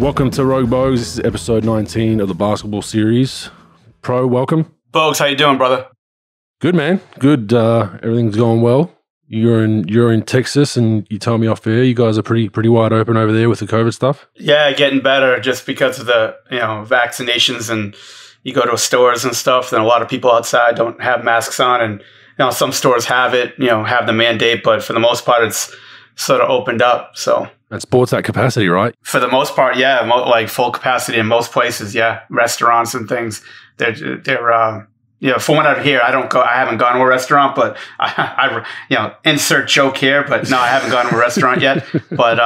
Welcome to Rogue Bogues. This is episode 19 of the basketball series. Pro, welcome. Bogues, how you doing, brother? Good, man. Good. Everything's going well. You're in Texas, and you told me off air you guys are pretty wide open over there with the COVID stuff. Yeah, getting better just because of the vaccinations, and you go to stores and stuff. Then a lot of people outside don't have masks on, and some stores have it, have the mandate, but for the most part, it's sort of opened up. So. And sports at capacity, right? For the most part, yeah, like full capacity in most places. Yeah, restaurants and things. They're from what I hear, I haven't gone to a restaurant, but I insert joke here, but no, I haven't gone to a restaurant yet. But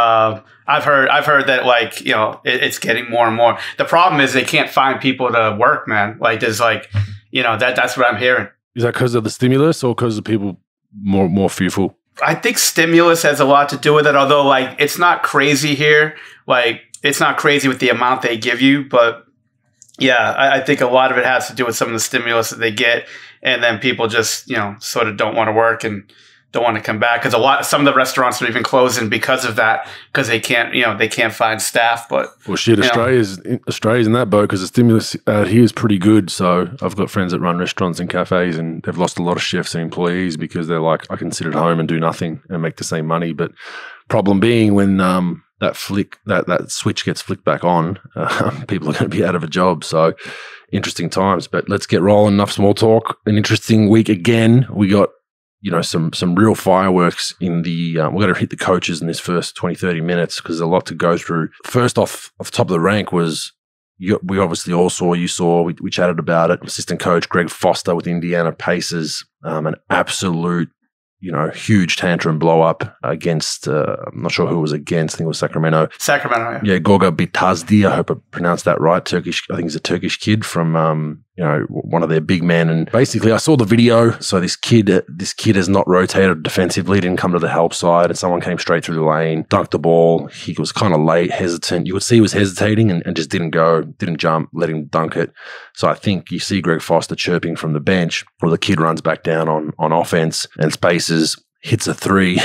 I've heard that it's getting more and more. The problem is they can't find people to work, man. Like there's that's what I'm hearing. Is that because of the stimulus or because of people more fearful? I think stimulus has a lot to do with it, although it's not crazy here. It's not crazy with the amount they give you, but yeah, I think a lot of it has to do with some of the stimulus that they get, and then people just sort of don't want to work and don't want to come back because some of the restaurants are even closing because of that, because they can't find staff. But well, shit, Australia's in that boat because the stimulus out here is pretty good. So I've got friends that run restaurants and cafes, and they've lost a lot of chefs and employees because they're like, I can sit at home and do nothing and make the same money. But problem being when that switch gets flicked back on, people are going to be out of a job. So interesting times. But let's get rolling. Enough small talk. An interesting week again. We got some real fireworks in the we're going to hit the coaches in this first 20-30 minutes because there's a lot to go through. First off the top of the rank was we obviously all saw, we chatted about it, assistant coach Greg Foster with Indiana Pacers, an absolute huge tantrum blow up against, I'm not sure who it was against. I think it was Sacramento. Sacramento, yeah. Yeah, Goga Bitazdi. I hope I pronounced that right. Turkish. I think he's a Turkish kid from, one of their big men. And basically, I saw the video. So this kid has not rotated defensively, didn't come to the help side, and someone came straight through the lane, dunked the ball. He was kind of late, hesitant. You could see he was hesitating and just didn't jump, let him dunk it. So I think you see Greg Foster chirping from the bench, or the kid runs back down on offense and spaces, hits a three,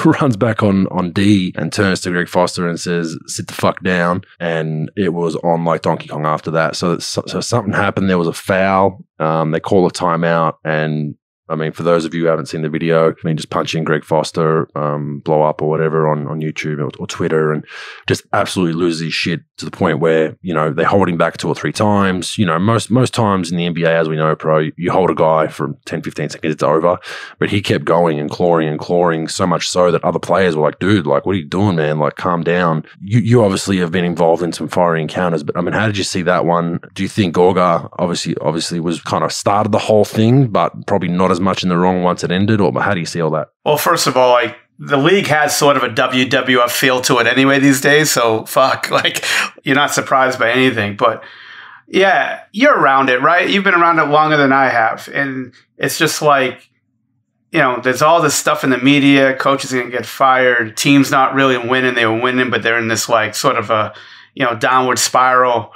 runs back on D and turns to Greg Foster and says, "Sit the fuck down." And it was on like Donkey Kong after that. So something happened. There was a foul. They call a timeout. And I mean, for those of you who haven't seen the video, just punch in Greg Foster, blow up or whatever on YouTube or Twitter, and just absolutely loses his shit to the point where, they hold him back 2 or 3 times. Most times in the NBA, as we know, pro, you hold a guy for 10, 15 seconds, it's over. But he kept going and clawing so much so that other players were like, dude, what are you doing, man? Calm down. You obviously have been involved in some fiery encounters, but how did you see that one? Do you think Gorga obviously was kind of started the whole thing, but probably not as much in the wrong once it ended? Or how do you see all that? Well, first of all, the league has sort of a WWF feel to it anyway these days. So fuck, you're not surprised by anything. But yeah, you're around it, right? You've been around it longer than I have. And it's just there's all this stuff in the media. Coaches are going to get fired. Teams not really winning. They were winning, but they're in this sort of a, downward spiral.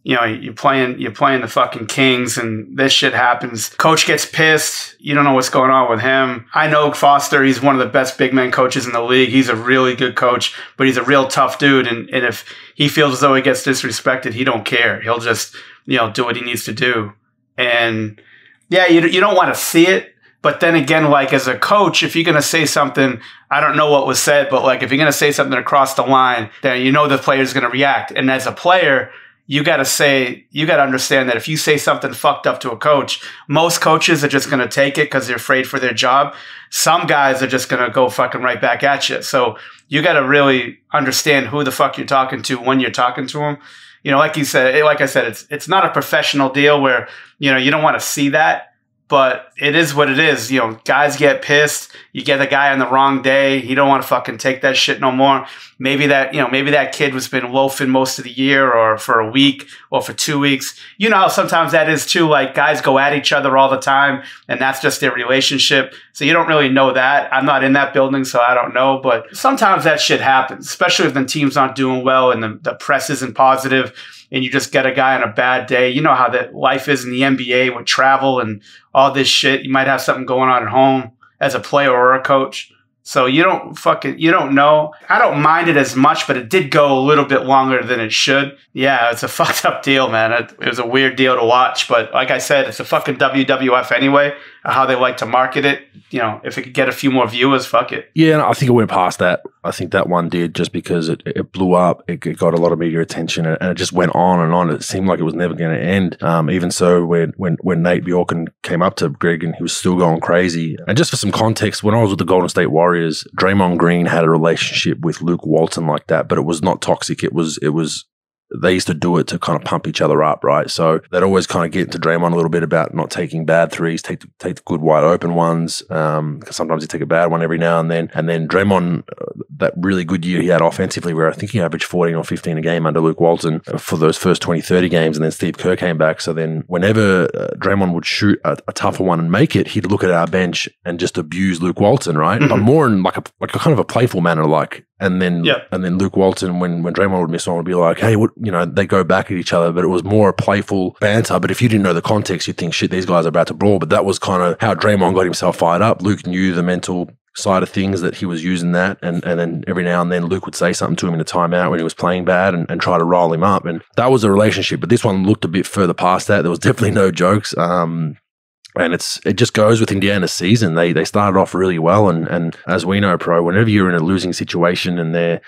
You're playing the fucking Kings, and this shit happens. Coach gets pissed. You don't know what's going on with him. I know Foster. He's one of the best big man coaches in the league. He's a really good coach, but he's a real tough dude. And if he feels as though he gets disrespected, he don't care. He'll just, do what he needs to do. And yeah, you don't want to see it. But then again, as a coach, if you're going to say something, I don't know what was said, but if you're going to say something across the line, then the player's going to react. And as a player, you got to understand that if you say something fucked up to a coach, most coaches are just going to take it because they're afraid for their job. Some guys are just going to go fucking right back at you. So you got to really understand who the fuck you're talking to when you're talking to them. Like I said, it's not a professional deal where, you don't want to see that. But it is what it is. Guys get pissed. You get the guy on the wrong day. He don't want to fucking take that shit no more. Maybe that kid was been loafing most of the year or for a week or for 2 weeks. How sometimes that is too. Guys go at each other all the time, and that's just their relationship. So you don't really know that. I'm not in that building, so I don't know. But sometimes that shit happens, especially if the team's not doing well and the press isn't positive. And you just get a guy on a bad day. You know how that life is in the NBA with travel and all this shit. You might have something going on at home as a player or a coach. So you don't know. I don't mind it as much, but it did go a little bit longer than it should. Yeah, it's a fucked up deal, man. It was a weird deal to watch, but like I said, it's a fucking WWF anyway, how they like to market it. You know, if it could get a few more viewers, fuck it. Yeah, and I think it went past that. I think that one did just because it blew up. It got a lot of media attention and it just went on and on. It seemed like it was never going to end. Even so, when Nate Bjorken came up to Greg and he was still going crazy. And just for some context, when I was with the Golden State Warriors, Draymond Green had a relationship with Luke Walton like that, but it was not toxic. It was they used to do it to kind of pump each other up, right? So they'd always kind of get into Draymond a little bit about not taking bad threes, take the good wide open ones, because sometimes you take a bad one every now and then. And then Draymond, that really good year he had offensively, where I think he averaged 14 or 15 a game under Luke Walton for those first 20, 30 games, and then Steve Kerr came back. So then whenever Draymond would shoot a tougher one and make it, he'd look at our bench and just abuse Luke Walton, right? But more in like a kind of a playful manner, like. And then Luke Walton, when Draymond would miss one, would be like, hey, what, you know, they go back at each other, but it was more a playful banter. But if you didn't know the context, you'd think, shit, these guys are about to brawl. But that was kind of how Draymond got himself fired up. Luke knew the mental side of things, that he was using that. And then every now and then Luke would say something to him in a timeout when he was playing bad and try to roll him up. And that was a relationship. But this one looked a bit further past that. There was definitely no jokes. And it just goes with Indiana's season. They started off really well, and as we know, Pro, whenever you're in a losing situation and they're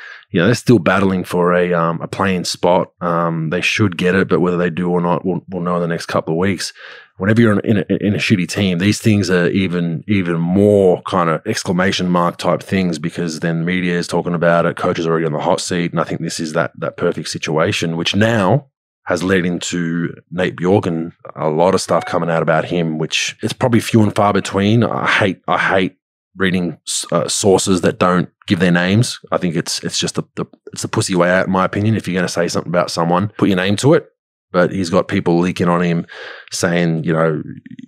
still battling for a playing spot, they should get it, but whether they do or not, we'll know in the next couple of weeks. Whenever you're in a shitty team, these things are even more kind of exclamation mark type things, because then the media is talking about it, coach is already on the hot seat, and I think this is that perfect situation, which now has led into Nate Bjorken, a lot of stuff coming out about him, which it's probably few and far between. I hate reading sources that don't give their names. I think it's just the pussy way out, in my opinion. If you're going to say something about someone, put your name to it. But he's got people leaking on him saying, you know,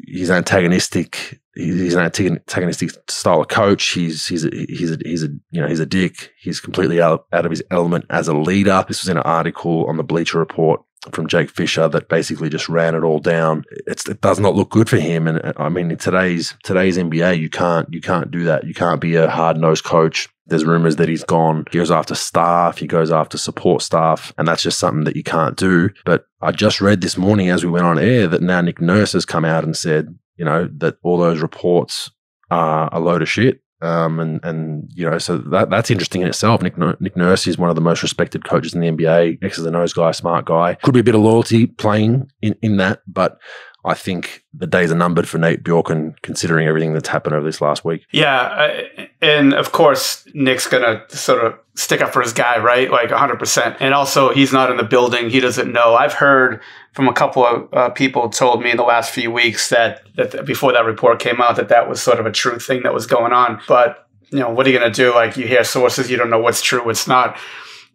he's antagonistic. He's an antagonistic style of coach. He's a dick. He's completely out of his element as a leader. This was in an article on the Bleacher Report from Jake Fisher that basically just ran it all down. It does not look good for him. And I mean, in today's NBA, you can't do that. You can't be a hard-nosed coach. There's rumors that he goes after staff, he goes after support staff, and that's just something that you can't do. But I just read this morning as we went on air that now Nick Nurse has come out and said, you know, that all those reports are a load of shit. And you know, so that's interesting in itself. Nick Nurse is one of the most respected coaches in the NBA, X's and O's guy, smart guy. Could be a bit of loyalty playing in that, but I think the days are numbered for Nate Bjorken, considering everything that's happened over this last week. Yeah, and of course, Nick's going to sort of stick up for his guy, right? Like 100%. And also, he's not in the building. He doesn't know. I've heard from a couple of people told me in the last few weeks that before that report came out, that was sort of a true thing that was going on. But, you know, what are you going to do? Like, you hear sources, you don't know what's true, what's not.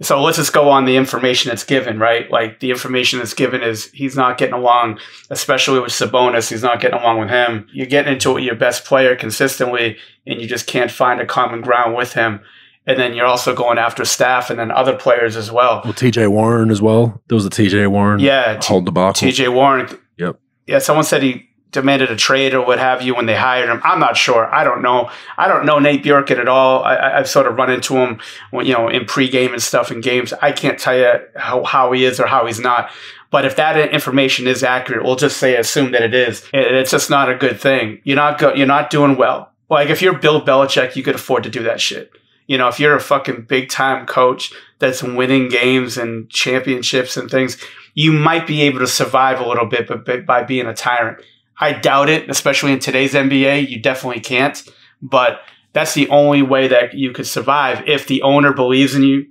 So let's just go on the information that's given, right? Like, the information that's given is he's not getting along, especially with Sabonis. He's not getting along with him. You're getting into it with your best player consistently, and you just can't find a common ground with him. And then you're also going after staff and then other players as well. Well, TJ Warren as well. There was a TJ Warren hold debacle. TJ Warren. Yep. Yeah, someone said he demanded a trade or what have you when they hired him. I'm not sure. I don't know. I don't know Nate Bjorken at all. I've sort of run into him when, you know, in pregame and stuff in games. I can't tell you how he is or how he's not. But if that information is accurate, we'll just assume that it is. It's just not a good thing. You're not doing well. Like, if you're Bill Belichick, you could afford to do that shit. You know, if you're a fucking big time coach that's winning games and championships and things, you might be able to survive a little bit, but by being a tyrant. I doubt it, especially in today's NBA. You definitely can't. But that's the only way that you could survive, if the owner believes in you,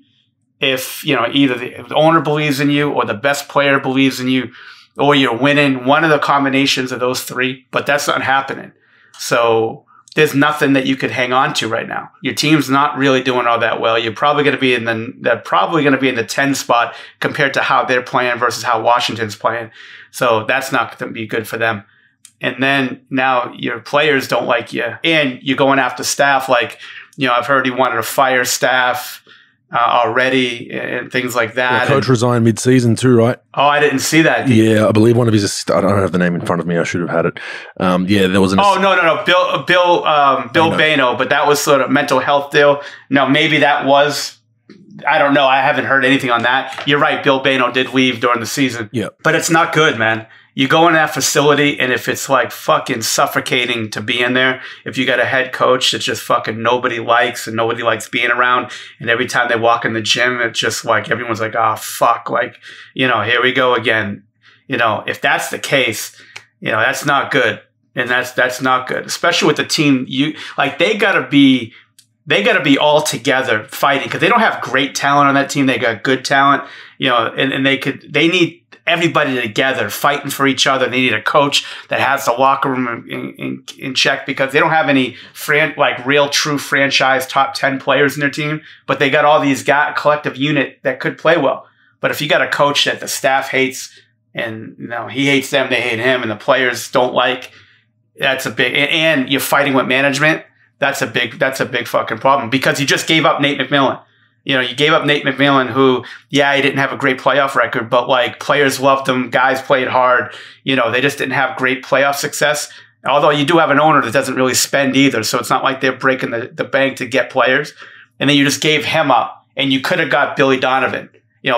if, you know, either the owner believes in you or the best player believes in you, or you're winning, one of the combinations of those three. But that's not happening. So there's nothing that you could hang on to right now. Your team's not really doing all that well. You're probably going to be in the 10 spot compared to how they're playing versus how Washington's playing. So that's not going to be good for them. And then now your players don't like you, and you're going after staff. Like, you know, I've heard he wanted to fire staff. already and things like that. Coach resigned mid-season too, right? Oh, I didn't see that. Yeah, I believe one of his. I don't have the name in front of me. I should have had it. Yeah, there was an. Oh no, Bill Baino, but that was sort of mental health deal. No, maybe that was. I don't know. I haven't heard anything on that. You're right. Bill Baino did leave during the season. Yeah, but it's not good, man. You go in that facility, and if it's like fucking suffocating to be in there, if you got a head coach that just fucking nobody likes and nobody likes being around, and every time they walk in the gym, it's just like everyone's like, oh, fuck, like, here we go again. If that's the case, that's not good. And that's not good, especially with the team. They gotta be all together fighting because they don't have great talent on that team. They got good talent, and they need everybody together fighting for each other. They need a coach that has the locker room in check because they don't have any real true franchise top 10 players in their team, but they got all these collective unit that could play well. But if you got a coach that the staff hates and he hates them, they hate him, and the players don't like, that's a big, and you're fighting with management. That's a big fucking problem because you just gave up Nate McMillan. You gave up Nate McMillan, who, he didn't have a great playoff record, but players loved him. Guys played hard. They just didn't have great playoff success. Although you do have an owner that doesn't really spend either. So it's not like they're breaking the bank to get players. And then you just gave him up and you could have got Billy Donovan.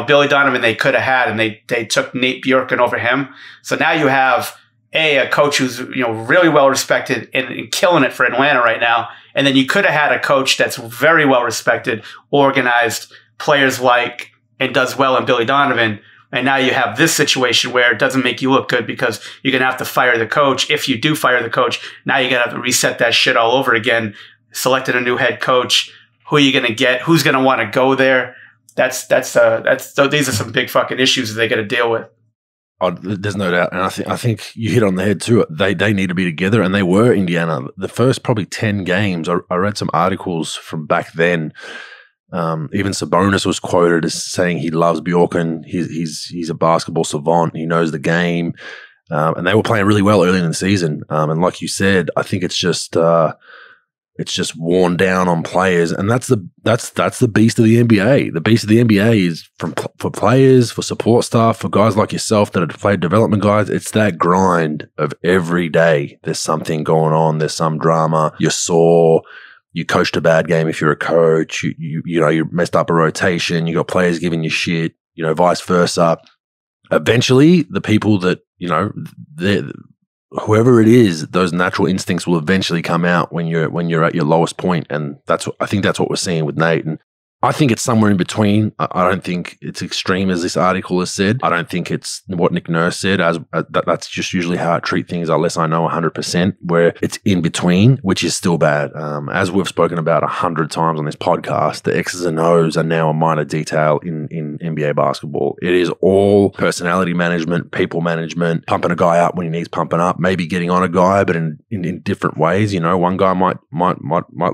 Billy Donovan they could have had, and they took Nate Bjorken over him. So now you have a coach who's, really well respected and killing it for Atlanta right now. And then you could have had a coach that's very well respected, organized, players like, and does well in Billy Donovan. And now you have this situation where it doesn't make you look good because you're going to have to fire the coach. If you do fire the coach, now you're going to have to reset that shit all over again. Selected a new head coach. Who are you going to get? Who's going to want to go there? These are some big fucking issues that they got to deal with. Oh, there's no doubt, and I think you hit on the head too. They need to be together, and they were Indiana. The first probably 10 games, I read some articles from back then. Even Sabonis was quoted as saying he loves Bjorken. He's a basketball savant. He knows the game, and they were playing really well early in the season. And like you said, I think it's just worn down on players, and that's the beast of the NBA. The beast of the NBA is for players, for support staff, for guys like yourself that have played development guys. It's that grind of every day. There's something going on. There's some drama. You're sore. You coached a bad game if you're a coach. You messed up a rotation. You got players giving you shit. Vice versa. Eventually, the people that whoever it is, those natural instincts will eventually come out when you're at your lowest point, and I think that's what we're seeing with Nate. And I think it's somewhere in between. I don't think it's extreme as this article has said. I don't think it's what Nick Nurse said. That's just usually how I treat things, unless I know 100%, where it's in between, which is still bad. As we've spoken about 100 times on this podcast, the X's and O's are now a minor detail in NBA basketball. It is all personality management, people management, pumping a guy up when he needs pumping up, maybe getting on a guy, but in different ways. One guy might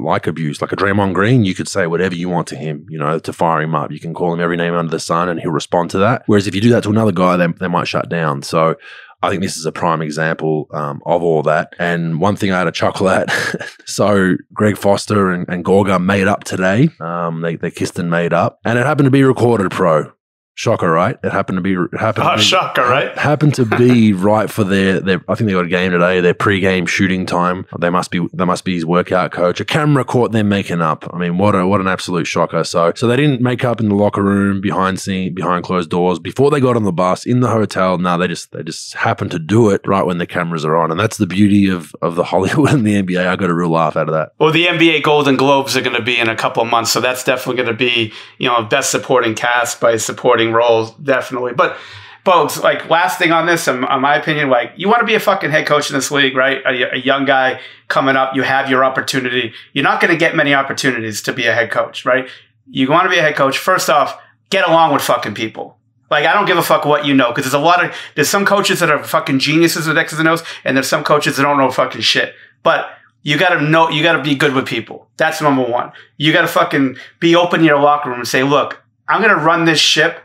like abuse, like a Draymond Green. You could say whatever you want to him, to fire him up. You can call him every name under the sun and he'll respond to that. Whereas if you do that to another guy, they might shut down. So I think this is a prime example of all that. And one thing I had a chuckle at, so Greg Foster and Gorga made up today. They kissed and made up. And it happened to be recorded, pro. Shocker, right? It happened to be shocker, right? Happened to be right for their I think they got a game today, their pre-game shooting time. They must be his workout coach. A camera caught them making up. I mean, what an absolute shocker. So they didn't make up in the locker room, behind closed doors, before they got on the bus, in the hotel. No, they just happened to do it right when the cameras are on. And that's the beauty of the Hollywood and the NBA. I got a real laugh out of that. Well, the NBA Golden Globes are going to be in a couple of months, so that's definitely going to be, best supporting cast by supporting roles, definitely. But Bogues, last thing on this, in my opinion, you want to be a fucking head coach in this league, right? A young guy coming up, you have your opportunity. You're not going to get many opportunities to be a head coach, right? You want to be a head coach. First off, get along with fucking people. I don't give a fuck what you know, because there's some coaches that are fucking geniuses with X's and O's, and there's some coaches that don't know fucking shit. But you got to be good with people. That's number one. You got to fucking be open in your locker room and say, look, I'm going to run this ship.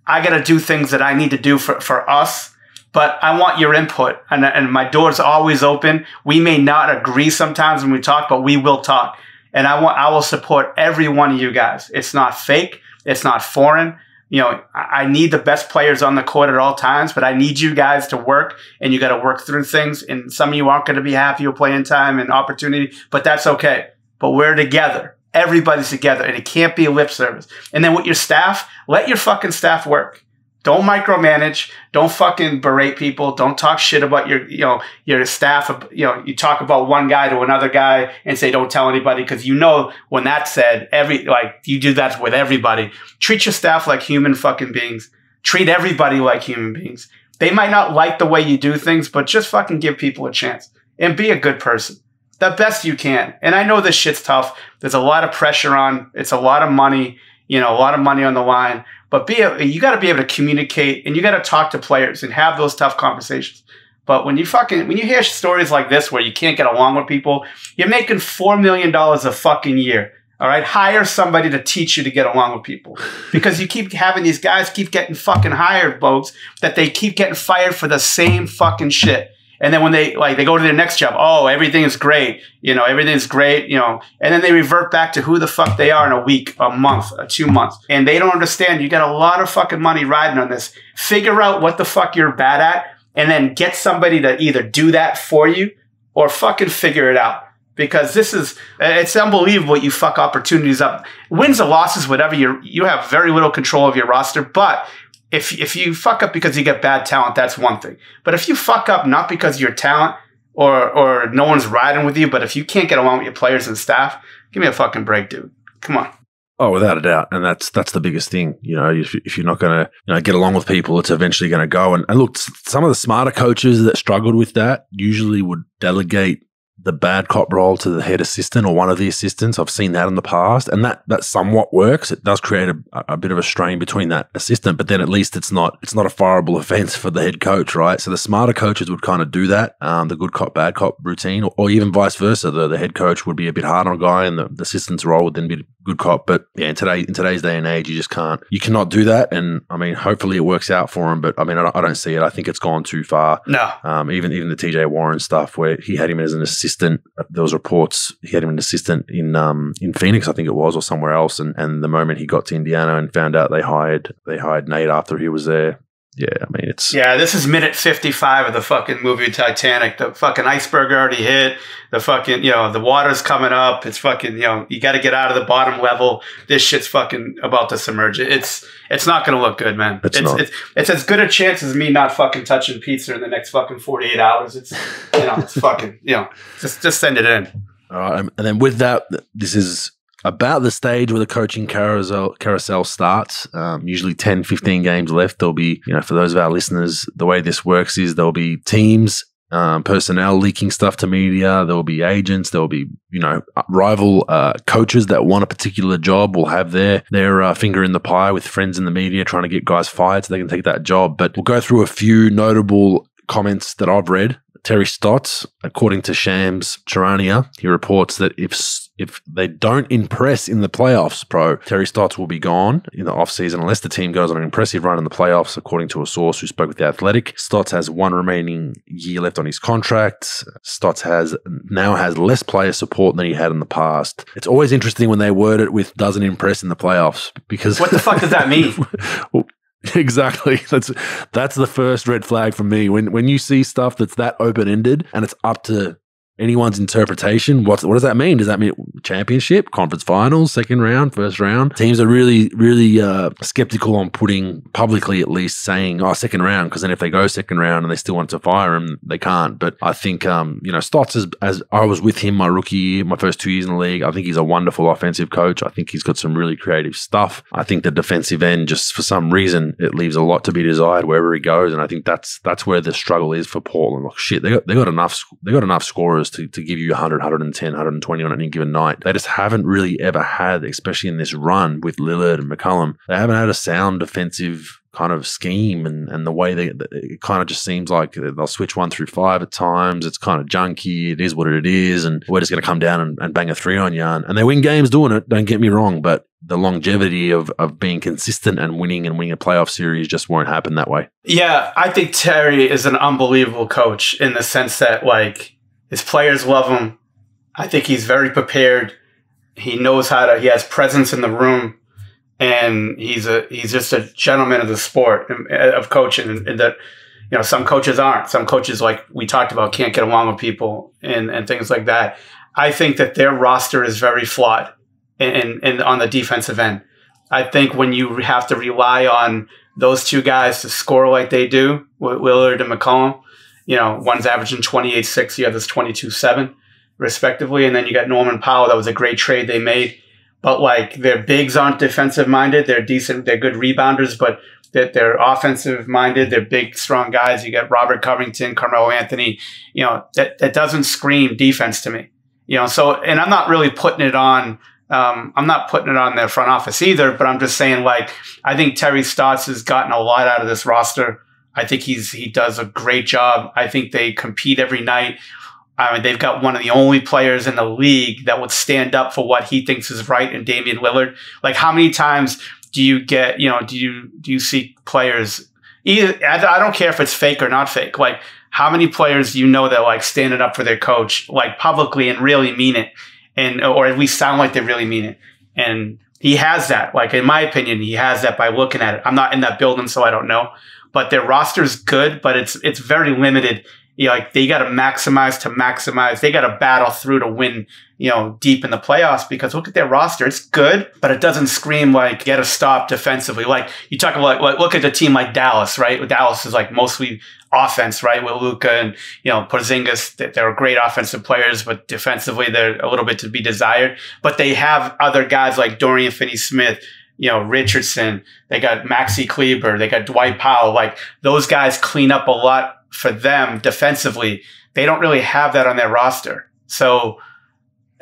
I got to do things that I need to do for us, but I want your input. And my door's always open. We may not agree sometimes when we talk, but we will talk. And I will support every one of you guys. It's not fake. It's not foreign. You know, I need the best players on the court at all times, but I need you guys to work, and you got to work through things. And some of you aren't going to be happy with playing time and opportunity, but that's okay. But we're together. Everybody's together, and it can't be a lip service. And then with your staff, let your fucking staff work. Don't micromanage. Don't fucking berate people. Don't talk shit about your staff. You talk about one guy to another guy and say, don't tell anybody. Cause when that's said, you do that with everybody. Treat your staff like human fucking beings. Treat everybody like human beings. They might not like the way you do things, but just fucking give people a chance and be a good person. The best you can. And I know this shit's tough. There's a lot of pressure on. It's a lot of money, a lot of money on the line. But you got to be able to communicate, and you got to talk to players and have those tough conversations. But when you hear stories like this where you can't get along with people, you're making $4 million a fucking year. All right, hire somebody to teach you to get along with people, because you keep having these guys keep getting fucking hired, Bogues, that they keep getting fired for the same fucking shit. And then when they go to their next job, oh, everything is great, everything's great, and then they revert back to who the fuck they are in a week, a month, 2 months. And they don't understand you got a lot of fucking money riding on this. Figure out what the fuck you're bad at, and then get somebody to either do that for you or fucking figure it out. Because it's unbelievable you fuck opportunities up. Wins or losses, whatever, you have very little control of your roster, but if you fuck up because you get bad talent, that's one thing. But if you fuck up not because of your talent or no one's riding with you, but if you can't get along with your players and staff, give me a fucking break, dude. Come on. Oh, without a doubt. And that's the biggest thing. If you're not going to get along with people, it's eventually going to go. And look, some of the smarter coaches that struggled with that usually would delegate the bad cop role to the head assistant or one of the assistants. I've seen that in the past, and that somewhat works. It does create a bit of a strain between that assistant, but then at least it's not a fireable offense for the head coach, right? So the smarter coaches would kind of do that, the good cop, bad cop routine, or even vice versa. The head coach would be a bit hard on a guy, and the assistant's role would then be good cop. But yeah, in today's day and age, you cannot do that. And I mean, hopefully it works out for him, but I mean, I don't see it. I think it's gone too far. No. Even the TJ Warren stuff where he had him as an assistant. There was reports he had him an assistant in Phoenix, I think it was, or somewhere else. And the moment he got to Indiana and found out they hired Nate after he was there. Yeah, I mean, this is minute 55 of the fucking movie Titanic. The fucking iceberg already hit. The fucking, the water's coming up. It's fucking, you got to get out of the bottom level. This shit's fucking about to submerge. It's not going to look good, man. It's as good a chance as me not fucking touching pizza in the next fucking 48 hours. It's, it's fucking, just send it in. All right. And then with that, this is about the stage where the coaching carousel starts. Usually 10, 15 games left. There'll be, for those of our listeners, the way this works is there'll be teams, personnel leaking stuff to media. There'll be agents. There'll be, rival coaches that want a particular job will have their finger in the pie with friends in the media trying to get guys fired so they can take that job. But we'll go through a few notable comments that I've read. Terry Stotts, according to Shams Charania, he reports that if they don't impress in the playoffs, Terry Stotts will be gone in the offseason unless the team goes on an impressive run in the playoffs, according to a source who spoke with The Athletic. Stotts has one remaining year left on his contract. Stotts now has less player support than he had in the past. It's always interesting when they word it with doesn't impress in the playoffs, because what the fuck does that mean? Well, exactly. That's the first red flag for me. When you see stuff that's that open-ended and it's up to anyone's interpretation, what does that mean? Does that mean championship, conference finals, second round, first round? Teams are really, really skeptical on putting publicly, at least, saying, second round, because then if they go second round and they still want to fire him, they can't. But I think, Stotts, as I was with him my rookie year, my first 2 years in the league, I think he's a wonderful offensive coach. I think he's got some really creative stuff. I think the defensive end, just for some reason, it leaves a lot to be desired wherever he goes. And I think that's where the struggle is for Portland. Like, shit, they got enough scorers to give you 100, 110, 120 on any given night. They just haven't really ever had, especially in this run with Lillard and McCollum, they haven't had a sound defensive kind of scheme, and the way it kind of just seems like they'll switch 1 through 5 at times. It's kind of junky. It is what it is, and we're just going to come down and bang a 3 on you. And they win games doing it, don't get me wrong, but the longevity of being consistent and winning a playoff series just won't happen that way. Yeah, I think Terry is an unbelievable coach in the sense that, his players love him. I think he's very prepared. He knows how to. He has presence in the room, and he's just a gentleman of the sport of coaching. And that, you know, some coaches aren't. Some coaches, like we talked about, can't get along with people and things like that. I think that their roster is very flawed, and on the defensive end. I think when you have to rely on those two guys to score like they do, Lillard and McCollum, you know, one's averaging 28.6, the other's 22.7, respectively. And then you got Norman Powell. That was a great trade they made. But, like, their bigs aren't defensive-minded. They're decent. They're good rebounders, but they're offensive-minded. They're big, strong guys. You got Robert Covington, Carmelo Anthony. You know, that doesn't scream defense to me. You know, so, and I'm not really putting it on I'm not putting it on their front office either, but I'm just saying, like, I think Terry Stotts has gotten a lot out of this roster. I think he does a great job. I think they compete every night. I mean, they've got one of the only players in the league that would stand up for what he thinks is right in Damian Lillard. Like, how many times do you get, you know, do you see players, either, I don't care if it's fake or not fake, like, how many players do you know that, like, standing up for their coach, like, publicly and really mean it? And, or at least sound like they really mean it. And he has that. Like, in my opinion, he has that by looking at it. I'm not in that building, so I don't know. But their roster is good, but it's very limited. You know, like, they got to maximize. They got to battle through to win, you know, deep in the playoffs, because look at their roster. It's good, but it doesn't scream like get a stop defensively. Like, you talk about, like, look at a team like Dallas, right? Dallas is, like, mostly offense, right? With Luka and, you know, Porzingis, they're great offensive players, but defensively they're a little bit to be desired. But they have other guys like Dorian Finney-Smith, you know, Richardson. They got Maxi Kleber. They got Dwight Powell. Like, those guys clean up a lot for them defensively. They don't really have that on their roster. So,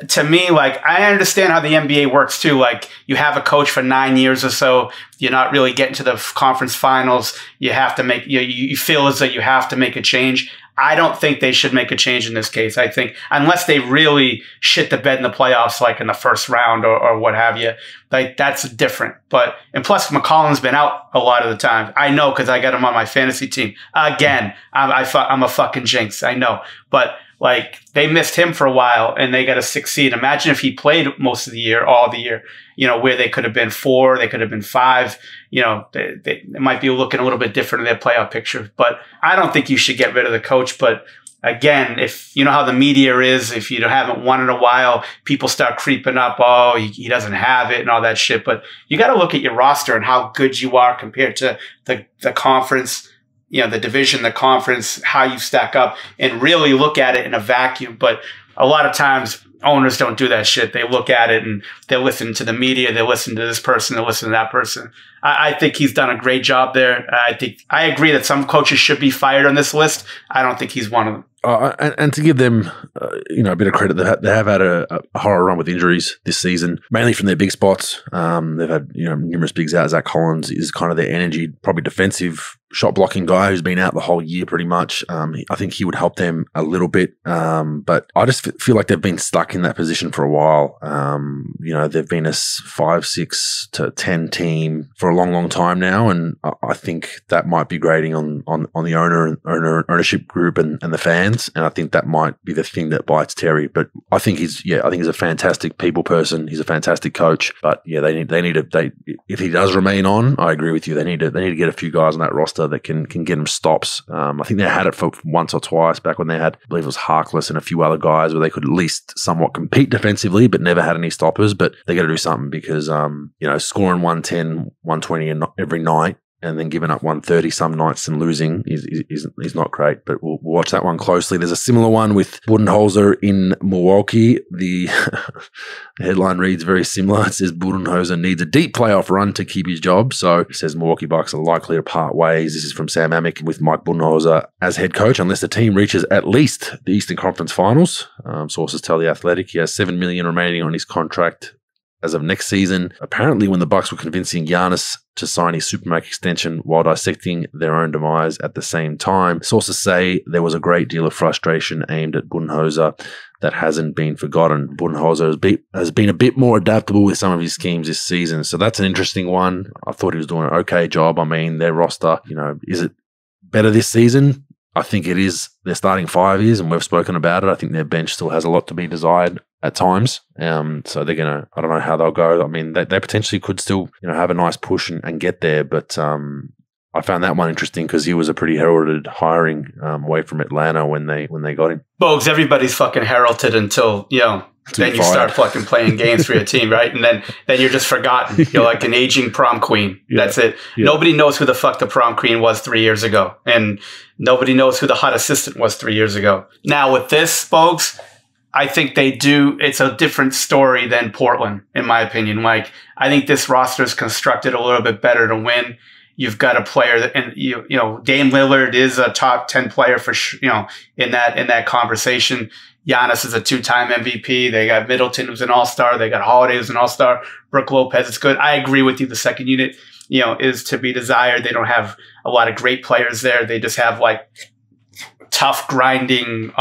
to me, like, I understand how the NBA works too. Like, you have a coach for 9 years or so. You're not really getting to the conference finals. You have to make, you feel as though you have to make a change. I don't think they should make a change in this case. I think unless they really shit the bed in the playoffs, like in the first round or what have you, like, that's different. But, and plus McCollum's been out a lot of the time. I know, because I got him on my fantasy team. Again, I'm a fucking jinx. I know. But, like, they missed him for a while and they got a 6 seed. Imagine if he played most of the year, all the year, you know, where they could have been 4, they could have been 5, you know, they might be looking a little bit different in their playoff picture. But I don't think you should get rid of the coach. But again, if you know how the media is, if you haven't won in a while, people start creeping up, oh, he doesn't have it and all that shit. But you got to look at your roster and how good you are compared to the conference, you know, the division, the conference, how you stack up, and really look at it in a vacuum. But a lot of times owners don't do that shit. They look at it and they listen to the media. They listen to this person. They listen to that person. I think he's done a great job there. I agree that some coaches should be fired on this list. I don't think he's one of them. And to give them, you know, a bit of credit, they have had a horror run with injuries this season, mainly from their big spots. They've had, you know, numerous bigs out. Zach Collins is kind of their energy, probably defensive shot blocking guy who's been out the whole year pretty much. I think he would help them a little bit. But I just feel like they've been stuck in that position for a while. You know, they've been a 5, 6 to 10 team for a long, long time now. And I think that might be grating on the ownership group and the fans. And I think that might be the thing that bites Terry. But I think he's a fantastic people person. He's a fantastic coach. But yeah, if he does remain on, I agree with you. They need to get a few guys on that roster that can get him stops. I think they had it for once or twice back when they had, I believe it was Harkless and a few other guys where they could at least somewhat compete defensively, but never had any stoppers. But they got to do something because, you know, scoring 110, 120 every night and then giving up 130 some nights and losing is not great. But we'll watch that one closely. There's a similar one with Budenholzer in Milwaukee. The headline reads very similar. It says Budenholzer needs a deep playoff run to keep his job. So it says Milwaukee Bucks are likely to part ways. This is from Sam Amick with Mike Budenholzer as head coach unless the team reaches at least the Eastern Conference Finals. Sources tell The Athletic he has $7 million remaining on his contract as of next season. Apparently, when the Bucks were convincing Giannis to sign his Supermax extension while dissecting their own demise at the same time, sources say there was a great deal of frustration aimed at Budenholzer that hasn't been forgotten. Budenholzer has been a bit more adaptable with some of his schemes this season, so that's an interesting one. I thought he was doing an okay job. I mean, their roster, you know, is it better this season? I think it is. Their starting 5 is, and we've spoken about it. I think their bench still has a lot to be desired. at times. So they're going to, I don't know how they'll go. I mean, they potentially could still, have a nice push and get there. But I found that one interesting because he was a pretty heralded hiring away from Atlanta when they got him. Bogues, everybody's fucking heralded until, then you start fucking playing games for your team, right? And then you're just forgotten. You're like an aging prom queen. Yeah. That's it. Yeah. Nobody knows who the fuck the prom queen was 3 years ago. And nobody knows who the hot assistant was 3 years ago. Now with this, Bogues, I think it's a different story than Portland, in my opinion. Like, I think this roster is constructed a little bit better to win. You've got a player that, and Dame Lillard is a top 10 player for in that conversation. Giannis is a 2-time MVP. They got Middleton, who's an all-star. They got Holiday, who's an all-star. Brook Lopez is good. I agree with you. The second unit, is to be desired. They don't have a lot of great players there. They just have like tough grinding,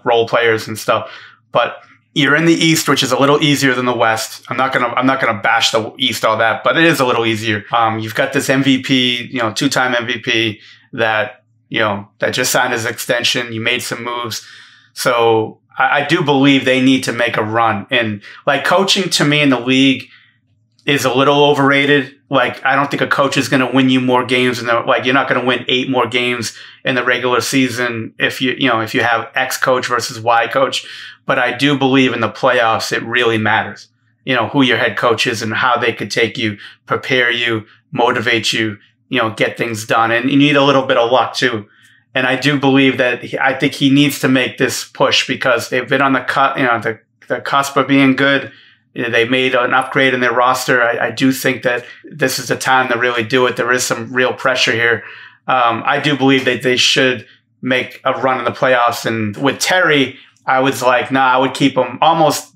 role players and stuff. But you're in the East, which is a little easier than the West. I'm not gonna bash the East all that, but it is a little easier. You've got this MVP, 2-time MVP that just signed his extension. You made some moves, so I do believe they need to make a run. And like coaching to me in the league is a little overrated. Like, I don't think a coach is going to win you more games, and you're not going to win 8 more games in the regular season if you have X coach versus Y coach. But I do believe in the playoffs, it really matters. Who your head coach is and how they could take you, prepare you, motivate you, get things done. And you need a little bit of luck too. And I do believe that I think he needs to make this push because they've been on the cusp of being good. They made an upgrade in their roster. I do think that this is the time to really do it. There is some real pressure here. I do believe that they should make a run in the playoffs. And with Terry, I was like, nah, I would keep him.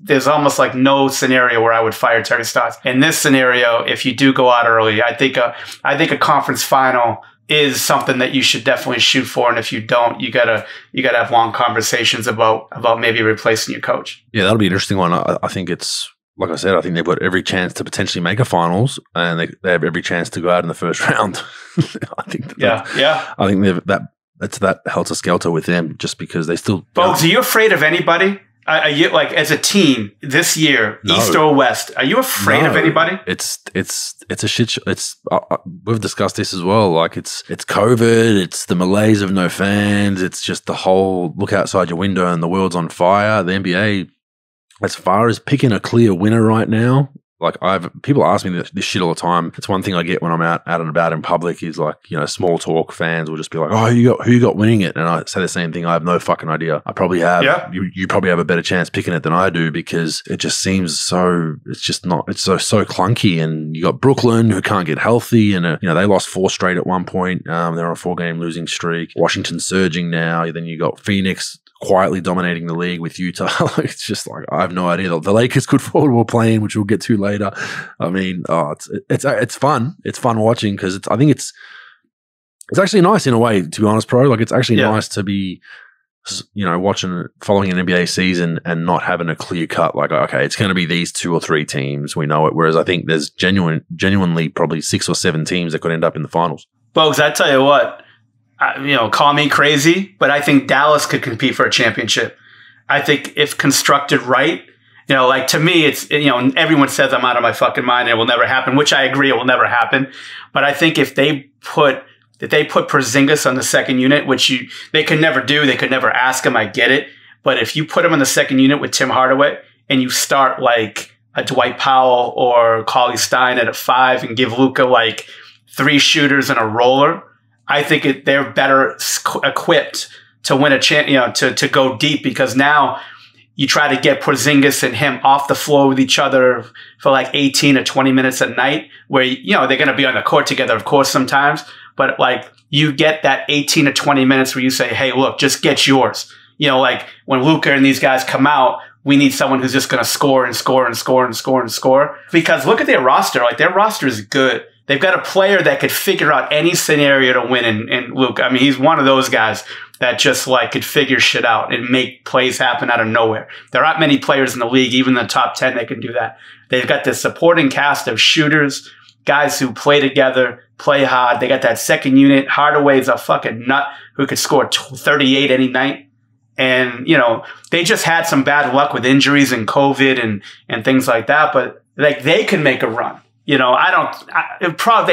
There's almost like no scenario where I would fire Terry Stotts. In this scenario, if you do go out early, I think a conference final is something that you should definitely shoot for. And if you don't, you gotta have long conversations about maybe replacing your coach. Yeah, that'll be an interesting one. I think it's, like I said, I think they've got every chance to potentially make a finals, and they have every chance to go out in the first round. I think I think that helter skelter with them just because they still. Bogues, are you afraid of anybody? Are you, like, as a team this year, no. East or West? Are you afraid of anybody? It's a shit show. We've discussed this as well. Like, it's COVID. It's the malaise of no fans. It's just the whole look outside your window and the world's on fire. The NBA, as far as picking a clear winner right now, like, people ask me this shit all the time. It's one thing I get when I'm out and about in public is like, small talk fans will just be like, oh, who you got winning it? And I say the same thing. I have no fucking idea. I probably have. Yeah. You probably have a better chance picking it than I do because it just seems so, it's just not, it's so clunky. And you got Brooklyn who can't get healthy and, they lost 4 straight at one point. They're on a 4-game losing streak. Washington surging now. Then you got Phoenix quietly dominating the league with Utah. It's just like, I have no idea. The Lakers could fall playing, which we'll get to later. I mean, it's fun. It's fun watching because I think it's actually nice in a way, to be honest, bro. Like, it's actually nice to be, following an NBA season and not having a clear cut, like, okay, it's going to be these 2 or 3 teams. We know it. Whereas I think there's genuinely probably 6 or 7 teams that could end up in the finals. Bogues, I tell you what, call me crazy, but I think Dallas could compete for a championship. I think if constructed right, like, to me, it's, everyone says I'm out of my fucking mind and it will never happen, which I agree, it will never happen. But I think if they put Porzingis on the second unit, which they could never do, they could never ask him, I get it. But if you put him on the second unit with Tim Hardaway and you start like a Dwight Powell or Cauley Stein at a 5 and give Luka like 3 shooters and a roller, I think they're better equipped to win a to go deep, because now you try to get Porzingis and him off the floor with each other for like 18 or 20 minutes a night, where, they're going to be on the court together, of course, sometimes, but like, you get that 18 to 20 minutes where you say, hey, look, just get yours. Like when Luka and these guys come out, we need someone who's just going to score and score and score and score and score. Because look at their roster. Like, their roster is good. They've got a player that could figure out any scenario to win in Luke. I mean, he's one of those guys that just like could figure shit out and make plays happen out of nowhere. There aren't many players in the league, even in the top 10, that can do that. They've got this supporting cast of shooters, guys who play together, play hard. They got that second unit. Hardaway's a fucking nut who could score 38 any night. And, they just had some bad luck with injuries and COVID and things like that. But like, they can make a run. They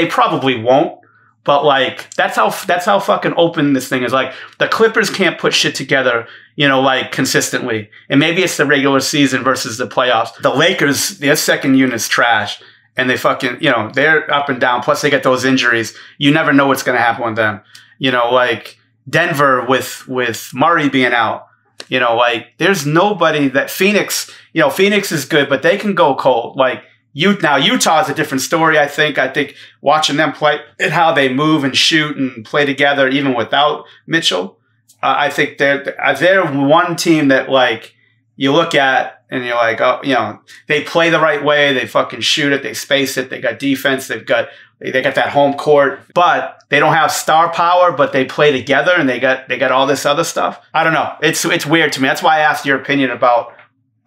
probably won't. But like, that's how fucking open this thing is. Like, the Clippers can't put shit together, like consistently. And maybe it's the regular season versus the playoffs. The Lakers, their second unit's trash. And they fucking, they're up and down. Plus they get those injuries. You never know what's going to happen with them. Like Denver with Murray being out. Like there's nobody that Phoenix is good, but they can go cold. Like, Utah's a different story, I think. I think watching them play and how they move and shoot and play together, even without Mitchell, I think they're one team that, like, you look at and you're like, oh, they play the right way. They fucking shoot it. They space it. They got defense. They got that home court, but they don't have star power, but they play together and they got all this other stuff. I don't know. It's weird to me. That's why I asked your opinion about,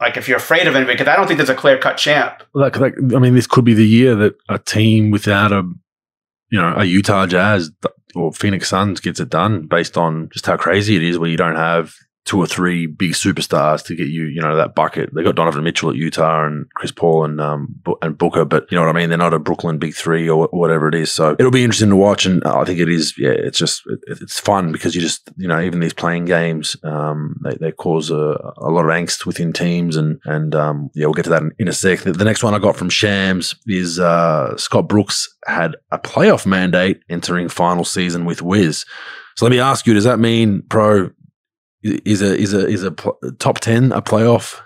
like, if you're afraid of anybody, because I don't think there's a clear-cut champ. This could be the year that a team without a Utah Jazz or Phoenix Suns gets it done, based on just how crazy it is, where you don't have 2 or 3 big superstars to get you, that bucket. They got Donovan Mitchell at Utah and Chris Paul and Booker, but you know what I mean? They're not a Brooklyn big 3 or whatever it is. So it'll be interesting to watch. And I think it is, it's fun because you just, even these playing games, they cause a lot of angst within teams. And we'll get to that in a sec. The next one I got from Shams is Scott Brooks had a playoff mandate entering final season with Wiz. So let me ask you, does that mean, Pro, is a top 10 a playoff?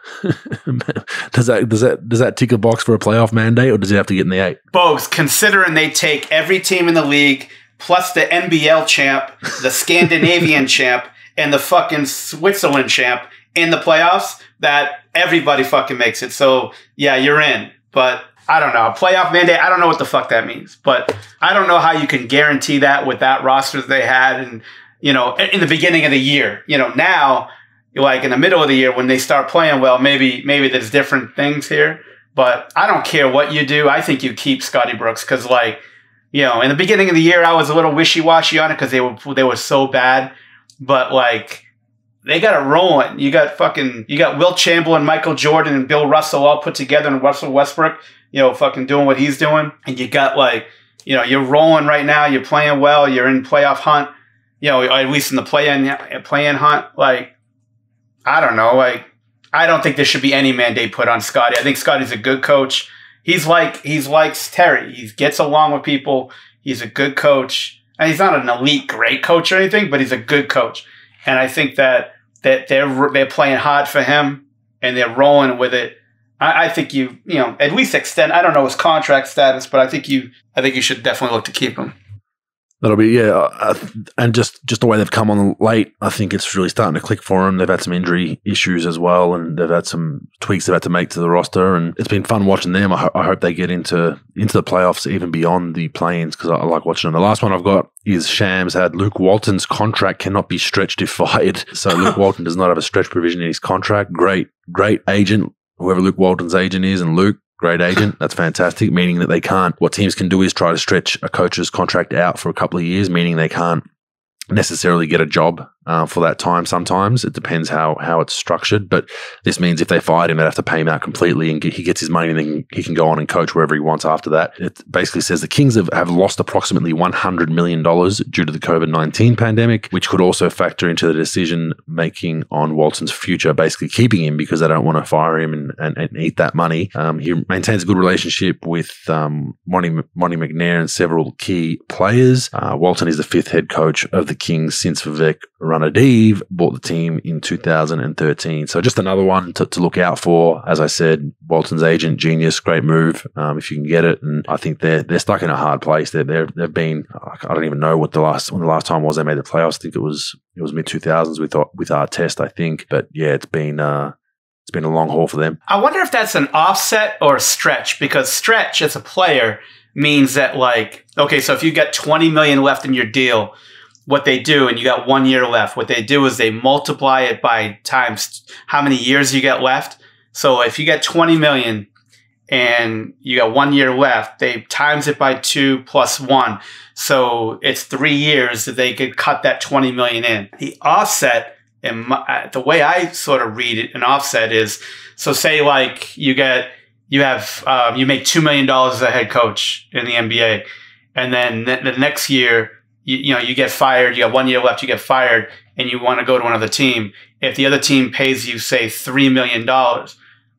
does that tick a box for a playoff mandate, or does he have to get in the 8? Bogues, considering they take every team in the league plus the NBL champ, the Scandinavian champ, and the fucking Switzerland champ in the playoffs, that everybody fucking makes it. So yeah, you're in. But I don't know. A playoff mandate, I don't know what the fuck that means. But I don't know how you can guarantee that with that roster that they had and in the beginning of the year. Now, like in the middle of the year when they start playing well, maybe there's different things here. But I don't care what you do. I think you keep Scotty Brooks because, like, in the beginning of the year, I was a little wishy-washy on it because they were so bad. But, like, they got it rolling. You got Wilt Chamberlain, Michael Jordan, and Bill Russell all put together, and Russell Westbrook, fucking doing what he's doing. And you got, like, you're rolling right now. You're playing well. You're in playoff hunt. At least in the play-in hunt. Like, I don't know. Like, I don't think there should be any mandate put on Scotty. I think Scotty's a good coach. He's like Terry. He gets along with people. He's a good coach. And he's not an elite great coach or anything, but he's a good coach. And I think that they're playing hard for him and they're rolling with it. I think you at least extend. I don't know his contract status, but I think you should definitely look to keep him. That'll be, and just the way they've come on late, I think it's really starting to click for them. They've had some injury issues as well, and they've had some tweaks they've had to make to the roster, and it's been fun watching them. I hope they get into the playoffs, even beyond the play-ins, because I like watching them. The last one I've got is Shams had Luke Walton's contract cannot be stretched if fired. So Luke Walton does not have a stretch provision in his contract. Great agent, whoever Luke Walton's agent is, and Luke, great agent. That's fantastic, meaning that they can't. What teams can do is try to stretch a coach's contract out for a couple of years, meaning they can't necessarily get a job for that time. Sometimes it depends how it's structured, but this means if they fired him, they'd have to pay him out completely, and he gets his money, and then he can go on and coach wherever he wants after that. It basically says the Kings have lost approximately $100 million due to the COVID-19 pandemic, which could also factor into the decision making on Walton's future, basically keeping him because they don't want to fire him and eat that money. He maintains a good relationship with Monty McNair and several key players. Walton is the 5th head coach of the Kings since Vivek Ranadive bought the team in 2013. So just another one to look out for. As I said, Walton's agent, genius, great move if you can get it. And I think they're stuck in a hard place. They've been, I don't even know when the last time was they made the playoffs. I think it was mid 2000s with our test, I think. But yeah, it's been a long haul for them. I wonder if that's an offset or a stretch, because stretch as a player means that, like, okay, so if you got $20 million left in your deal, what they do, and you got 1 year left, what they do is they multiply it by times how many years you get left. So if you get 20 million and you got 1 year left, they times it by 2 plus 1. So it's 3 years that they could cut that 20 million in. The offset And the way I sort of read it, an offset is, so say like you make $2 million as a head coach in the NBA, and then the next year, you get fired. You got 1 year left. You get fired, and you want to go to another team. If the other team pays you, say, $3 million,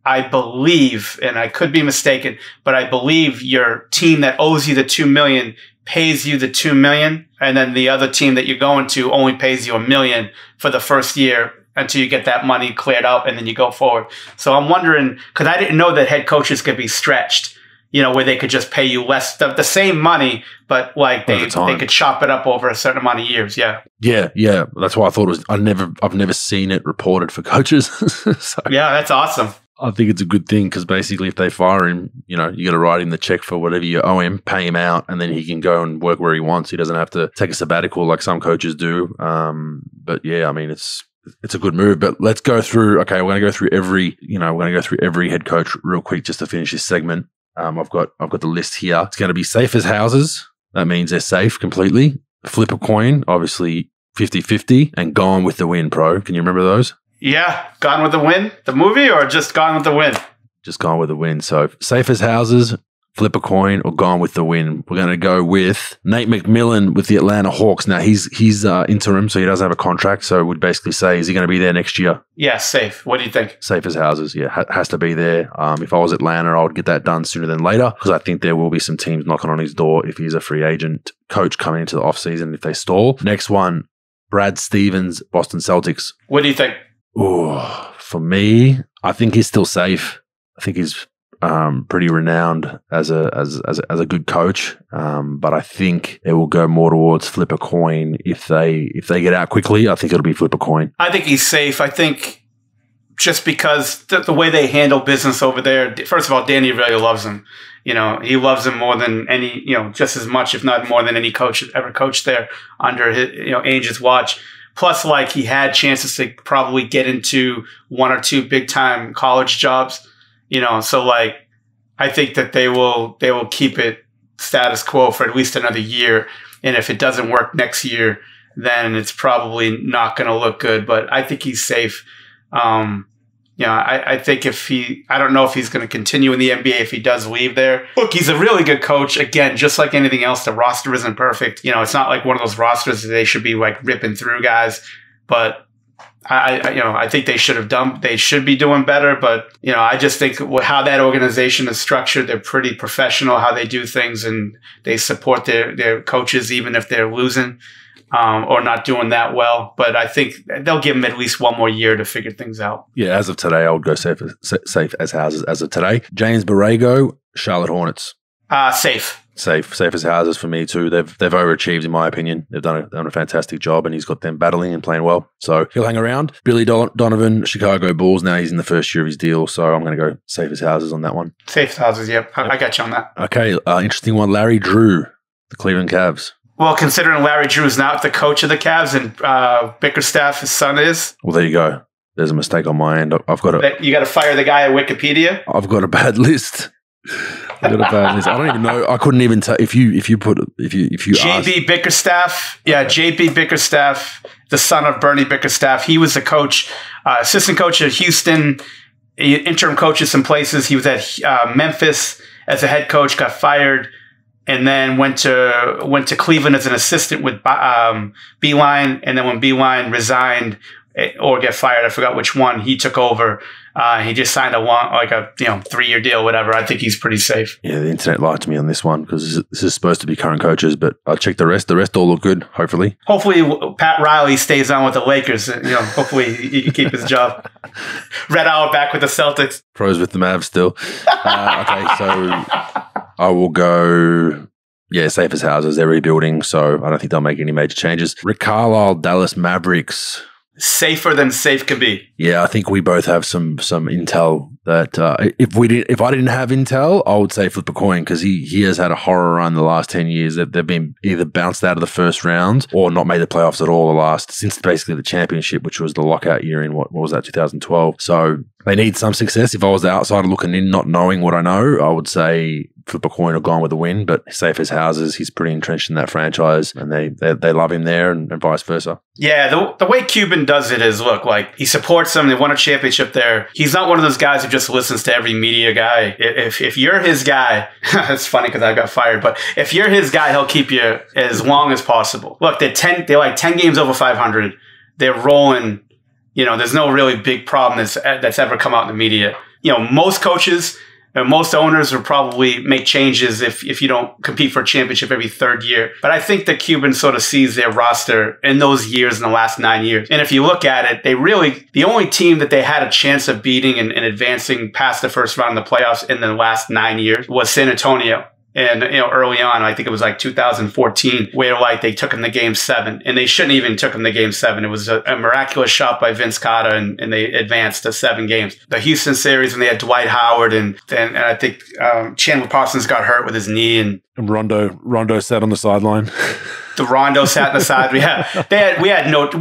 I believe, and I could be mistaken, but I believe your team that owes you the $2 million pays you the $2 million, and then the other team that you're going to only pays you $1 million for the first year until you get that money cleared up, and then you go forward. So I'm wondering, because I didn't know that head coaches could be stretched, where they could just pay you less, the same money, but like they could chop it up over a certain amount of years. Yeah. Yeah. That's why I thought it was. I've never seen it reported for coaches. So yeah, that's awesome. I think it's a good thing because basically, if they fire him, you got to write him the check for whatever you owe him, pay him out, and then he can go and work where he wants. He doesn't have to take a sabbatical like some coaches do. But yeah, I mean, it's a good move. But let's go through. Okay, we're going to go through every head coach real quick just to finish this segment. I've got the list here. It's going to be safe as houses. That means they're safe completely. Flip a coin, obviously 50-50, and Gone with the Wind, Pro. Can you remember those? Yeah, Gone with the Wind, the movie, or just Gone with the Wind? Just Gone with the Wind. So safe as houses, flip a coin, or Gone with the Wind. We're going to go with Nate McMillan with the Atlanta Hawks. Now he's interim, so he doesn't have a contract. So we'd basically say, is he going to be there next year? Yeah, safe. What do you think? Safe as houses. Yeah, has to be there. If I was Atlanta, I would get that done sooner than later because I think there will be some teams knocking on his door if he's a free agent coach coming into the offseason if they stall. Next one, Brad Stevens, Boston Celtics. What do you think? Oh, for me, I think he's still safe. I think he's pretty renowned as a good coach, but I think it will go more towards flip a coin if they get out quickly. I think it'll be flip a coin. I think he's safe. I think just because the way they handle business over there. First of all, Danny really loves him. He loves him more than any, just as much, if not more than any coach ever coached there under his, Ainge's watch. Plus, like, he had chances to probably get into one or two big time college jobs, so like, I think that they will keep it status quo for at least another year. And if it doesn't work next year, then it's probably not going to look good, but I think he's safe. I think I don't know if he's going to continue in the NBA if he does leave there. Look, he's a really good coach. Again, just like anything else, the roster isn't perfect. It's not like one of those rosters that they should be like ripping through guys. But I think they should be doing better. But I just think how that organization is structured, they're pretty professional how they do things, and they support their coaches even if they're losing. Or not doing that well, but I think they'll give him at least one more year to figure things out. Yeah, as of today, I would go safe as houses. As of today, James Borrego, Charlotte Hornets. Safe as houses for me too. They've overachieved in my opinion. They've done a fantastic job, and he's got them battling and playing well. So he'll hang around. Billy Donovan, Chicago Bulls. Now he's in the first year of his deal, so I'm going to go safe as houses on that one. Safe as houses. Yep, I got you on that. Okay, interesting one. Larry Drew, the Cleveland Cavs. Well, considering Larry Drew is now the coach of the Cavs and Bickerstaff, his son is. Well, there you go. There's a mistake on my end. You got to fire the guy at Wikipedia. I've got a bad list. I don't even know. I couldn't even tell if you JB Bickerstaff. Yeah, okay. JB Bickerstaff, the son of Bernie Bickerstaff. He was the coach, assistant coach at Houston, interim coach at some places. He was at Memphis as a head coach, got fired. And then went to Cleveland as an assistant with Beeline. And then when Beeline resigned or get fired, I forgot which one, he took over. He just signed a 3-year deal, whatever. I think he's pretty safe. Yeah, the internet lied to me on this one because this is supposed to be current coaches, but I checked the rest. The rest all look good, hopefully. Hopefully Pat Riley stays on with the Lakers. Hopefully he can keep his job. Red Hour back with the Celtics. Pros with the Mavs still. Okay, so I will go, safe as houses. They're rebuilding, so I don't think they'll make any major changes. Rick Carlisle, Dallas Mavericks. Safer than safe could be. Yeah, I think we both have some intel that if I didn't have intel, I would say flip a coin because he has had a horror run the last 10 years. They've been either bounced out of the first round or not made the playoffs at all since basically the championship, which was the lockout year in what was that, 2012. So they need some success. If I was the outsider looking in, not knowing what I know, I would say flip a coin or gone with a win, but safe as houses. He's pretty entrenched in that franchise, and they love him there, and vice versa. Yeah, the way Cuban does it is, look, like, he supports them. They won a championship there. He's not one of those guys who just listens to every media guy. If you're his guy, it's funny because I got fired, but if you're his guy, he'll keep you as long as possible. Look, they're like 10 games over 500. They're rolling. There's no really big problem that's ever come out in the media. Most coaches and most owners will probably make changes if you don't compete for a championship every third year. But I think that Cuban sort of sees their roster in those years, in the last 9 years. And if you look at it, the only team that they had a chance of beating and advancing past the first round of the playoffs in the last 9 years was San Antonio. And, early on, I think it was like 2014, where like they took him to game 7, and they shouldn't even took him to game 7. It was a miraculous shot by Vince Carter, and they advanced to 7 games. The Houston series, when they had Dwight Howard, and I think Chandler Parsons got hurt with his knee, and Rondo sat on the sideline. The Rondo sat on the side. We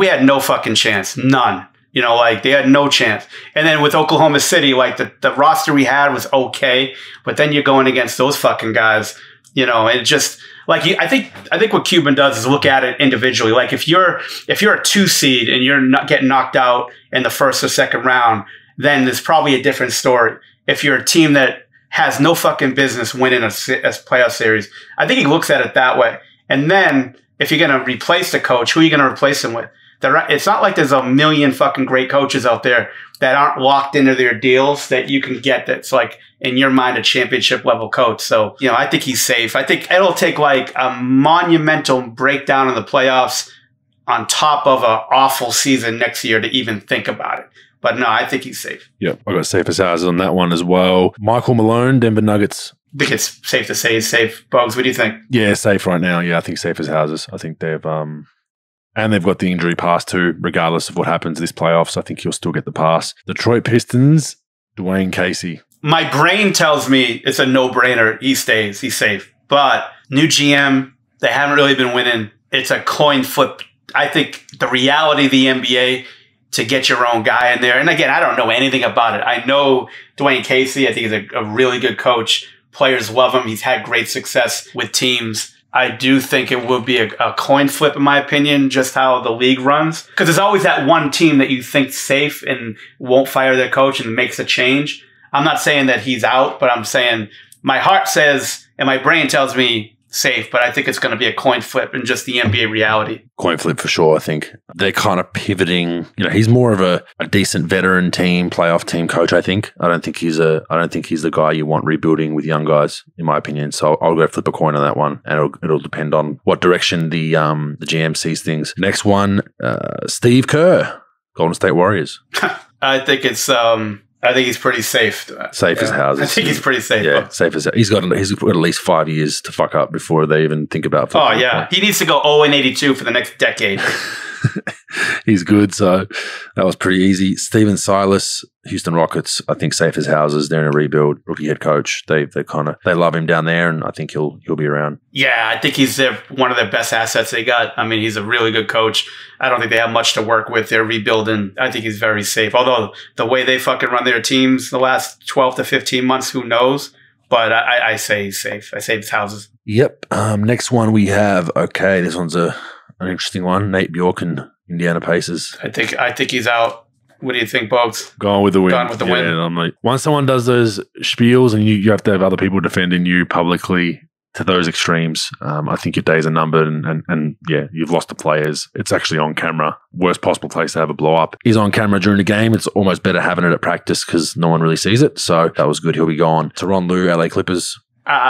had no fucking chance. None. They had no chance. And then with Oklahoma City, like the roster we had was okay, but then you're going against those fucking guys, and it just like I think what Cuban does is look at it individually. Like if you're a 2 seed and you're not getting knocked out in the first or second round, then there's probably a different story. If you're a team that has no fucking business winning a playoff series, I think he looks at it that way. And then if you're going to replace the coach, who are you going to replace him with? It's not like there's a million fucking great coaches out there that aren't locked into their deals that you can get that's like, in your mind, a championship level coach. So, I think he's safe. I think it'll take like a monumental breakdown in the playoffs on top of an awful season next year to even think about it. But no, I think he's safe. Yeah, I got safe as houses on that one as well. Michael Malone, Denver Nuggets. I think it's safe to say he's safe. Bogues, what do you think? Yeah, safe right now. Yeah, I think safe as houses. I think they've and they've got the injury pass too, regardless of what happens this playoffs. I think he'll still get the pass. Detroit Pistons, Dwayne Casey. My brain tells me it's a no-brainer. He stays. He's safe. But new GM, they haven't really been winning. It's a coin flip. I think the reality of the NBA to get your own guy in there. And again, I don't know anything about it. I know Dwayne Casey. I think he's a really good coach. Players love him. He's had great success with teams. I do think it will be a coin flip, in my opinion, just how the league runs. Because there's always that one team that you think safe and won't fire their coach and makes a change. I'm not saying that he's out, but I'm saying my heart says and my brain tells me safe, but I think it's going to be a coin flip in just the NBA reality. Coin flip for sure, I think. They're kind of pivoting. He's more of a decent veteran team, playoff team coach, I think. I don't think he's the guy you want rebuilding with young guys, in my opinion. So I'll go flip a coin on that one, and it'll depend on what direction the GM sees things. Next one, Steve Kerr, Golden State Warriors. I think he's pretty safe. Safe as houses. I think he's pretty safe. Yeah, safe as he's got at least 5 years to fuck up before they even think about football. Oh, yeah. He needs to go 0-82 for the next decade. He's good, so that was pretty easy. Steven Silas, Houston Rockets, I think safe as houses. They're in a rebuild. Rookie head coach. They love him down there, and I think he'll be around. Yeah, I think he's one of their best assets they got. I mean, he's a really good coach. I don't think they have much to work with. They're rebuilding. I think he's very safe. Although the way they fucking run their teams the last 12 to 15 months, who knows? But I say he's safe. I say his houses. Yep. Next one we have. Okay, this one's an interesting one. Nate Bjorken, Indiana Pacers. I think he's out. What do you think, Bogues? Gone with the win. Gone with the win. I'm like, once someone does those spiels and you have to have other people defending you publicly to those extremes, I think your days are numbered, and yeah, you've lost the players. It's actually on camera. Worst possible place to have a blow up is on camera during the game. It's almost better having it at practice because no one really sees it. So that was good. He'll be gone. Tyronn Lue, LA Clippers.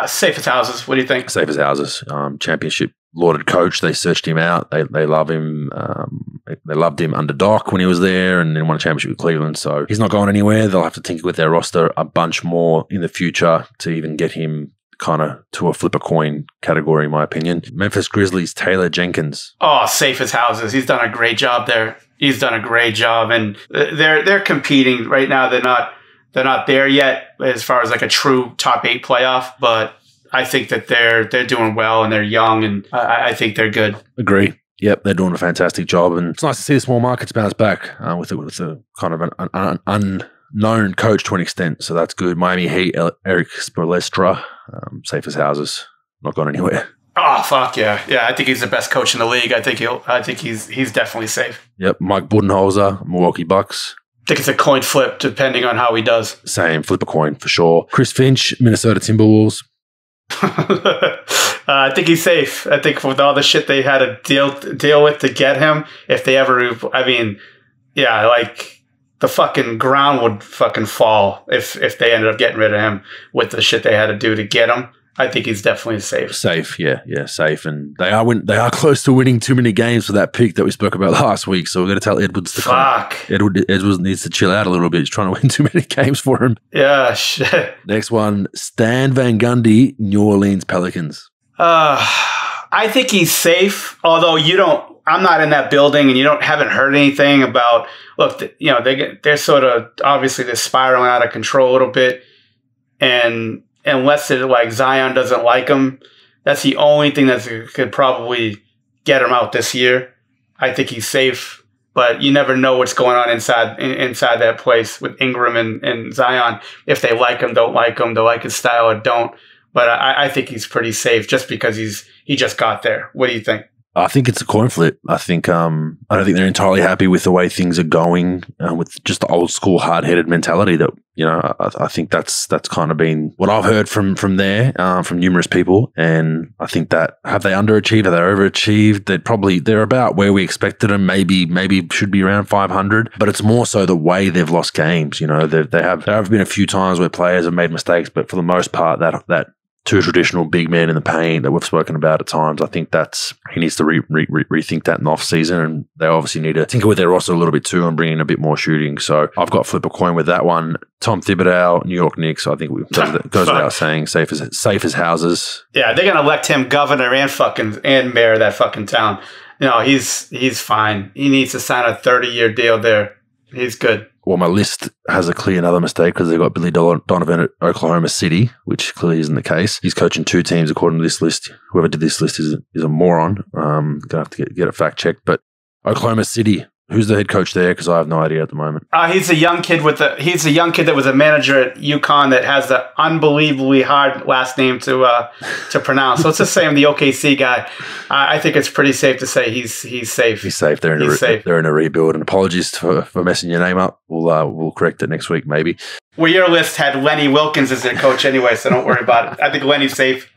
Safe as houses. What do you think? Safe as houses. Championship lauded coach. They searched him out. They love him. They loved him under Doc when he was there, and then won a championship with Cleveland. So he's not going anywhere. They'll have to tinker with their roster a bunch more in the future to even get him kind of to a flip a coin category, in my opinion. Memphis Grizzlies, Taylor Jenkins. Oh, safe as houses. He's done a great job there. He's done a great job, and they're competing right now. They're not there yet as far as like a true top 8 playoff, but I think that they're doing well, and they're young, and I think they're good. Agree. Yep, they're doing a fantastic job, and it's nice to see the small markets bounce back with a kind of an unknown coach to an extent. So that's good. Miami Heat, Eric Spoelstra. safe as houses. Not gone anywhere. Oh fuck yeah, yeah! I think he's the best coach in the league. I think he's definitely safe. Yep, Mike Budenholzer, Milwaukee Bucks. I think it's a coin flip depending on how he does. Same, flip a coin for sure. Chris Finch, Minnesota Timberwolves. I think he's safe. I think with all the shit they had to deal with to get him, if they ever, I mean, yeah, like the fucking ground would fucking fall if they ended up getting rid of him with the shit they had to do to get him. I think he's definitely safe. Safe, yeah, safe, and they are close to winning too many games for that pick that we spoke about last week. So we're going to tell Edwards to Edwards needs to chill out a little bit. He's trying to win too many games for him. Yeah, shit. Next one, Stan Van Gundy, New Orleans Pelicans. I think he's safe. Although I'm not in that building, and haven't heard anything about. Look, they're sort of obviously they're spiraling out of control a little bit, and unless it like Zion doesn't like him, that's the only thing that could probably get him out this year. I think he's safe, but you never know what's going on inside that place with Ingram and Zion. If they like him, don't like him, they like his style or don't. But I think he's pretty safe just because he just got there. What do you think? I think it's a coin flip. I think I don't think they're entirely happy with the way things are going with just the old school hard headed mentality that I think that's kind of been what I've heard from there from numerous people, and I think that have they underachieved, have they overachieved? They're about where we expected them. Maybe should be around 500, but it's more so the way they've lost games. There have been a few times where players have made mistakes, but for the most part that two traditional big men in the paint that we've spoken about at times. I think he needs to rethink that in the off season, and they obviously need to tinker with their roster a little bit too and bring in a bit more shooting. So I've got flip a coin with that one. Tom Thibodeau, New York Knicks. I think goes without saying, safe as houses. Yeah, they're gonna elect him governor and mayor of that fucking town. He's fine. He needs to sign a 30-year deal there. He's good. Well, my list has a clear another mistake because they've got Billy Donovan at Oklahoma City, which clearly isn't the case. He's coaching two teams according to this list. Whoever did this list is a moron. Gonna have to get it fact checked. But Oklahoma City, who's the head coach there? Because I have no idea at the moment. He's a young kid that was a manager at UConn that has the unbelievably hard last name to pronounce. So let's just say I'm the OKC guy. I think it's pretty safe to say he's safe. He's safe. They're in a rebuild. And apologies for messing your name up. We'll correct it next week maybe. Well, your list had Lenny Wilkins as their coach anyway, so don't worry about it. I think Lenny's safe.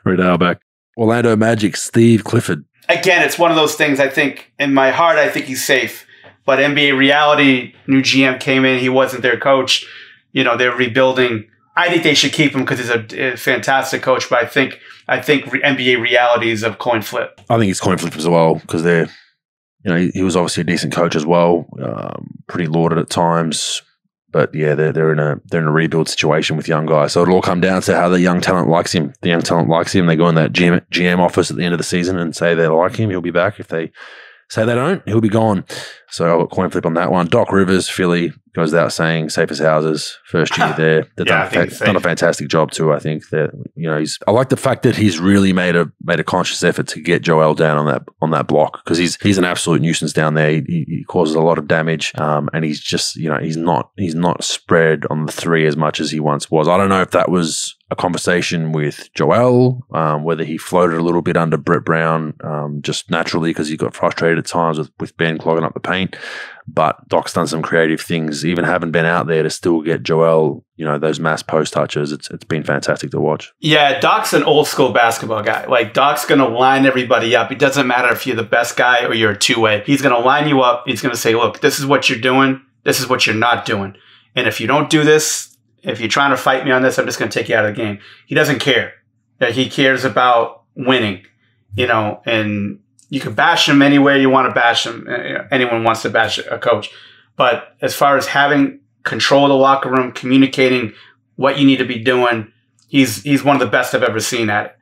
Red Auerbach. Orlando Magic, Steve Clifford. Again, it's one of those things. I think in my heart, I think he's safe. But NBA reality, new GM came in. He wasn't their coach. They're rebuilding. I think they should keep him because he's a fantastic coach. But I think NBA reality is a coin flip. I think it's coin flip as well because he was obviously a decent coach as well. Pretty lauded at times. But yeah, they're in a rebuild situation with young guys. So it'll all come down to how the young talent likes him. The young talent likes him. They go in that GM office at the end of the season and say they like him. He'll be back. If they say they don't, he'll be gone. So I've got coin flip on that one. Doc Rivers, Philly, goes without saying, safe as houses. First year there. They've done a fantastic job too, I think. I like the fact that he's really made a conscious effort to get Joel down on that block because he's an absolute nuisance down there. He causes a lot of damage, and he's just he's not spread on the three as much as he once was. I don't know if that was a conversation with Joel, whether he floated a little bit under Brett Brown just naturally because he got frustrated at times with Ben clogging up the paint. But Doc's done some creative things, even having been out there to still get Joel, those mass post touches. It's been fantastic to watch. Yeah, Doc's an old school basketball guy. Like Doc's going to line everybody up. It doesn't matter if you're the best guy or you're a two-way. He's going to line you up. He's going to say, look, this is what you're doing. This is what you're not doing. And if you don't do this, if you're trying to fight me on this, I'm just going to take you out of the game. He doesn't care. He cares about winning, and you can bash him anywhere you want to bash him. Anyone wants to bash a coach. But as far as having control of the locker room, communicating what you need to be doing, he's one of the best I've ever seen at it.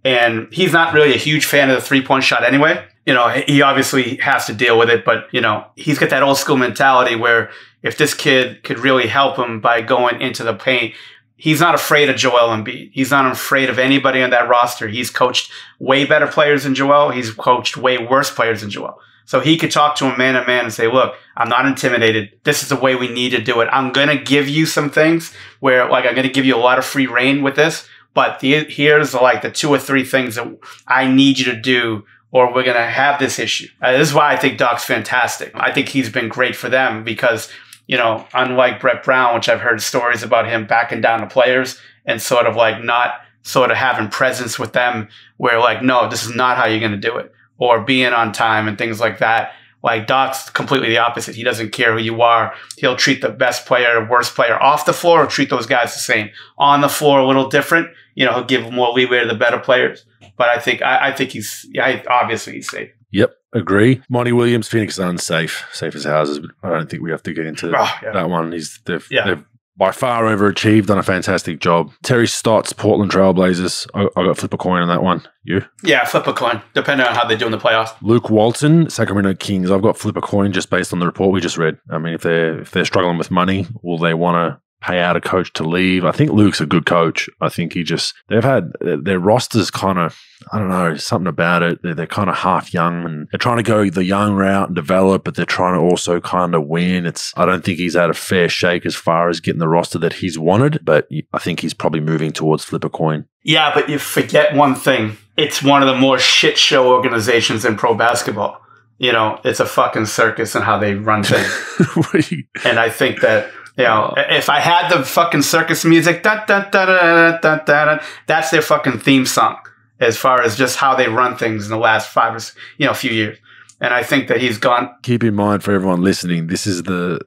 And he's not really a huge fan of the three-point shot anyway. He obviously has to deal with it, but, he's got that old school mentality where if this kid could really help him by going into the paint, he's not afraid of Joel Embiid. He's not afraid of anybody on that roster. He's coached way better players than Joel. He's coached way worse players than Joel. So he could talk to him man to man and say, look, I'm not intimidated. This is the way we need to do it. I'm going to give you some things where, I'm going to give you a lot of free reign with this, but here's like the 2 or 3 things that I need you to do, or we're going to have this issue. This is why I think Doc's fantastic. I think he's been great for them because, you know, unlike Brett Brown, which I've heard stories about him backing down the players and sort of like not sort of having presence with them where like, no, this is not how you're going to do it, or being on time and things like that. Like Doc's completely the opposite. He doesn't care who you are. He'll treat the best player, worst player off the floor, or treat those guys the same. On the floor, a little different. You know, he'll give more leeway to the better players. But I think obviously he's safe. Yep, agree. Monty Williams, Phoenix Suns, safe as houses. I don't think we have to get into that one. They've by far overachieved, done a fantastic job. Terry Stotts, Portland Trailblazers. I got flip a coin on that one. You? Yeah, flip a coin, depending on how they do in the playoffs. Luke Walton, Sacramento Kings. I've got flip a coin just based on the report we just read. I mean, if they're struggling with money, will they want to pay out a coach to leave? I think Luke's a good coach. I think they've had their rosters kind of, I don't know, something about it. They're kind of half young and they're trying to go the young route and develop, but they're trying to also kind of win. I don't think he's had a fair shake as far as getting the roster that he's wanted, but I think he's probably moving towards flip a coin. Yeah, but you forget one thing. It's one of the more shit show organizations in pro basketball. You know, it's a fucking circus in how they run things. And I think that, you know, if I had the fucking circus music, da, da, da, da, da, da, da, that's their fucking theme song as far as just how they run things in the last few years. And I think that he's gone. Keep in mind for everyone listening, this is the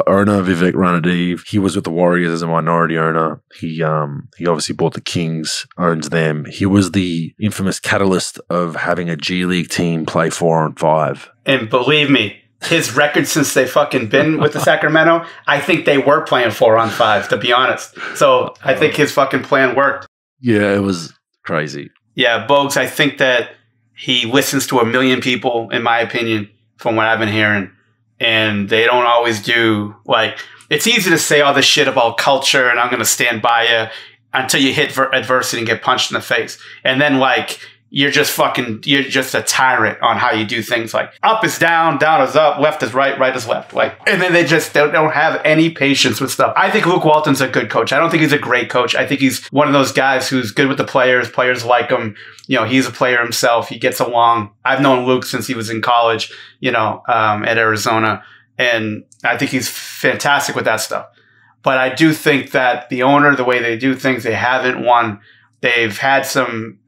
owner, Vivek Ranadive. He was with the Warriors as a minority owner. He obviously bought the Kings, owns them. He was the infamous catalyst of having a G League team play 4-on-5. And believe me, his record since they fucking been with the Sacramento, I think they were playing 4-on-5, to be honest. So I think his fucking plan worked. Yeah, it was crazy. Yeah, Bogues, I think that he listens to a million people, in my opinion, from what I've been hearing. And they don't always do, like, it's easy to say all this shit about culture and I'm going to stand by you until you hit adversity and get punched in the face. And then, like, you're just a tyrant on how you do things. Like, up is down, down is up, left is right, right is left. Like, and then they just don't have any patience with stuff. I think Luke Walton's a good coach. I don't think he's a great coach. I think he's one of those guys who's good with the players. Players like him. You know, he's a player himself. He gets along. I've known Luke since he was in college, you know, at Arizona. And I think he's fantastic with that stuff. But I do think that the owner, the way they do things, they haven't won. They've had some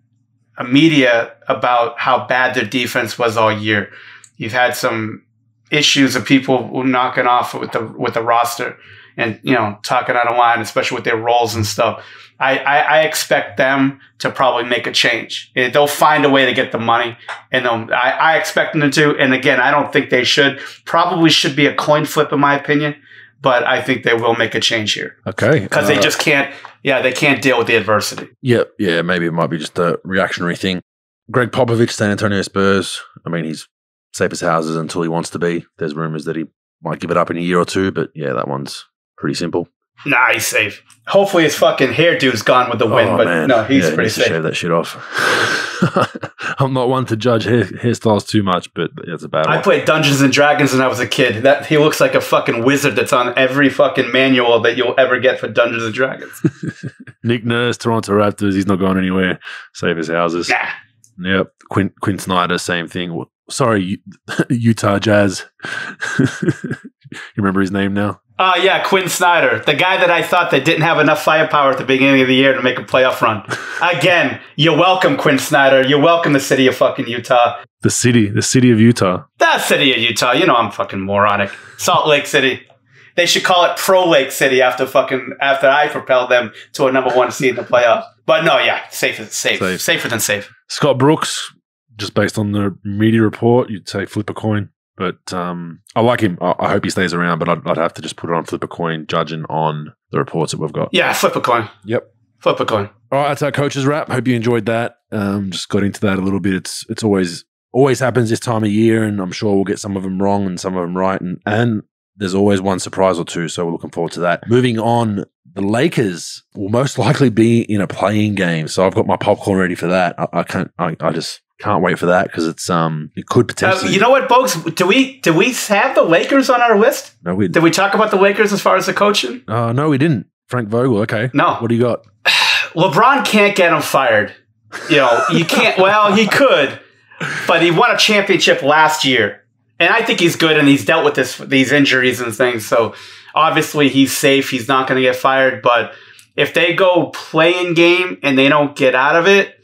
media about how bad their defense was all year. You've had some issues of people knocking off with the roster and, you know, talking out of line, especially with their roles and stuff. I expect them to probably make a change. They'll find a way to get the money, and I expect them to. And again, I don't think they should. Probably should be a coin flip, in my opinion. But I think they will make a change here. Okay. Because they just can't, they can't deal with the adversity. Yep. Yeah, maybe it might be just a reactionary thing. Greg Popovich, San Antonio Spurs. I mean, he's safe as houses until he wants to be. There's rumors that he might give it up in a year or two, but yeah, that one's pretty simple. Nah, he's safe. Hopefully his fucking hairdo's gone with the wind, but man. No, he's pretty safe. Shave that shit off. I'm not one to judge hairstyles too much, but it's a bad one. I played Dungeons and Dragons when I was a kid. He looks like a fucking wizard that's on every fucking manual that you'll ever get for Dungeons and Dragons. Nick Nurse, Toronto Raptors. He's not going anywhere. Save his houses. Nah. Yep. Quinn Snyder, same thing. Sorry, Utah Jazz. You remember his name now? Yeah, Quinn Snyder, the guy that I thought that didn't have enough firepower at the beginning of the year to make a playoff run. Again, you're welcome, Quinn Snyder. You're welcome, the city of fucking Utah. The city of Utah. The city of Utah. You know I'm fucking moronic. Salt Lake City. They should call it Pro Lake City after I propelled them to a number 1 seed in the playoffs. But no, yeah, safer than safe. Scott Brooks, just based on the media report, you'd say flip a coin. But I like him. I hope he stays around, but I'd have to just put it on flip a coin, judging on the reports that we've got. Yeah, flip a coin. Yep. Flip a coin. All right, that's our coaches wrap. Hope you enjoyed that. Just got into that a little bit. It's always happens this time of year, and I'm sure we'll get some of them wrong and some of them right. And there's always one surprise or two, so we're looking forward to that. Moving on, the Lakers will most likely be in a playing game, so I've got my popcorn ready for that. I just can't wait for that because it could potentially. You know what, Bogues? Do we have the Lakers on our list? No, we didn't. Did we talk about the Lakers as far as the coaching? No, we didn't. Frank Vogel. Okay. No. What do you got? LeBron can't get him fired. You can't. Well, he could, but he won a championship last year, and I think he's good. And he's dealt with these injuries and things. So obviously he's safe. He's not going to get fired. But if they go play-in game and they don't get out of it,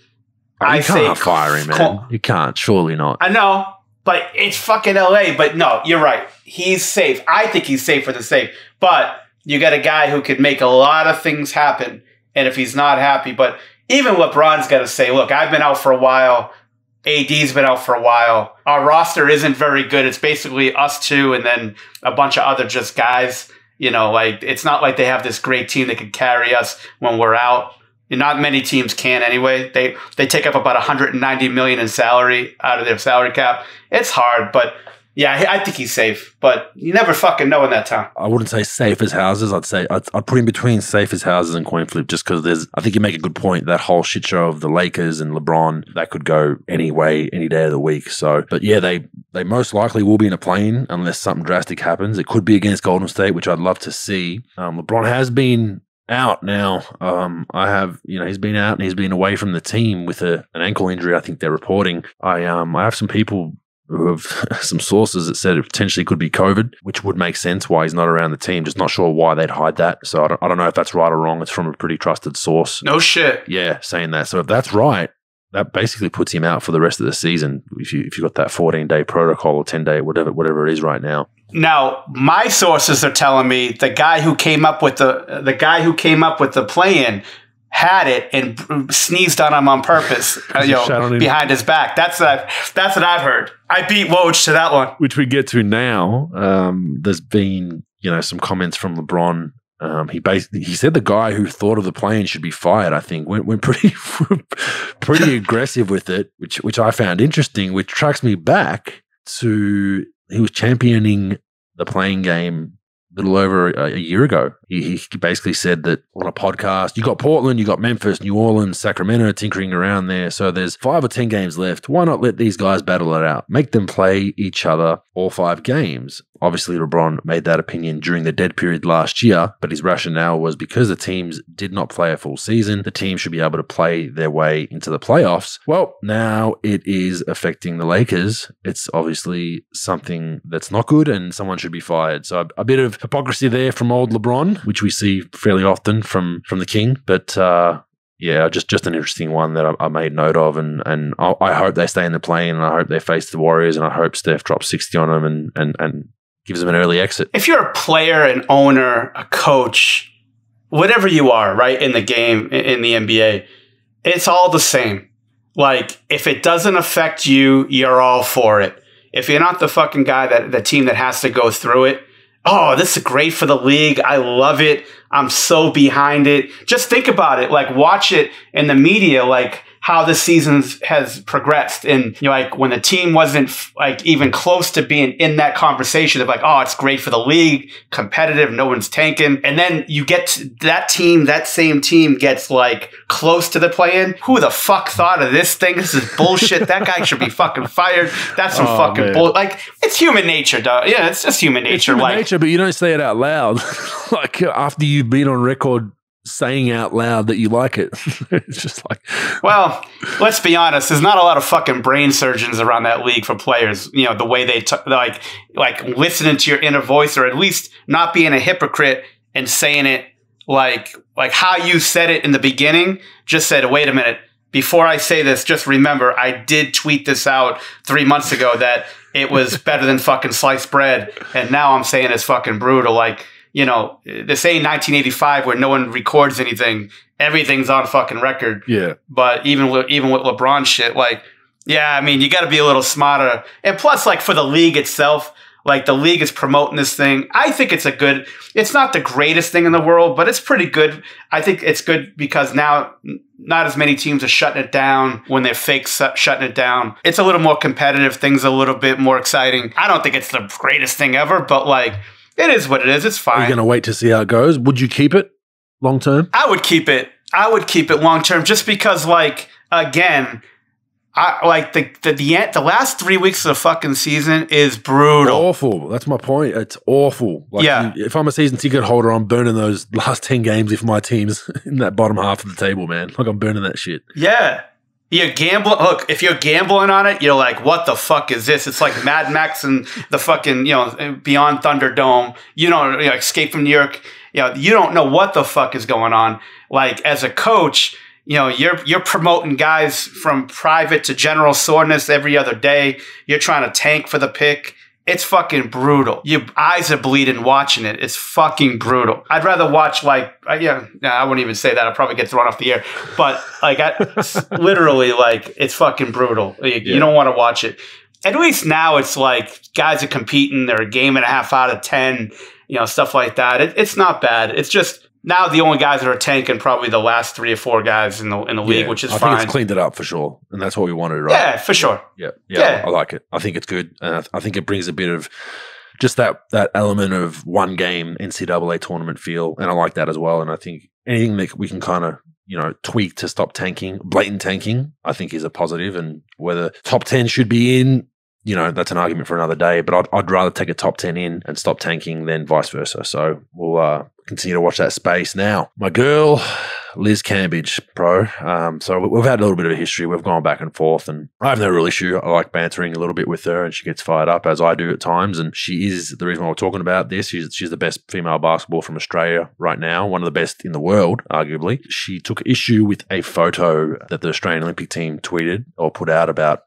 you can't fire him, man. You can't. Surely not. I know, but it's fucking LA. But no, you're right. He's safe. I think he's safe for the safe. But you got a guy who could make a lot of things happen. And if he's not happy, but even LeBron's got to say, look, I've been out for a while. AD's been out for a while. Our roster isn't very good. It's basically us two and then a bunch of other just guys. It's not like they have this great team that can carry us when we're out. Not many teams can anyway. They take up about $190 million in salary out of their salary cap. It's hard, but yeah, I think he's safe. But you never fucking know in that town. I wouldn't say safe as houses. I'd say I'd put in between safe as houses and coin flip, just because I think you make a good point. That whole shit show of the Lakers and LeBron, that could go any way, any day of the week. So, but yeah, they most likely will be in a plane unless something drastic happens. It could be against Golden State, which I'd love to see. LeBron has been out now. He's been out and he's been away from the team with an ankle injury. I think they're reporting. I have some people who have some sources that said it potentially could be COVID, which would make sense why he's not around the team. Just not sure why they'd hide that. So I don't know if that's right or wrong. It's from a pretty trusted source. No shit. Yeah, saying that. So if that's right, that basically puts him out for the rest of the season. If you got that 14-day protocol or 10-day, whatever it is right now. Now, my sources are telling me the guy who came up with the play-in had it and sneezed on him on purpose, behind his back. That's what I've heard. I beat Woj to that one. Which we get to now. There's been, some comments from LeBron. He said the guy who thought of the plane should be fired. I think went pretty aggressive with it, which I found interesting. Which tracks me back to he was championing the playing game a little over a year ago. He basically said that on a podcast, you got Portland, you got Memphis, New Orleans, Sacramento tinkering around there. So there's 5 or 10 games left. Why not let these guys battle it out? Make them play each other all 5 games. Obviously, LeBron made that opinion during the dead period last year, but his rationale was because the teams did not play a full season, the team should be able to play their way into the playoffs. Well, now it is affecting the Lakers. It's obviously something that's not good and someone should be fired. So a bit of hypocrisy there from old LeBron, which we see fairly often from the King. But yeah, just an interesting one that I made note of, and I hope they stay in the play-in, and I hope they face the Warriors, and I hope Steph drops 60 on them and gives them an early exit. If you're a player, an owner, a coach, whatever you are, right, in the game, in the NBA, it's all the same. Like, if it doesn't affect you, you're all for it. If you're not the fucking guy, the team that has to go through it, oh, this is great for the league. I love it. I'm so behind it. Just think about it. Like, watch it in the media, like how the season has progressed. And like when the team wasn't like even close to being in that conversation of like, oh, it's great for the league, competitive, no one's tanking. And then you get to that team, that same team gets like close to the play-in. Who the fuck thought of this thing? This is bullshit. That guy should be fucking fired. That's some fucking bull. Like, it's human nature, dog. Yeah, it's just human nature. It's human nature, but you don't say it out loud. Like after you've been on record saying out loud that you like it. It's just like, well, let's be honest. There's not a lot of fucking brain surgeons around that league for players. The way they like listening to your inner voice, or at least not being a hypocrite and saying it like how you said it in the beginning. Just said, wait a minute. Before I say this, just remember, I did tweet this out 3 months ago that it was better than fucking sliced bread, and now I'm saying it's fucking brutal. Like, they say in 1985 where no one records anything, everything's on fucking record. Yeah. But even with LeBron shit, like, yeah, I mean, you got to be a little smarter. And plus, like, for the league itself, like, the league is promoting this thing. I think it's not the greatest thing in the world, but it's pretty good. I think it's good because now not as many teams are shutting it down when they're fake shutting it down. It's a little more competitive. Things are a little bit more exciting. I don't think it's the greatest thing ever, but like, it is what it is. It's fine. Are you going to wait to see how it goes? Would you keep it long term? I would keep it. I would keep it long term just because, like, again, I like the last 3 weeks of the fucking season is brutal. Awful. That's my point. It's awful. Like, if I'm a season ticket holder, I'm burning those last 10 games if my team's in that bottom half of the table, man. Like, I'm burning that shit. Yeah. You're gambling. Look, if you're gambling on it, you're like, what the fuck is this? It's like Mad Max and the fucking, Beyond Thunderdome. Escape from New York. You don't know what the fuck is going on. Like, as a coach, you're promoting guys from private to general soreness every other day. You're trying to tank for the pick. It's fucking brutal. Your eyes are bleeding watching it. It's fucking brutal. I'd rather watch I wouldn't even say that. I'll probably get thrown off the air. But literally, it's fucking brutal. You don't want to watch it. At least now it's like guys are competing. They're a game and a half out of 10, stuff like that. It's not bad. It's just now the only guys that are tanking probably the last 3 or 4 guys in the league, which is fine. I think it's cleaned it up for sure, and that's what we wanted, right? Yeah, for sure. Yeah. I like it. I think it's good, and I think it brings a bit of just that element of one game NCAA tournament feel, and I like that as well. And I think anything that we can kind of tweak to stop tanking, blatant tanking, I think is a positive. And whether top 10 should be in, that's an argument for another day. But I'd rather take a top 10 in and stop tanking than vice versa. So we'll continue to watch that space. Now, my girl, Liz Cambage, pro. So we've had a little bit of a history. We've gone back and forth, and I have no real issue. I like bantering a little bit with her, and she gets fired up, as I do at times. And she is the reason why we're talking about this. She's the best female basketball from Australia right now, one of the best in the world, arguably. She took issue with a photo that the Australian Olympic team tweeted or put out about,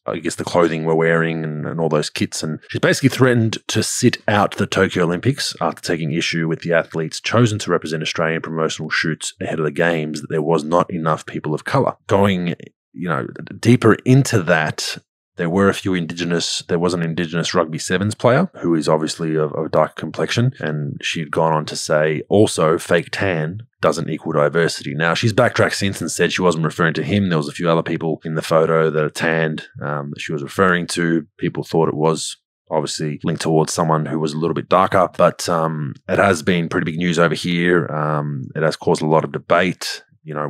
I guess the clothing we're wearing and all those kits. And she's basically threatened to sit out the Tokyo Olympics after taking issue with the athletes chosen to represent Australia in promotional shoots ahead of the games, that there was not enough people of color. Going, deeper into that, there was an Indigenous rugby sevens player who is obviously of a dark complexion, and she'd gone on to say also fake tan doesn't equal diversity. Now, she's backtracked since and said she wasn't referring to him. There was a few other people in the photo that are tanned that she was referring to. People thought it was obviously linked towards someone who was a little bit darker, but it has been pretty big news over here. It has caused a lot of debate.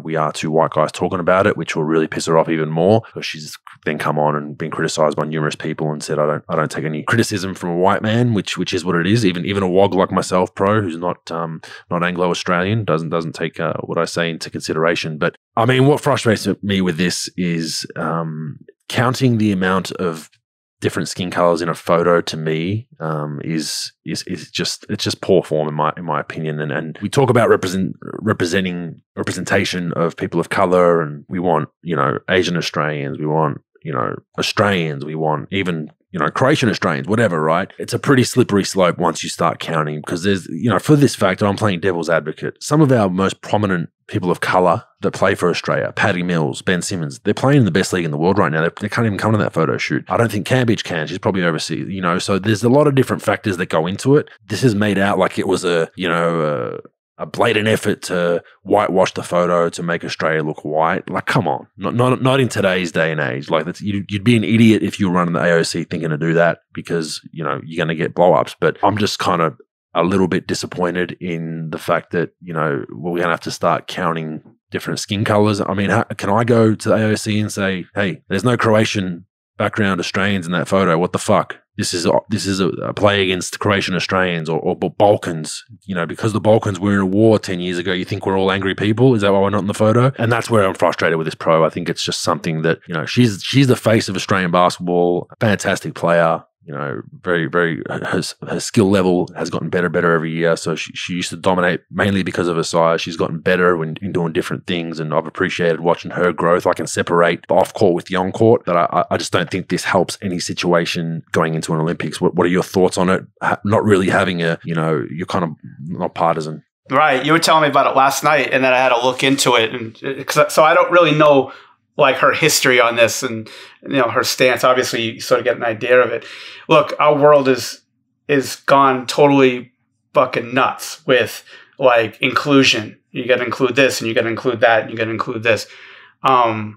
We are 2 white guys talking about it, which will really piss her off even more, because she's then come on and been criticized by numerous people and said, I don't take any criticism from a white man, which is what it is. Even a wog like myself, pro, who's not Anglo-Australian, doesn't take what I say into consideration. But I mean, what frustrates me with this is counting the amount of different skin colors in a photo. To me, is just poor form in my opinion. And we talk about representation of people of color, and we want Asian Australians, we want Australians, we want even Croatian Australians, whatever, right? It's a pretty slippery slope once you start counting, because there's, for this fact, I'm playing devil's advocate. Some of our most prominent people of color that play for Australia, Paddy Mills, Ben Simmons, they're playing in the best league in the world right now. They can't even come to that photo shoot. I don't think Cambage can. She's probably overseas, so there's a lot of different factors that go into it. This is made out like it was a blatant effort to whitewash the photo to make Australia look white. Like, come on, not in today's day and age. Like, you'd be an idiot if you were running the AOC thinking to do that, because you're going to get blow-ups. But I'm just kind of a little bit disappointed in the fact that we're going to have to start counting different skin colors. I mean, can I go to the AOC and say, hey, there's no Croatian background Australians in that photo? What the fuck? This is a play against Croatian Australians or Balkans, because the Balkans were in a war 10 years ago. You think we're all angry people? Is that why we're not in the photo? And that's where I'm frustrated with this pro. I think it's just something that, she's the face of Australian basketball, fantastic player. Very, very, her skill level has gotten better every year. So she used to dominate mainly because of her size. She's gotten better in doing different things, and I've appreciated watching her growth. I can separate the off court with the on court, but I just don't think this helps any situation going into an Olympics. What are your thoughts on it? Not really having you're kind of not partisan. Right. You were telling me about it last night, and then I had to look into it. And so I don't really know her history on this and her stance. Obviously, you sort of get an idea of it. Look, our world is gone totally fucking nuts with inclusion. You got to include this, and you got to include that, and you got to include this. And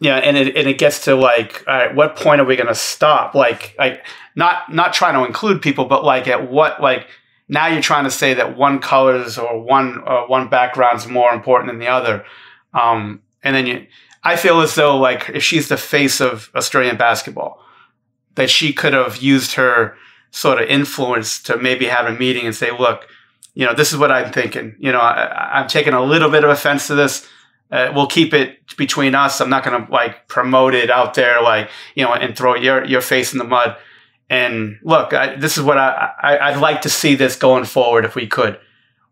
it gets to all right, what point are we going to stop? Not trying to include people, but at what now you're trying to say that one colors or one background's more important than the other. And then I feel as though, like, if she's the face of Australian basketball, that she could have used her sort of influence to maybe have a meeting and say, look, this is what I'm thinking. I'm taking a little bit of offense to this. We'll keep it between us. I'm not going to like promote it out there, like, and throw your face in the mud. And look, this is what I'd like to see this going forward if we could.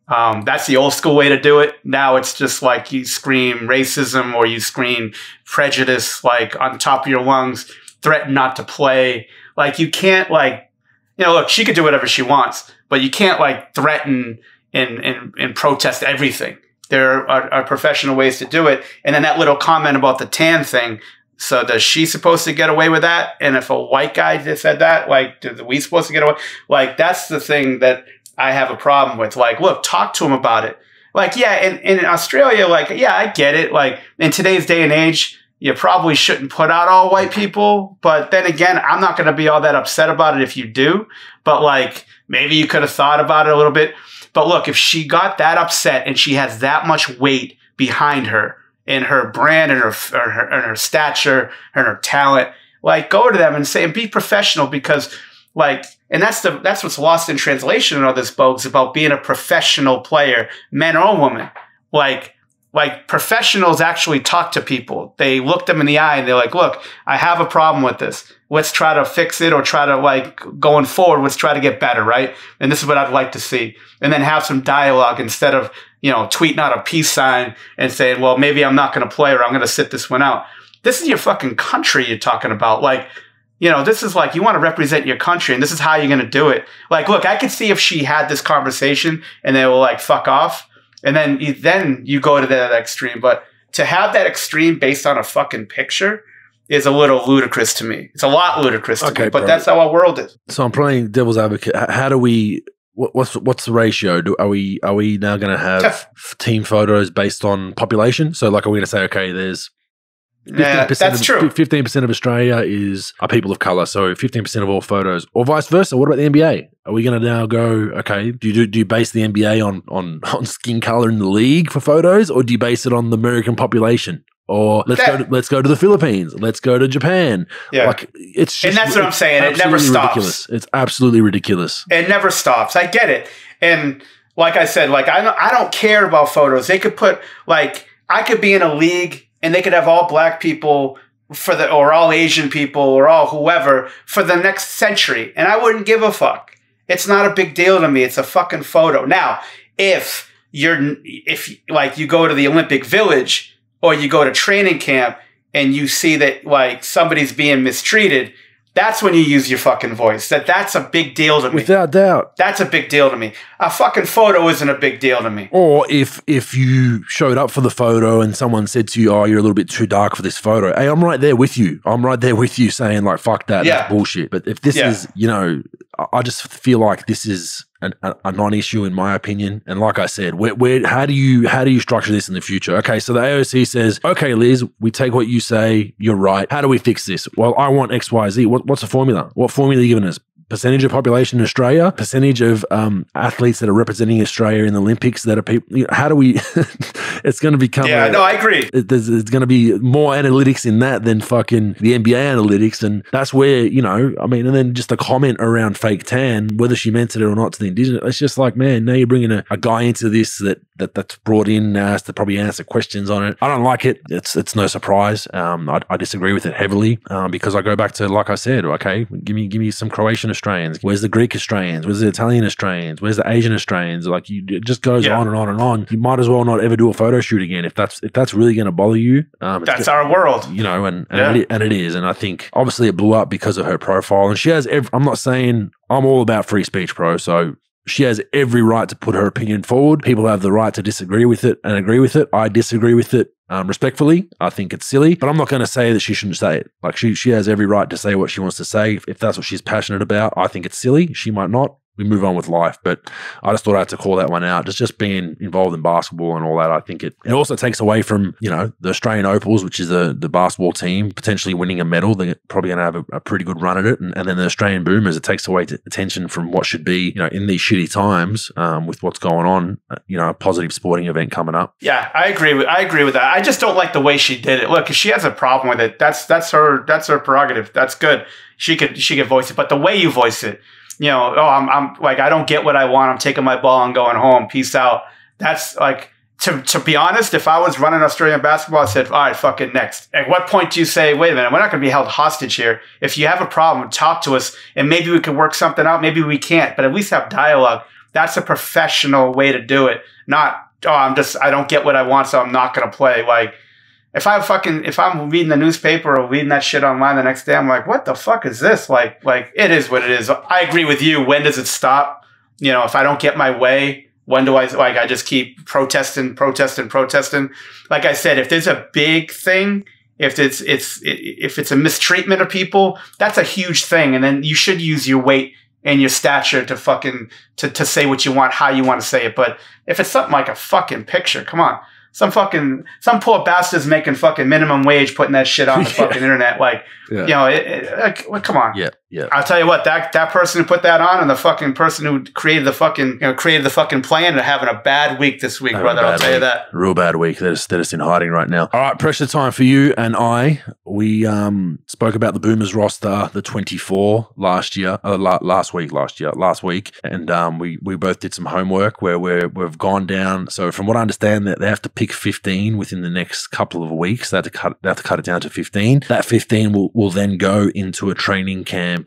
That's the old school way to do it. Now it's just like you scream racism or you scream prejudice, like on top of your lungs, threaten not to play. Like you can't like, look, she could do whatever she wants, but you can't like threaten and protest everything. There are professional ways to do it. And then that little comment about the tan thing. So does she supposed to get away with that? And if a white guy just said that, like, are we supposed to get away? Like, that's the thing that I have a problem with. Like, look, talk to him about it. Like, yeah, in Australia, like, yeah, I get it. Like, in today's day and age, you probably shouldn't put out all white people. But then again, I'm not going to be all that upset about it if you do. But, like, maybe you could have thought about it a little bit. But look, if she got that upset and she has that much weight behind her in her brand and her stature and her talent, like, go to them and say, and be professional, because like, and that's what's lost in translation in all this, Bogues, about being a professional player, man or woman. Like professionals actually talk to people. They look them in the eye and they're like, look, I have a problem with this. Let's try to fix it, or try to, like, going forward, let's try to get better, right? And this is what I'd like to see. And then have some dialogue instead of, tweeting out a peace sign and saying, well, maybe I'm not going to play, or I'm going to sit this one out. This is your fucking country you're talking about. Like, this is like, you want to represent your country, and this is how you're going to do it. Like, look, I could see if she had this conversation and they were like, fuck off. And then you go to that extreme. But to have that extreme based on a fucking picture is a little ludicrous to me. It's a lot ludicrous to me, but that's how our world is. So I'm playing devil's advocate. How do we, what's the ratio? Are we now going to have team photos based on population? So like, are we going to say, okay, there's 15% that's true. 15% of Australia are people of color, so 15% of all photos, or vice versa. What about the NBA? Are we going to now go, okay, do you base the NBA on skin color in the league for photos, or do you base it on the American population? Or let's go to the Philippines. Let's go to Japan. Yeah, like, it's just, and that's what I'm saying. It never stops. Ridiculous. It's absolutely ridiculous. It never stops. I get it. And like I said, like I don't care about photos. They could put, like, I could be in a league and they could have all black people or all Asian people or all whoever for the next century, and I wouldn't give a fuck. It's not a big deal to me. It's a fucking photo. Now, if like you go to the Olympic Village, or you go to training camp and you see that, like, somebody's being mistreated, that's when you use your fucking voice. That's a big deal to me. Without doubt. That's a big deal to me. A fucking photo isn't a big deal to me. Or if you showed up for the photo and someone said to you, oh, you're a little bit too dark for this photo. Hey, I'm right there with you. I'm right there with you saying, like, fuck that. Yeah. That's bullshit. But if this is, I just feel like this is a non-issue in my opinion. And like I said, how do you structure this in the future? Okay, so the AOC says, okay, Liz, we take what you say, you're right. How do we fix this? Well, I want X, Y, Z. What's the formula? What formula are you giving us? Percentage of population in Australia, percentage of athletes that are representing Australia in the Olympics that are people. How do we? It's going to become. Yeah, no, I agree. There's going to be more analytics in that than fucking the NBA analytics, and that's where and then just a comment around fake tan, whether she meant it or not to the Indigenous. It's just like, man, now you're bringing a guy into this that's brought in, has to probably answer questions on it. I don't like it. It's no surprise. I disagree with it heavily because I go back to, like I said, okay, give me some Croatian Australians. Where's the Greek Australians? Where's the Italian Australians? Where's the Asian Australians? Like, it just goes on and on and on. You might as well not ever do a photo shoot again if that's really going to bother you. That's our world, and it is. And I think obviously it blew up because of her profile. And she has. I'm not saying I'm all about free speech, bro. So she has every right to put her opinion forward. People have the right to disagree with it and agree with it. I disagree with it respectfully. I think it's silly, but I'm not going to say that she shouldn't say it. Like, she has every right to say what she wants to say. If that's what she's passionate about, I think it's silly. She might not. we move on with life. But I just thought I had to call that one out. Just being involved in basketball and all that, I think it also takes away from, the Australian Opals, which is the basketball team, potentially winning a medal. They're probably going to have a pretty good run at it. And then the Australian Boomers, it takes away attention from what should be, in these shitty times with what's going on, a positive sporting event coming up. Yeah, I agree with that. I just don't like the way she did it. Look, if she has a problem with it, that's her prerogative. That's good. She could voice it. But the way you voice it, I'm like, I don't get what I want. I'm taking my ball and going home. Peace out. That's like, to be honest, if I was running Australian basketball, I said, all right, fuck it, next. At what point do you say, wait a minute, we're not going to be held hostage here. If you have a problem, talk to us and maybe we can work something out. Maybe we can't, but at least have dialogue. That's a professional way to do it. Not, I don't get what I want, so I'm not going to play. Like, if I'm reading the newspaper or reading that shit online the next day, I'm like, what the fuck is this? Like it is what it is. I agree with you. When does it stop? If I don't get my way, when do I just keep protesting? Like I said, if there's a big thing, if it's a mistreatment of people, that's a huge thing. And then you should use your weight and your stature to say what you want, how you want to say it. But if it's something like a fucking picture, come on. Some poor bastard's making fucking minimum wage putting that shit on the fucking internet. Like, come on. Yeah. I'll tell you what, that person who put that on and the fucking person who created the fucking plan are having a bad week this week, brother. I'll tell you that. Real bad week. They're just in hiding right now. All right, pressure time for you and I. We spoke about the Boomers roster, the 24 last week. And we both did some homework where we've gone down. So from what I understand, that they have to pick 15 within the next couple of weeks. They have to cut it down to 15. That 15 will then go into a training camp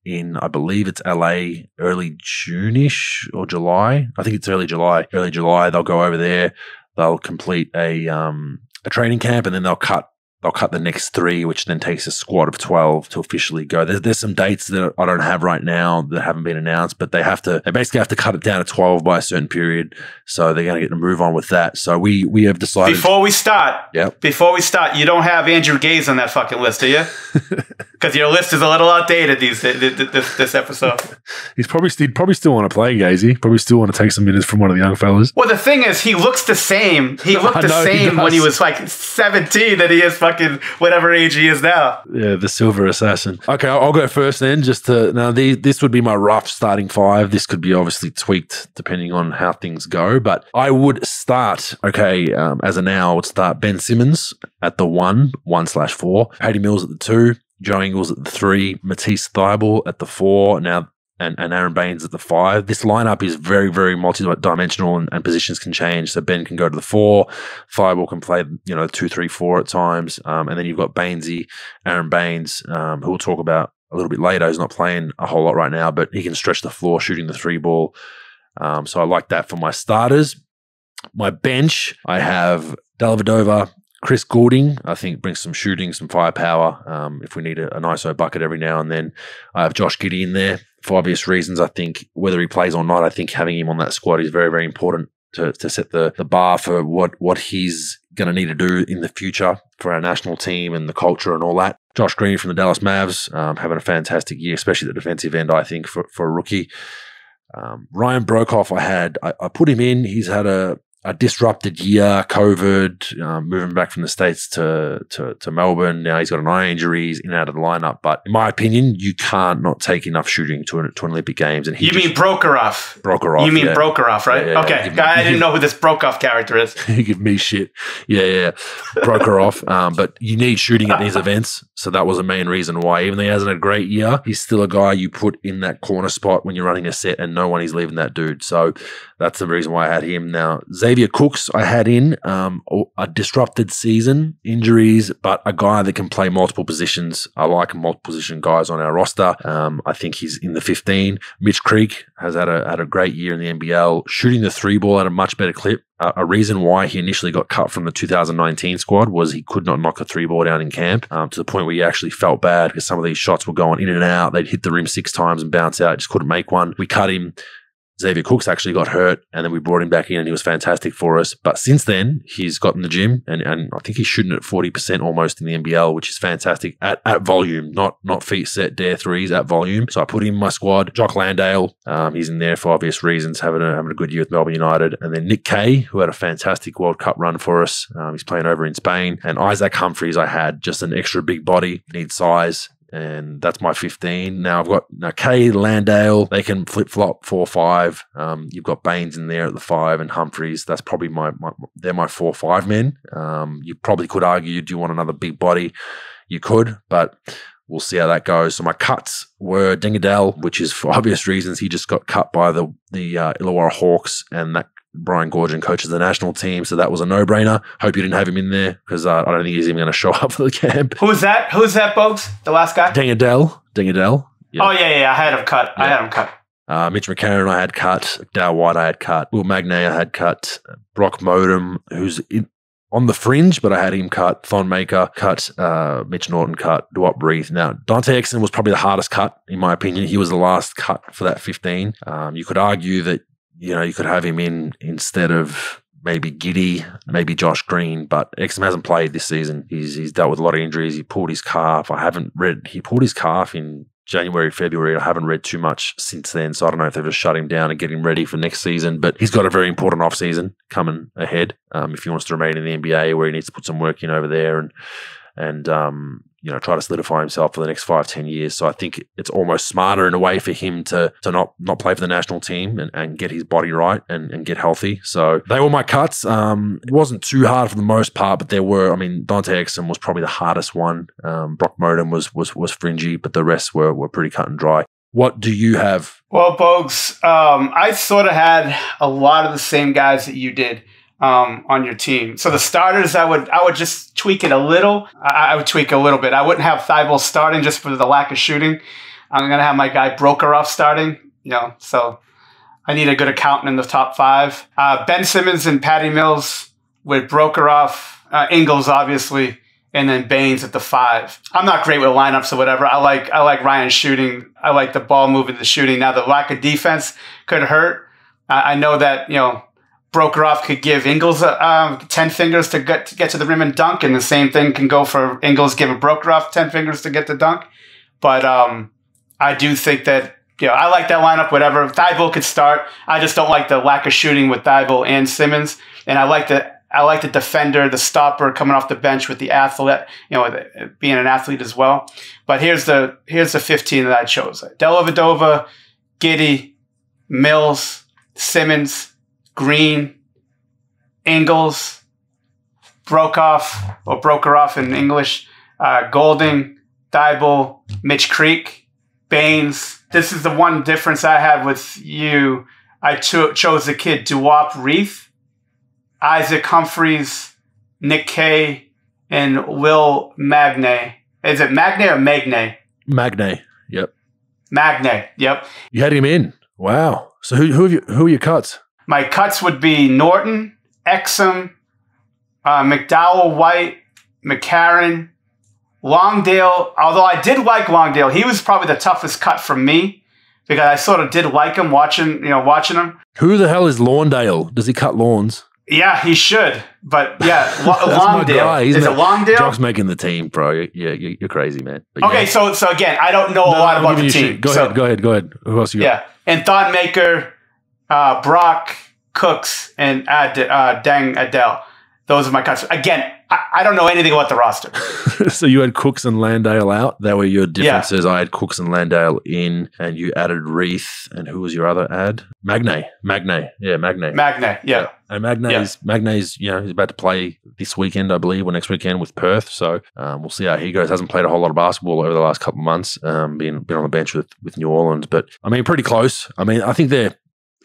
in, I believe it's LA, early June-ish or July. I think it's early July. Early July, they'll go over there. They'll complete a training camp, and then they'll cut the next 3, which then takes a squad of 12 to officially go. There's some dates that I don't have right now that haven't been announced, but they basically have to cut it down to 12 by a certain period. So they're going to get to move on with that. So we have decided. Before we start, you don't have Andrew Gaze on that fucking list, do you? Because your list is a little outdated this episode. He'd probably still want to play, Gazy. Probably still want to take some minutes from one of the young fellas. Well, the thing is, he looks the same. He looked the same when he was like 17 that he is fucking whatever age he is now. Yeah, the silver assassin. Okay, I'll go first then. This would be my rough starting 5. This could be obviously tweaked depending on how things go, but I would start, as of now, I would start Ben Simmons at the 1/4, Patty Mills at the 2, Joe Ingles at the 3, Matisse Thybulle at the 4, now and Aaron Baines at the 5. This lineup is very, very multi-dimensional and positions can change. So Ben can go to the 4, Thybulle can play 2, 3, 4 at times, and then you've got Aaron Baines, who we'll talk about a little bit later. He's not playing a whole lot right now, but he can stretch the floor shooting the 3 ball. So I like that for my starters. My bench, I have Dellavedova, Chris Goulding, I think, brings some shooting, some firepower if we need a nice bucket every now and then. I have Josh Giddey in there for obvious reasons. I think whether he plays or not, I think having him on that squad is very, very important to set the bar for what he's going to need to do in the future for our national team and the culture and all that. Josh Green from the Dallas Mavs, having a fantastic year, especially the defensive end, I think, for a rookie. Ryan Broekhoff, I put him in. He's had a disrupted year, COVID, moving back from the States to Melbourne. Now he's got an eye injury, he's in and out of the lineup. But in my opinion, you can't not take enough shooting to an Olympic Games. And you mean Broekhoff? Broekhoff. You mean Broekhoff, right? Yeah, okay. I didn't know who this Broekhoff character is. You give me shit. Yeah. Broekhoff. But you need shooting at these events. So that was the main reason why. Even though he hasn't had a great year, he's still a guy you put in that corner spot when you're running a set and no one is leaving that dude. So that's the reason why I had him. Now, Xavier Cooks, I had in a disrupted season, injuries, but a guy that can play multiple positions. I like multiple position guys on our roster. I think he's in the 15. Mitch Creek has had a great year in the NBL, shooting the 3 ball at a much better clip. A reason why he initially got cut from the 2019 squad was he could not knock a 3 ball down in camp, to the point where he actually felt bad because some of these shots were going in and out. They'd hit the rim 6 times and bounce out. Just couldn't make one. We cut him. Xavier Cooks actually got hurt, and then we brought him back in, and he was fantastic for us. But since then, he's got in the gym, and I think he's shooting at 40% almost in the NBL, which is fantastic at volume, not feet set dare threes, at volume. So I put him in my squad. Jock Landale, he's in there for obvious reasons, having a good year with Melbourne United. And then Nick Kay, who had a fantastic World Cup run for us. He's playing over in Spain. And Isaac Humphries, I had just an extra big body, needs size. And that's my 15. Now I've got Kay, Landale. They can flip-flop 4-5. You've got Baines in there at the 5 and Humphries. That's probably they're my 4-5 men. You probably could argue, do you want another big body? You could, but we'll see how that goes. So my cuts were Dingadell, which is for obvious reasons. He just got cut by the Illawarra Hawks, and that Brian Gorgon coaches the national team, so that was a no-brainer. Hope you didn't have him in there because I don't think he's even going to show up for the camp. Who's that, Bogues? The last guy? Dingadell. Yeah. Oh, yeah. I had him cut. Yeah. Mitch McCarron I had cut. Dow White I had cut. Will Magnay I had cut. Brock Modem, who's on the fringe, but I had him cut. Thon Maker cut. Mitch Norton cut. Duop Breathe. Now, Dante Exton was probably the hardest cut, in my opinion. He was the last cut for that 15. You could argue that you could have him in instead of maybe Giddy, maybe Josh Green, but Exum hasn't played this season. He's dealt with a lot of injuries. He pulled his calf. He pulled his calf in January, February. I haven't read too much since then, so I don't know if they've just shut him down and get him ready for next season. But he's got a very important off-season coming ahead if he wants to remain in the NBA, where he needs to put some work in over there and try to solidify himself for the next 5-10 years. So I think it's almost smarter in a way for him to not play for the national team and get his body right and get healthy. So they were my cuts. It wasn't too hard for the most part, but there were, Dante Exum was probably the hardest one. Brock Modem was fringy, but the rest were pretty cut and dry. What do you have? Well, Bogues, I sort of had a lot of the same guys that you did. On your team. So the starters, I would just tweak it a little. I would tweak a little bit. I wouldn't have Thibault starting just for the lack of shooting. I'm going to have my guy Brokeroff starting, so I need a good accountant in the top 5. Ben Simmons and Patty Mills with Brokeroff, Ingles, obviously, and then Baines at the 5. I'm not great with lineups or whatever. I like Ryan's shooting. I like the ball moving, the shooting. Now, the lack of defense could hurt. I know that, Brokeroff could give Ingles 10 fingers to get to the rim and dunk, and the same thing can go for Ingles giving Brokeroff 10 fingers to get the dunk. But I do think that, I like that lineup, whatever. Thibault could start. I just don't like the lack of shooting with Thibault and Simmons. And I like the defender, the stopper coming off the bench with the athlete, being an athlete as well. But here's the 15 that I chose. Dellavedova, Giddey, Mills, Simmons, Green, Ingles, Brokeroff in English, Golding, Thibault, Mitch Creek, Baines. This is the one difference I have with you. I chose the kid Duop Reith, Isaac Humphries, Nick Kay, and Will Magnay. Is it Magnay or Magnay? Magnay, yep. Magnay, yep. You had him in. Wow. So who are your cuts? My cuts would be Norton, Exum, McDowell, White, McCarron, Longdale. Although I did like Longdale, he was probably the toughest cut for me because I sort of did like him watching him. Who the hell is Lawndale? Does he cut lawns? Yeah, he should. But yeah, Longdale. Is it Longdale? Jock's making the team, bro. Yeah, you're crazy, man. But okay, so again, I don't know a lot about the team. Go ahead. Who else you got? Yeah, and Thon Maker, Brock, Cooks, and Deng Adele. Those are my cuts. Again, I don't know anything about the roster. So you had Cooks and Landale out. That were your differences. Yeah. I had Cooks and Landale in, and you added Reith. And who was your other ad? Magnay. Yeah, Magnay. Magnay, yeah. And Magnay's, he's about to play this weekend, I believe, or next weekend with Perth. So we'll see how he goes. Hasn't played a whole lot of basketball over the last couple of months, been on the bench with New Orleans. But, pretty close. I think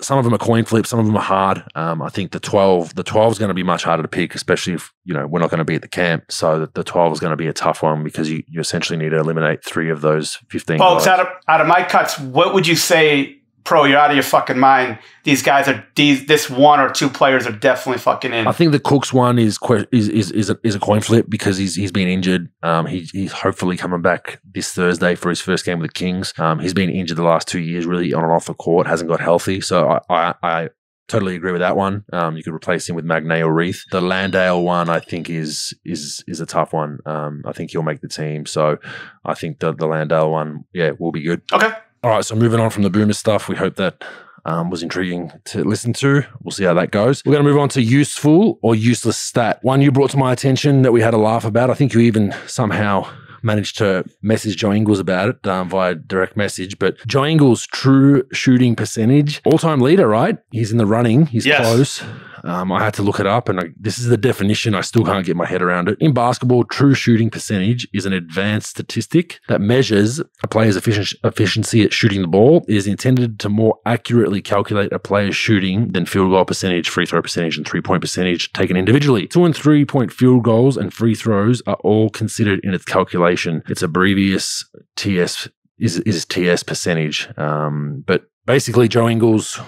some of them are coin flips, some of them are hard. I think the 12 is going to be much harder to pick, especially if, we're not going to be at the camp. So the 12 is going to be a tough one because you essentially need to eliminate 3 of those 15 Folks, guys. out of my cuts, what would you say Pro, you're out of your fucking mind. These guys are this one or two players are definitely fucking in. I think the Cooks one is a coin flip because he's been injured. He's hopefully coming back this Thursday for his first game with the Kings. He's been injured the last 2 years, really on and off the court, hasn't got healthy. So I totally agree with that one. You could replace him with Magnay or Reith. The Landale one, I think, is a tough one. I think he'll make the team. So I think the Landale one, will be good. Okay. All right, so moving on from the Boomer stuff, we hope that was intriguing to listen to. We'll see how that goes. We're going to move on to useful or useless stat. One you brought to my attention that we had a laugh about. I think you even somehow managed to message Joe Ingles about it via direct message. But Joe Ingles' true shooting percentage, all-time leader, right? He's in the running. He's close. I had to look it up, and this is the definition. I still can't get my head around it. In basketball, true shooting percentage is an advanced statistic that measures a player's efficiency at shooting the ball. It is intended to more accurately calculate a player's shooting than field goal percentage, free throw percentage, and three-point percentage taken individually. 2- and 3-point field goals and free throws are all considered in its calculation. Its abbrevious TS is TS percentage. But basically, Joe Ingles,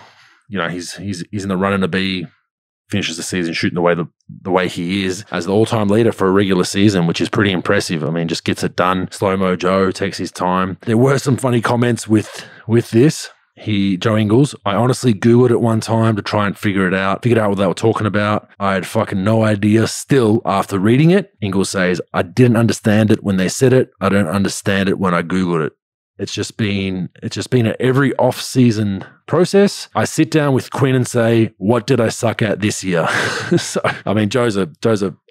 he's in the running to be finishes the season shooting the way he is as the all-time leader for a regular season, which is pretty impressive. I mean, just gets it done. Slow-mo Joe takes his time. There were some funny comments with this. Joe Ingles, I honestly Googled it one time to try and figured out what they were talking about. I had fucking no idea still after reading it. Ingles says, I didn't understand it when they said it. I don't understand it when I Googled it. It's just been an every off-season process. I sit down with Quinn and say, what did I suck at this year? So, I mean, Joe's a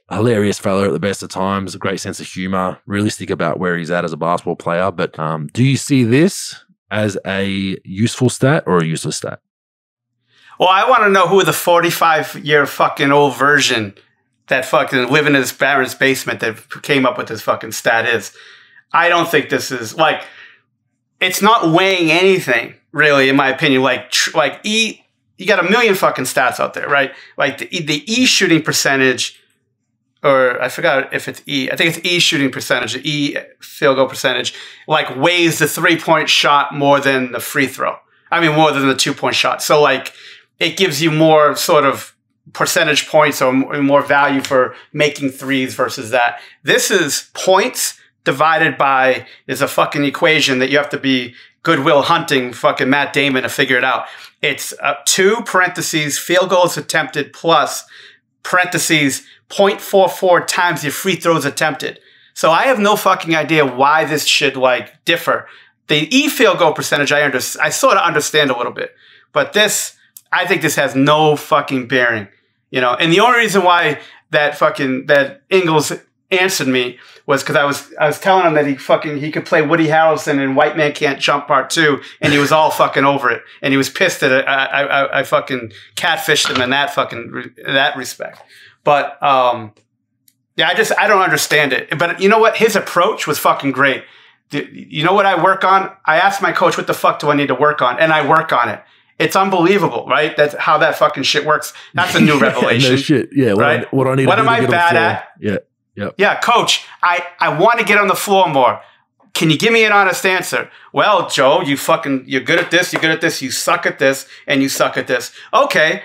hilarious fellow at the best of times, a great sense of humor, realistic about where he's at as a basketball player. But do you see this as a useful stat or a useless stat? Well, I want to know who the 45-year fucking old version that fucking live in his parents' basement that came up with this fucking stat is. I don't think this is like... It's not weighing anything, really, in my opinion. Like E, you got a million fucking stats out there, right? Like the E shooting percentage, or I forgot if it's E. I think it's E shooting percentage, the E field goal percentage, like weighs the 3-point shot more than the free throw. I mean, more than the 2-point shot. So like it gives you more sort of percentage points or more value for making threes versus that. This is points divided by, there's a fucking equation that you have to be Goodwill Hunting fucking Matt Damon to figure it out. It's 2 parentheses field goals attempted plus parentheses 0.44 times your free throws attempted. So I have no fucking idea why this should like differ. The E field goal percentage, I sort of understand a little bit, but this, I think this has no fucking bearing, And the only reason why that Ingles answered me was because I was telling him that he could play Woody Harrelson in White Man Can't Jump Part 2, and he was all fucking over it, and he was pissed that I fucking catfished him in that respect. But I don't understand it. But you know what? His approach was fucking great. You know what I work on? I asked my coach, what the fuck do I need to work on? And I work on it. It's unbelievable, right? That's how that fucking shit works. That's a new revelation. No shit. Yeah. Right? What I need. What am I bad at? Yeah. Yep. Yeah, coach, I want to get on the floor more. Can you give me an honest answer? Well, Joe, you're good at this, you suck at this, and you suck at this. Okay,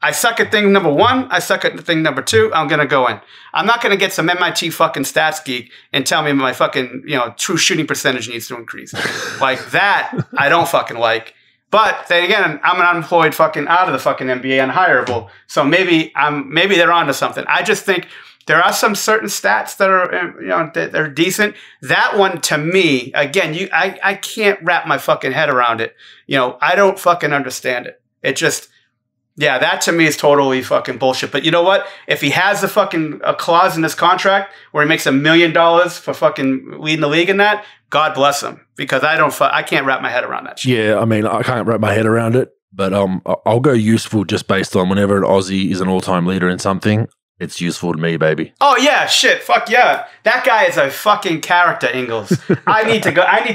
I suck at thing number 1, I suck at thing number 2, I'm going to go in. I'm not going to get some MIT fucking stats geek and tell me my fucking, true shooting percentage needs to increase. Like that, I don't fucking like. But then again, I'm an unemployed fucking out of the fucking NBA, unhireable. So maybe they're onto something. I just think there are some certain stats that are, that are decent. That one, to me, again, I can't wrap my fucking head around it. I don't fucking understand it. It just, that to me is totally fucking bullshit. But you know what? If he has a clause in his contract where he makes $1 million for fucking leading the league in that, God bless him, because I can't wrap my head around that shit. Yeah, I mean, I can't wrap my head around it, but I'll go useful just based on whenever an Aussie is an all-time leader in something. It's useful to me, baby. Oh, yeah, shit. Fuck yeah. That guy is a fucking character, Ingles. I need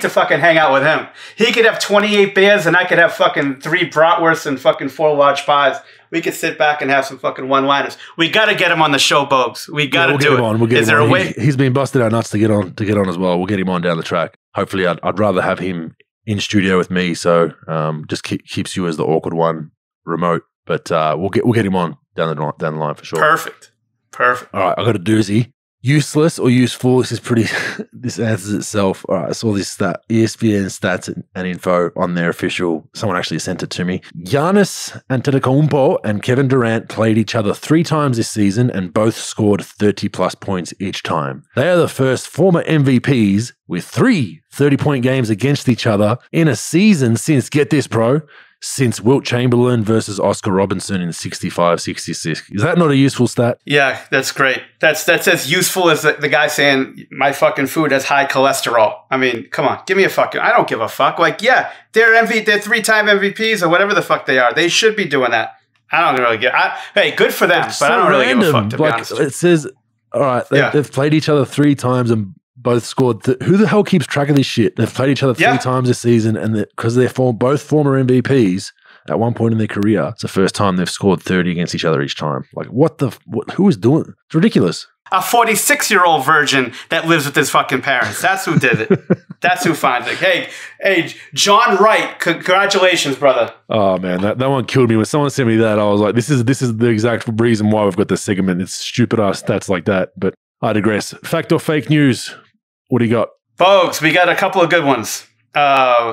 to fucking hang out with him. He could have 28 beers and I could have fucking 3 bratwursts and fucking 4 large pies. We could sit back and have some fucking one-liners. We got to get him on the show, Bogues. We got to do it. We'll get is him there on. a way? He's been busted our nuts to get on as well. We'll get him on down the track. Hopefully, I'd rather have him in studio with me, so just keeps you as the awkward one remote. But we'll get him on down the line for sure. Perfect. All right, I got a doozy. Useless or useful? This is pretty. This answers itself. All right, I saw this stat, ESPN stats and info on their official. Someone actually sent it to me. Giannis Antetokounmpo and Kevin Durant played each other 3 times this season and both scored 30-plus points each time. They are the first former MVPs with 3 30-point games against each other in a season since, get this, bro, since Wilt Chamberlain versus Oscar Robertson in 65-66. Is that not a useful stat? Yeah, that's great. That's as useful as the guy saying my fucking food has high cholesterol. I mean, come on, give me a fucking. I don't give a fuck. Like, yeah, they're 3-time MVPs or whatever the fuck they are. They should be doing that. I don't really get. Hey, good for them, but I don't really give a fuck. To be honest, it says, all right, they've played each other 3 times and both scored. Who the hell keeps track of this shit? They've played each other 3 times this season, and because they're both former MVPs at one point in their career, it's the first time they've scored 30 against each other each time. Like, who is doing it? It's ridiculous. A 46-year-old virgin that lives with his fucking parents. That's who did it. That's who finds it. Hey, John Wright, congratulations, brother. Oh, man, that one killed me. When someone sent me that, I was like, this is the exact reason why we've got this segment. It's stupid-ass stats like that, but I digress. Fact or fake news? What do you got? Bogues, we got a couple of good ones.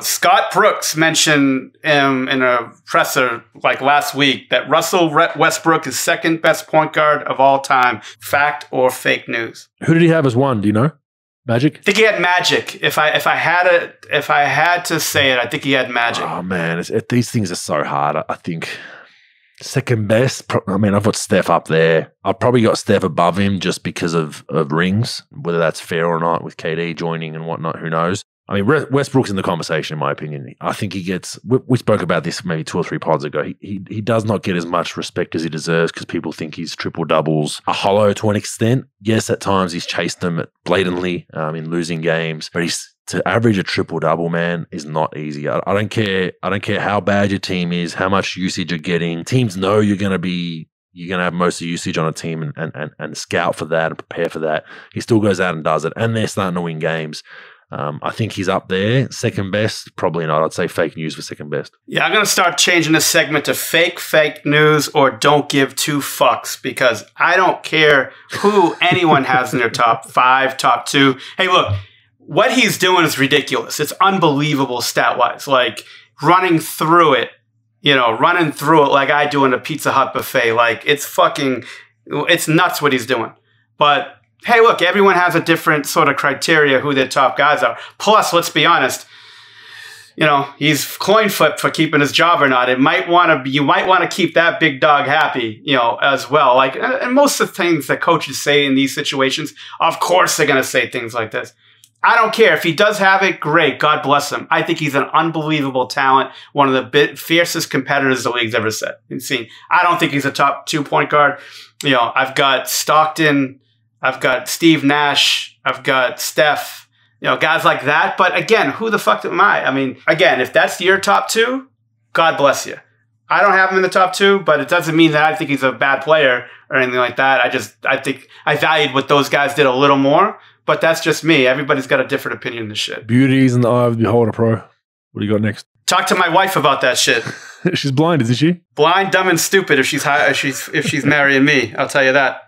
Scott Brooks mentioned in a presser like last week that Russell Westbrook is second best point guard of all time. Fact or fake news? Who did he have as one? Do you know? Magic? I think he had Magic. If I had to say it, I think he had Magic. Oh man, these things are so hard. I think second best. I mean, I've got Steph up there. I've probably got Steph above him just because of rings. Whether that's fair or not with KD joining and whatnot, who knows? I mean, Westbrook's in the conversation, in my opinion. I think he gets. We spoke about this maybe 2 or 3 pods ago. He does not get as much respect as he deserves because people think he's triple doubles a hollow to an extent. Yes, at times he's chased them blatantly in losing games, but to average a triple double, man, is not easy. I don't care. I don't care how bad your team is, how much usage you're getting. Teams know you're going to have most of the usage on a team and scout for that and prepare for that. He still goes out and does it, and they're starting to win games. I think he's up there. Second best, probably not. I'd say fake news for second best. Yeah, I'm going to start changing this segment to fake news or don't give 2 fucks because I don't care who anyone has in their top 5, top 2. Hey, look, what he's doing is ridiculous. It's unbelievable stat-wise. Like, running through it like I do in a Pizza Hut buffet. Like, it's nuts what he's doing. But hey, look, everyone has a different sort of criteria who their top guys are. Plus, let's be honest, he's coin flip for keeping his job or not. You might want to keep that big dog happy, as well. Like, and most of the things that coaches say in these situations, of course, they're going to say things like this. I don't care. If he does have it, great. God bless him. I think he's an unbelievable talent. One of the fiercest competitors the league's ever seen. I don't think he's a top 2 point guard. I've got Stockton. I've got Steve Nash. I've got Steph, guys like that. But again, who the fuck am I? I mean, again, if that's your top 2, God bless you. I don't have him in the top 2, but it doesn't mean that I think he's a bad player or anything like that. I think I valued what those guys did a little more, but that's just me. Everybody's got a different opinion in this shit. Beauty's in the eye of the beholder, pro. What do you got next? Talk to my wife about that shit. She's blind, isn't she? Blind, dumb, and stupid if she's marrying me. I'll tell you that.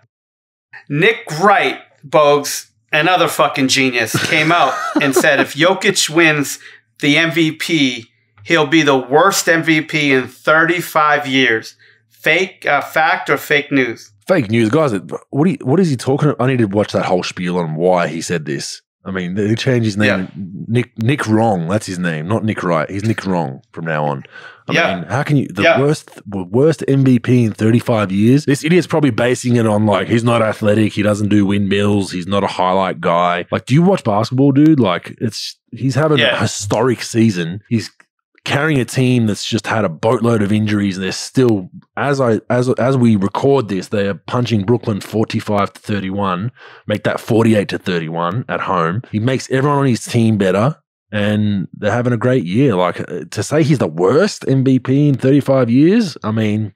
Nick Wright, Bogues, another fucking genius, came out and said if Jokic wins the MVP, he'll be the worst MVP in 35 years. Fact or fake news? Fake news, guys. What is he talking about? I need to watch that whole spiel on why he said this. I mean, they changed his name. Yeah. Nick Wrong, that's his name, not Nick Wright. He's Nick Wrong from now on. I mean, how can you, worst MVP in 35 years? This idiot's probably basing it on, like, he's not athletic, he doesn't do windmills, he's not a highlight guy. Like, do you watch basketball, dude? Like, he's having a historic season. He's carrying a team that's just had a boatload of injuries, and they're still, as we record this, they are punching Brooklyn 45-31, make that 48-31 at home. He makes everyone on his team better, and they're having a great year. Like, to say he's the worst MVP in 35 years, I mean,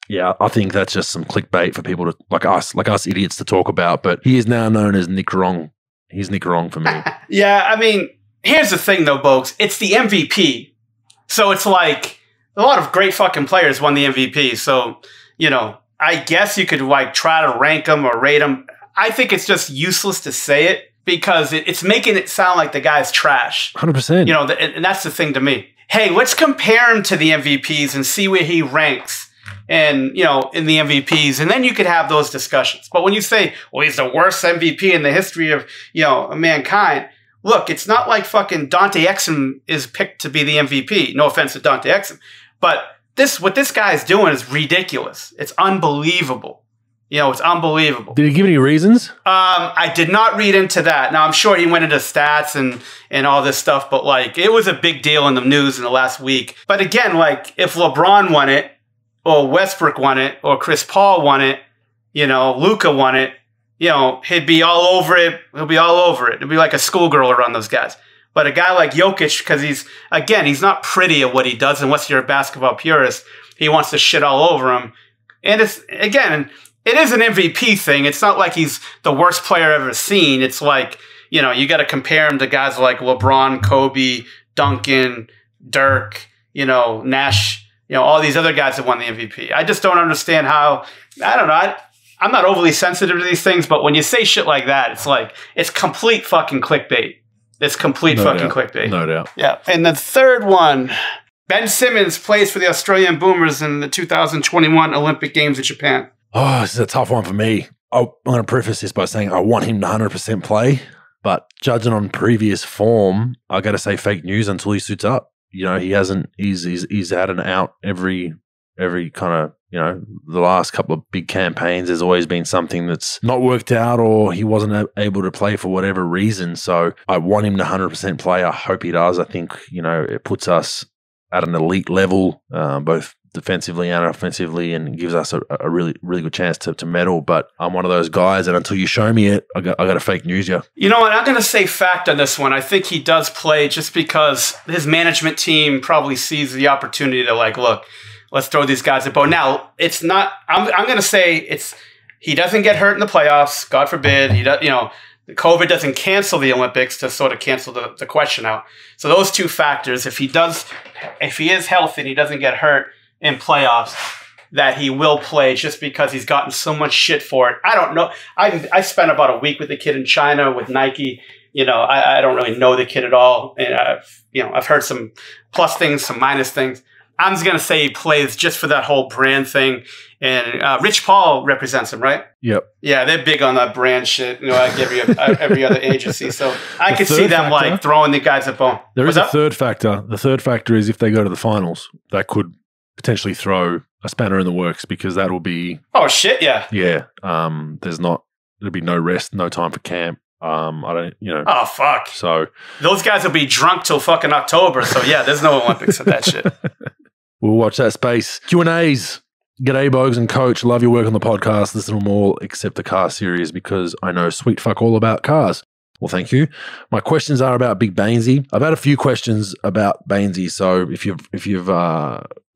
yeah, I think that's just some clickbait for people to, like us idiots to talk about, but he is now known as Nick Wrong. He's Nick Wrong for me. Yeah, I mean, here's the thing though, Bogues. It's the MVP. So it's like a lot of great fucking players won the MVP. So, you know, I guess you could like try to rank them or rate them. I think it's just useless to say it because it's making it sound like the guy's trash. 100%. You know, and that's the thing to me. Hey, let's compare him to the MVPs and see where he ranks. And, you know, in the MVPs, and then you could have those discussions. But when you say, well, he's the worst MVP in the history of, you know, mankind, look, it's not like fucking Dante Exum is picked to be the MVP. No offense to Dante Exum. But what this guy is doing is ridiculous. It's unbelievable. You know, it's unbelievable. Did he give any reasons? I did not read into that. Now, I'm sure he went into stats and all this stuff, but, like, it was a big deal in the news in the last week. But again, like, if LeBron won it, or Westbrook won it, or Chris Paul won it, you know, Luka won it, you know, he'd be all over it. He'll be all over it. It'd be like a schoolgirl around those guys. But a guy like Jokic, because he's not pretty at what he does unless you're a basketball purist. He wants to shit all over him. And it is an MVP thing. It's not like he's the worst player I've ever seen. It's like, you know, you got to compare him to guys like LeBron, Kobe, Duncan, Dirk, you know, Nash, you know, all these other guys that won the MVP. I just don't understand how, I don't know. I'm not overly sensitive to these things, but when you say shit like that, it's like, it's complete fucking clickbait. It's complete clickbait. No doubt. Yeah. And the third one, Ben Simmons plays for the Australian Boomers in the 2021 Olympic Games in Japan. Oh, this is a tough one for me. I'm going to preface this by saying I want him to 100% play, but judging on previous form, I got to say fake news until he suits up. You know, he hasn't. He's had an out every kind of, you know, the last couple of big campaigns. There's always been something that's not worked out, or he wasn't able to play for whatever reason. So I want him to 100% play. I hope he does. I think, you know, it puts us at an elite level, both defensively and offensively, and gives us a really, really good chance to medal. But I'm one of those guys, and until you show me it, I got to fake news you. You know what? I'm going to say fact on this one. I think he does play just because his management team probably sees the opportunity to, like, look, let's throw these guys a bone. Now, it's not, I'm going to say he doesn't get hurt in the playoffs. God forbid. He does, you know, COVID doesn't cancel the Olympics to sort of cancel the question out. So those two factors, if he is healthy and he doesn't get hurt in playoffs, that he will play just because he's gotten so much shit for it. I don't know. I spent about a week with the kid in China with Nike. You know, I don't really know the kid at all. And I've heard some plus things, some minus things. I'm just going to say he plays just for that whole brand thing. And Rich Paul represents him, right? Yep. Yeah, they're big on that brand shit, you know, like every other agency. So I could see them like throwing the guys a bone. There is a third factor. The third factor is if they go to the finals, that could potentially throw a spanner in the works, because that will be... Oh, shit, yeah. Yeah. There'll be no rest, no time for camp. I don't, you know. Oh, fuck. So... Those guys will be drunk till fucking October. So, yeah, there's no Olympics of that shit. We'll watch that space. Q&As. G'day, Bogues and Coach. Love your work on the podcast. Listen to them all except the car series because I know sweet fuck all about cars. Well, thank you. My questions are about Big Bainesy. I've had a few questions about Bainesy, so if you've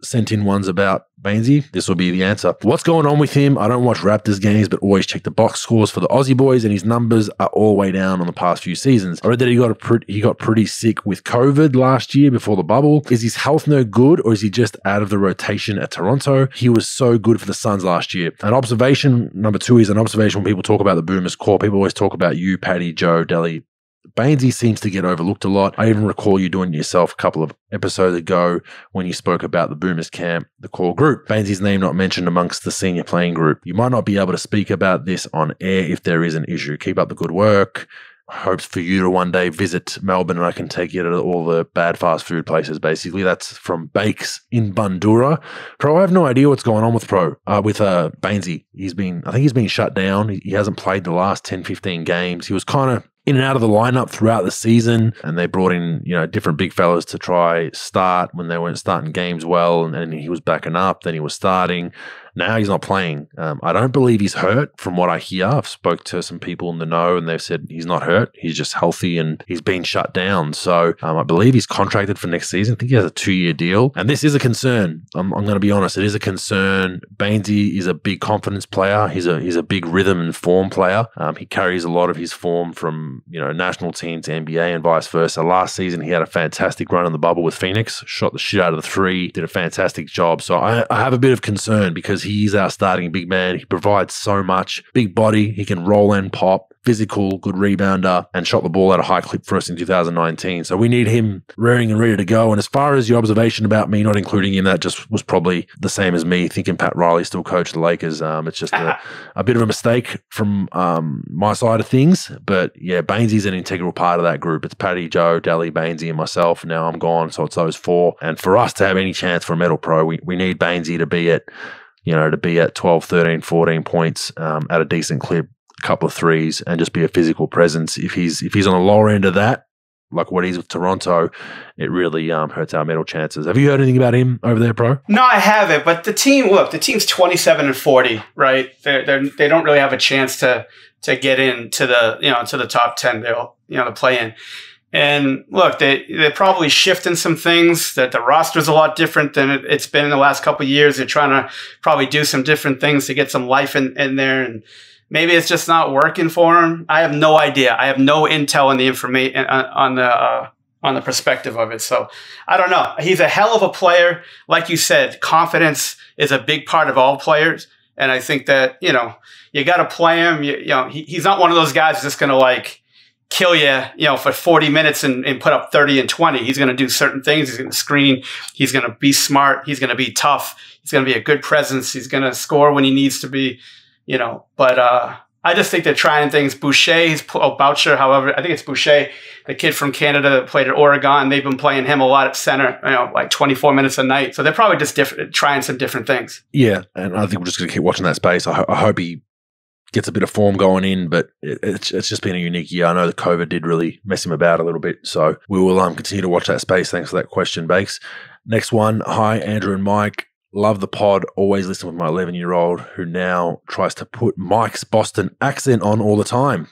sent in ones about Bainesy, this will be the answer. What's going on with him? I don't watch Raptors games, but always check the box scores for the Aussie boys, and his numbers are all way down on the past few seasons. I read that he got pretty sick with COVID last year before the bubble. Is his health no good, or is he just out of the rotation at Toronto? He was so good for the Suns last year. An observation, number two, is an observation when people talk about the Boomers core. People always talk about you, Paddy, Joe, Deli. Bainesy seems to get overlooked a lot. I even recall you doing it yourself a couple of episodes ago when you spoke about the Boomers camp, the core group. Bainesy's name not mentioned amongst the senior playing group. You might not be able to speak about this on air if there is an issue. Keep up the good work. Hopes for you to one day visit Melbourne and I can take you to all the bad fast food places, basically. That's from Bakes in Bundura. Pro, I have no idea what's going on with Bainesy. I think he's been shut down. He hasn't played the last 10, 15 games. He was kind of in and out of the lineup throughout the season, and they brought in, you know, different big fellas to try start when they weren't starting games well, and he was backing up, then he was starting, now he's not playing. I don't believe he's hurt from what I hear. I've spoke to some people in the know and they've said he's not hurt. He's just healthy and he's been shut down. So I believe he's contracted for next season. I think he has a 2-year deal. And this is a concern. I'm going to be honest. It is a concern. Bainesy is a big confidence player. He's a big rhythm and form player. He carries a lot of his form from, national team to NBA and vice versa. Last season, he had a fantastic run in the bubble with Phoenix, shot the shit out of the three, did a fantastic job. So I have a bit of concern because he's our starting big man. He provides so much. Big body. He can roll and pop. Physical, good rebounder, and shot the ball at a high clip for us in 2019. So we need him raring and ready to go. And as far as your observation about me not including him, that just was probably the same as me thinking Pat Riley still coached the Lakers. It's just a bit of a mistake from my side of things. But yeah, Bainesy's an integral part of that group. It's Patty, Joe, Dally, Bainesy, and myself. Now I'm gone, so it's those four. And for us to have any chance for a medal pro, we need Bainesy to be at 12, 13, 14 points at a decent clip. Couple of threes and just be a physical presence. If he's on the lower end of that, like what he's with Toronto, it really hurts our medal chances. Have you heard anything about him over there, Pro? No, I haven't. But the team's 27-40, right? They don't really have a chance to get into the top 10. They'll to play in. And look, they're probably shifting some things. That the roster's a lot different than it's been in the last couple of years. They're trying to probably do some different things to get some life in there. And maybe it's just not working for him. I have no idea. I have no intel on the information on the perspective of it. So I don't know. He's a hell of a player. Like you said, confidence is a big part of all players. And I think that, you got to play him. He's not one of those guys that's just going to kill you, for 40 minutes and put up 30 and 20. He's going to do certain things. He's going to screen. He's going to be smart. He's going to be tough. He's going to be a good presence. He's going to score when he needs to be. But I just think they're trying things. Boucher, however, I think it's Boucher, the kid from Canada that played at Oregon. They've been playing him a lot at center, 24 minutes a night. So they're probably just trying some different things. Yeah, and I think we're just going to keep watching that space. I hope he gets a bit of form going in, but it's just been a unique year. I know the COVID did really mess him about a little bit. So we will continue to watch that space. Thanks for that question, Bakes. Next one. Hi, Andrew and Mike. Love the pod. Always listen with my 11-year-old who now tries to put Mike's Boston accent on all the time.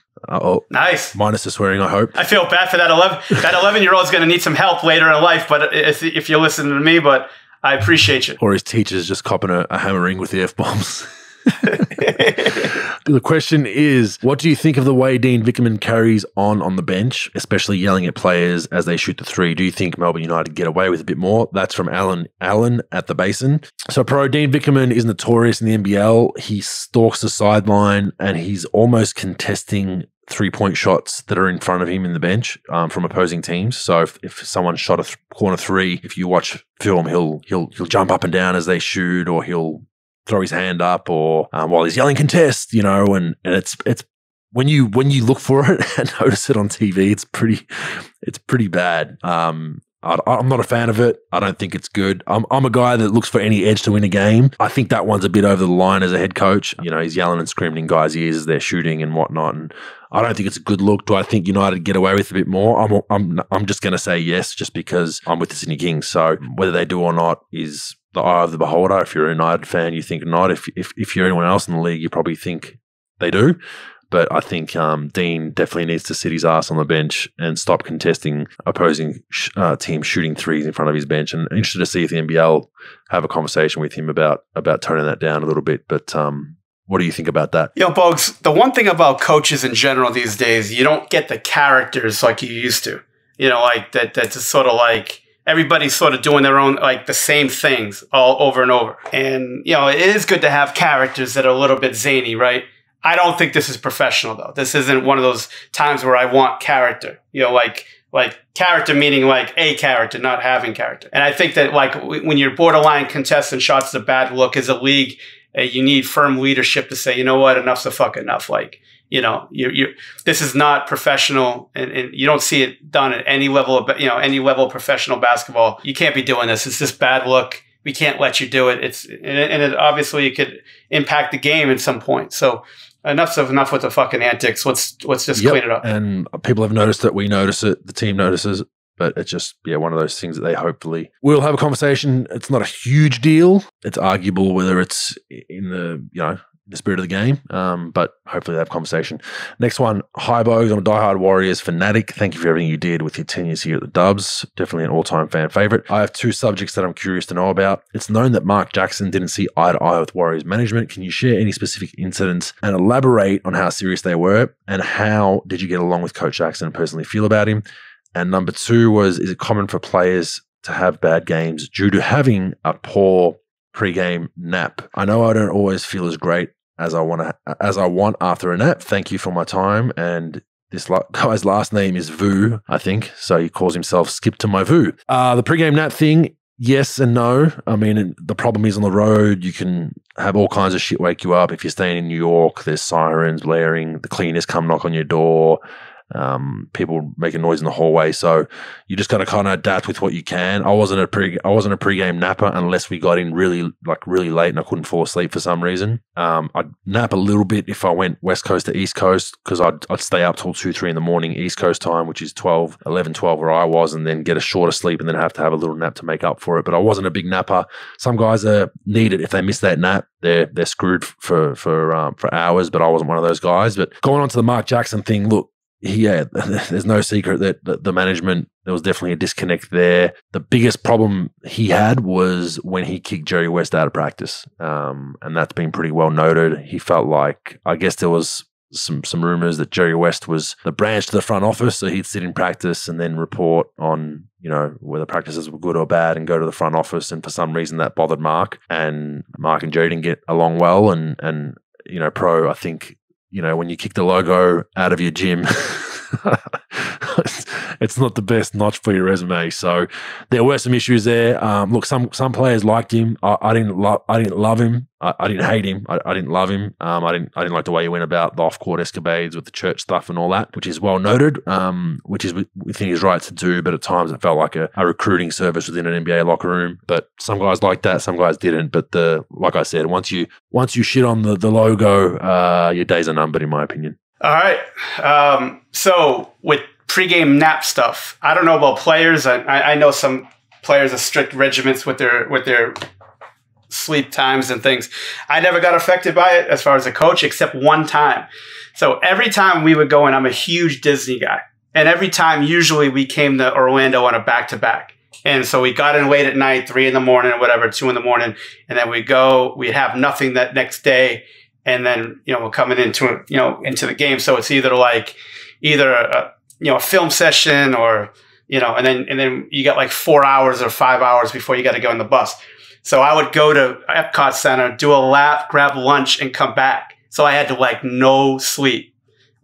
Nice. Minus the swearing, I hope. I feel bad for that 11-year-old is going to need some help later in life, but if you listen to me, but I appreciate you. Or his teacher's just copping a hammering with the F-bombs. The question is, what do you think of the way Dean Vickerman carries on the bench, especially yelling at players as they shoot the three? Do you think Melbourne United get away with a bit more? That's from Alan at the Basin. So Dean Vickerman is notorious in the NBL. He stalks the sideline and he's almost contesting 3-point shots that are in front of him in the bench from opposing teams. So if someone shot a corner three, if you watch film, he'll jump up and down as they shoot, or he'll throw his hand up, or while he's yelling contest, and it's when you look for it and notice it on TV, it's pretty bad. I'm not a fan of it. I don't think it's good. I'm a guy that looks for any edge to win a game. I think that one's a bit over the line as a head coach. He's yelling and screaming in guys' ears as they're shooting and whatnot. And I don't think it's a good look. Do I think United get away with a bit more? I'm just going to say yes, just because I'm with the Sydney Kings. So whether they do or not is the eye of the beholder. If you're a United fan, you think not. If you're anyone else in the league, you probably think they do. But I think Dean definitely needs to sit his ass on the bench and stop contesting opposing teams shooting threes in front of his bench. And interested to see if the NBL have a conversation with him about toning that down a little bit. But what do you think about that? Bogues, the one thing about coaches in general these days, you don't get the characters like you used to. That's just sort of like everybody's sort of doing their own, the same things all over and over. And, it is good to have characters that are a little bit zany, right? I don't think this is professional, though. This isn't one of those times where I want character, like character meaning like a character, not having character. And I think that when you're borderline contesting shots, the bad look as a league, you need firm leadership to say, you know what, enough's the fuck enough. This is not professional, and you don't see it done at any level of, any level of professional basketball. You can't be doing this. It's just bad look. We can't let you do it. And obviously it could impact the game at some point. So enough with the fucking antics. Let's just clean it up. And people have noticed it. We notice it. The team notices. But it's just, one of those things that they hopefully will have a conversation. It's not a huge deal. It's arguable whether it's in the spirit of the game, but hopefully they have a conversation. Next one, hi Bogues, I'm a diehard Warriors fanatic. Thank you for everything you did with your 10 years here at the Dubs. Definitely an all-time fan favorite. I have 2 subjects that I'm curious to know about. It's known that Mark Jackson didn't see eye to eye with Warriors management. Can you share any specific incidents and elaborate on how serious they were? And how did you get along with Coach Jackson and personally feel about him? And number 2 was, is it common for players to have bad games due to having a poor pre-game nap? I know I don't always feel as great as I want after a nap. Thank you for my time. And this guy's last name is Vu, I think. So he calls himself Skip to my Vu. The pre-game nap thing, yes and no. I mean, the problem is on the road, you can have all kinds of shit wake you up. If you're staying in New York, there's sirens blaring, the cleaners come knock on your door. People making noise in the hallway, so you just got to kind of adapt with what you can. I wasn't a pre-game napper unless we got in really late and I couldn't fall asleep for some reason. I'd nap a little bit if I went West Coast to East Coast because I'd stay up till 2-3 in the morning East Coast time, which is 11, 12 where I was, and then get a shorter sleep and then have to have a little nap to make up for it. But I wasn't a big napper. Some guys need it. If they miss that nap, they're screwed for hours. But I wasn't one of those guys. But going on to the Mark Jackson thing, look. There's no secret that the management, there was definitely a disconnect there. The biggest problem he had was when he kicked Jerry West out of practice. And that's been pretty well noted. He felt like, I guess there was some rumors that Jerry West was the branch to the front office. So he'd sit in practice and then report on, whether practices were good or bad and go to the front office. And for some reason that bothered Mark, and Mark and Jerry didn't get along well. And Pro, I think, when you kick the logo out of your gym, it's not the best notch for your resume. So there were some issues there. Look, some players liked him. I didn't love him. I didn't hate him. I didn't love him. I didn't like the way he went about the off-court escapades with the church stuff and all that, which is well noted, which is we think is right to do. But at times it felt like a recruiting service within an NBA locker room. But some guys liked that, some guys didn't. But like I said, once you shit on the logo, your days are numbered, in my opinion. All right. So with pregame nap stuff, I don't know about players. I know some players have strict regiments with their sleep times and things. I never got affected by it as far as a coach, except one time. So every time we would go in, I'm a huge Disney guy. And every time, usually we came to Orlando on a back-to-back. And so we got in late at night, 3 in the morning or whatever, 2 in the morning. And then we'd have nothing that next day. And then, we're coming into the game. So it's either a film session or, and then you got like 4 hours or 5 hours before you got to go on the bus. So I would go to Epcot Center, do a lap, grab lunch, and come back. So I had to no sleep.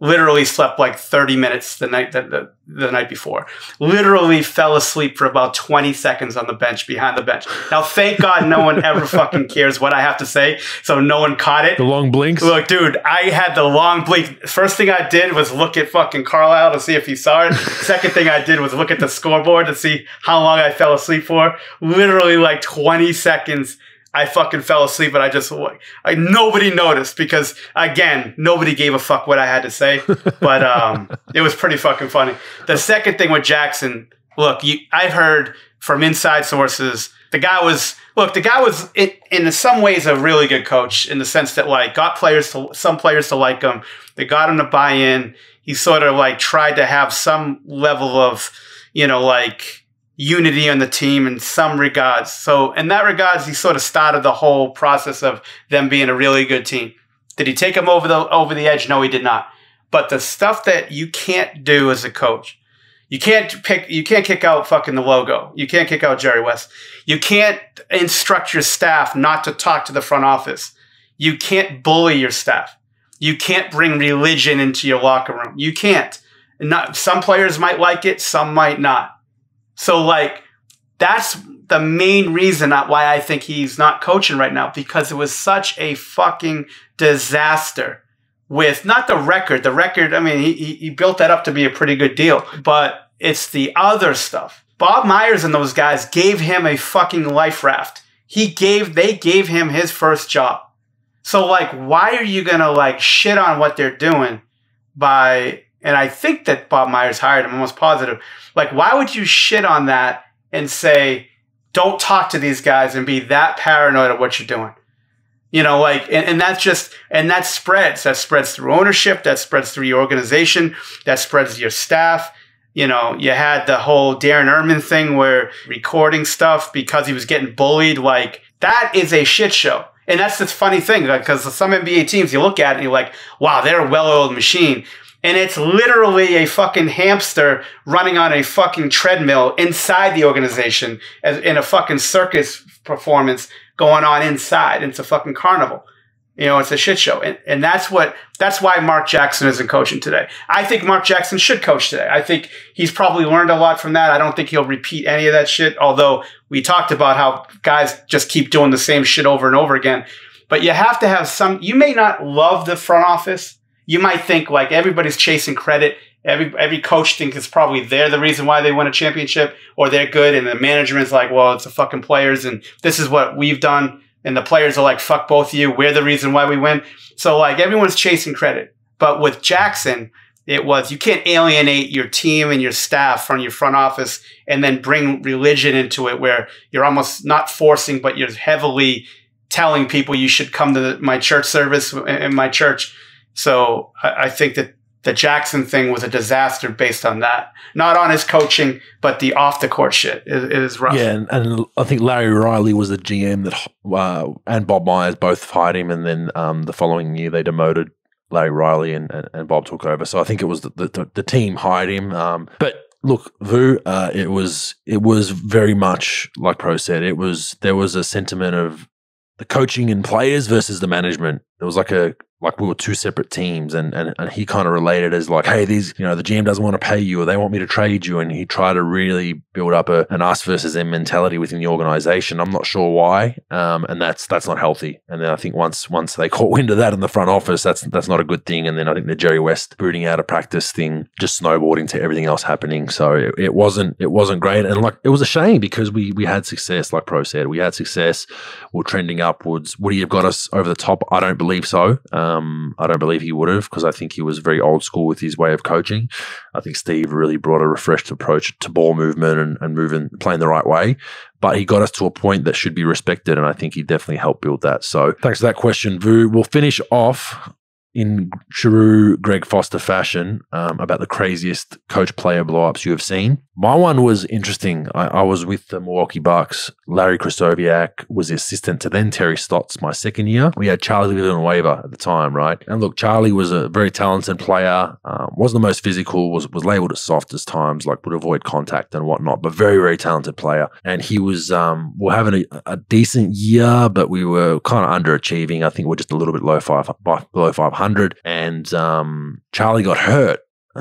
Literally slept like 30 minutes the night before. Literally fell asleep for about 20 seconds on the bench, behind the bench. Now, thank God no one ever fucking cares what I have to say, so no one caught it. The long blinks? Look, dude, I had the long blink. First thing I did was look at fucking Carlisle to see if he saw it. Second thing I did was look at the scoreboard to see how long I fell asleep for. Literally like 20 seconds. I fucking fell asleep, but nobody noticed because, again, nobody gave a fuck what I had to say. But it was pretty fucking funny. The second thing with Jackson, look, I've heard from inside sources, the guy was in some ways a really good coach in the sense that got some players to like him. They got him to buy in. He sort of tried to have some level of, unity on the team in some regards. So in that regards, he sort of started the whole process of them being a really good team. Did he take them over the edge? No, he did not. But the stuff that you can't do as a coach, you can't kick out fucking the logo. You can't kick out Jerry West. You can't instruct your staff not to talk to the front office. You can't bully your staff. You can't bring religion into your locker room. You can't. Some players might like it, some might not. So, that's the main reason why I think he's not coaching right now, because it was such a fucking disaster with not the record. The record, I mean, he built that up to be a pretty good deal, but it's the other stuff. Bob Myers and those guys gave him a fucking life raft. They gave him his first job. So, why are you going to, shit on what they're doing by and I think that Bob Myers hired him, I'm almost positive. Like, why would you shit on that and say, don't talk to these guys and be that paranoid of what you're doing? You know, like, and that's just, and that spreads through ownership, that spreads through your organization, that spreads to your staff. You know, you had the whole Darren Erman thing where recording stuff because he was getting bullied. Like, that is a shit show. And that's the funny thing, because some NBA teams, you look at it and you're like, wow, they're a well-oiled machine. And it's literally a fucking hamster running on a fucking treadmill inside the organization as in a fucking circus performance going on inside. It's a fucking carnival. You know, it's a shit show. And that's why Mark Jackson isn't coaching today. I think Mark Jackson should coach today. I think he's probably learned a lot from that. I don't think he'll repeat any of that shit. Although we talked about how guys just keep doing the same shit over and over again. But you have to have you may not love the front office. You might think like everybody's chasing credit. Every coach thinks it's probably they're the reason why they won a championship or they're good. And the management's like, well, it's the fucking players and this is what we've done. And the players are like, fuck both of you. We're the reason why we win. So like everyone's chasing credit. But with Jackson, it was, you can't alienate your team and your staff from your front office and then bring religion into it where you're almost not forcing, but you're heavily telling people you should come to my church service in my church. So I think that the Jackson thing was a disaster based on that. Not on his coaching, but the off-the-court shit is rough. Yeah, and I think Larry Riley was the GM that, and Bob Myers both fired him, and then the following year they demoted Larry Riley and Bob took over. So I think it was the team hired him. But look, Vu, it was very much like Pro said. There was a sentiment of the coaching and players versus the management. There was like we were two separate teams, and he kind of related as like, hey, the GM doesn't want to pay you or they want me to trade you, and he tried to really build up an us versus them mentality within the organization. I'm not sure why, and that's not healthy. And then I think once they caught wind of that in the front office, that's not a good thing. And then I think the Jerry West booting out of practice thing just snowballed into everything else happening. So it wasn't great, and like it was a shame because we had success, like Pro said, we had success. We're trending upwards. Would he have got us over the top? I don't believe so. I don't believe he would have, because I think he was very old school with his way of coaching. I think Steve really brought a refreshed approach to ball movement and playing the right way. But he got us to a point that should be respected, and I think he definitely helped build that. So thanks for that question, Vu. We'll finish off in true Greg Foster fashion about the craziest coach-player blow-ups you have seen. My one was interesting. I was with the Milwaukee Bucks. Larry Krysowiak was the assistant to then Terry Stotts my second year. We had Charlie Villanueva at the time, right? And look, Charlie was a very talented player, wasn't the most physical, was labeled as soft at times, like would avoid contact and whatnot, but very, very talented player. And he was, we're having a decent year, but we were kind of underachieving. I think we're just a little bit below 500. And Charlie got hurt.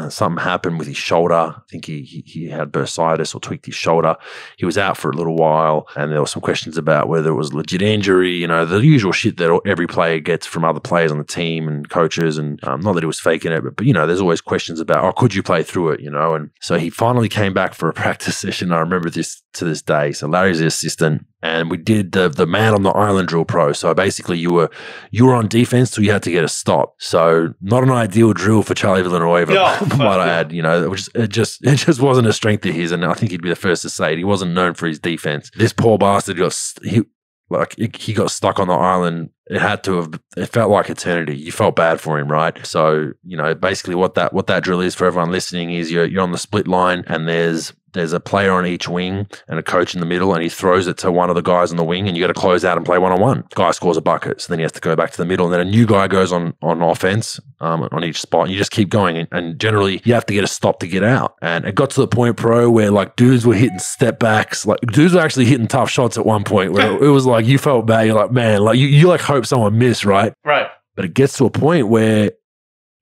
Something happened with his shoulder. I think he had bursitis or tweaked his shoulder. He was out for a little while, and there were some questions about whether it was legit injury, the usual shit that every player gets from other players on the team and coaches, and not that he was faking it, but there's always questions about, could you play through it, and so he finally came back for a practice session. I remember this to this day. So Larry's the assistant, and we did the man on the island drill pro. So basically you were on defense till you had to get a stop. So not an ideal drill for Charlie Villanueva, might I add. It just wasn't a strength of his, and I think he'd be the first to say it. He wasn't known for his defense. This poor bastard he got stuck on the island. It felt like eternity. You felt bad for him, right? So, basically what that drill is for everyone listening is you're on the split line, and there's a player on each wing and a coach in the middle, and he throws it to one of the guys on the wing, and you got to close out and play one-on-one. Guy scores a bucket, so then he has to go back to the middle, and then a new guy goes on offense on each spot, and you just keep going, and generally you have to get a stop to get out. And it got to the point, Pro, where like dudes were hitting step backs, like dudes were actually hitting tough shots at one point where it was like you felt bad. You're like, man, like you like hope someone missed, right? Right. But it gets to a point where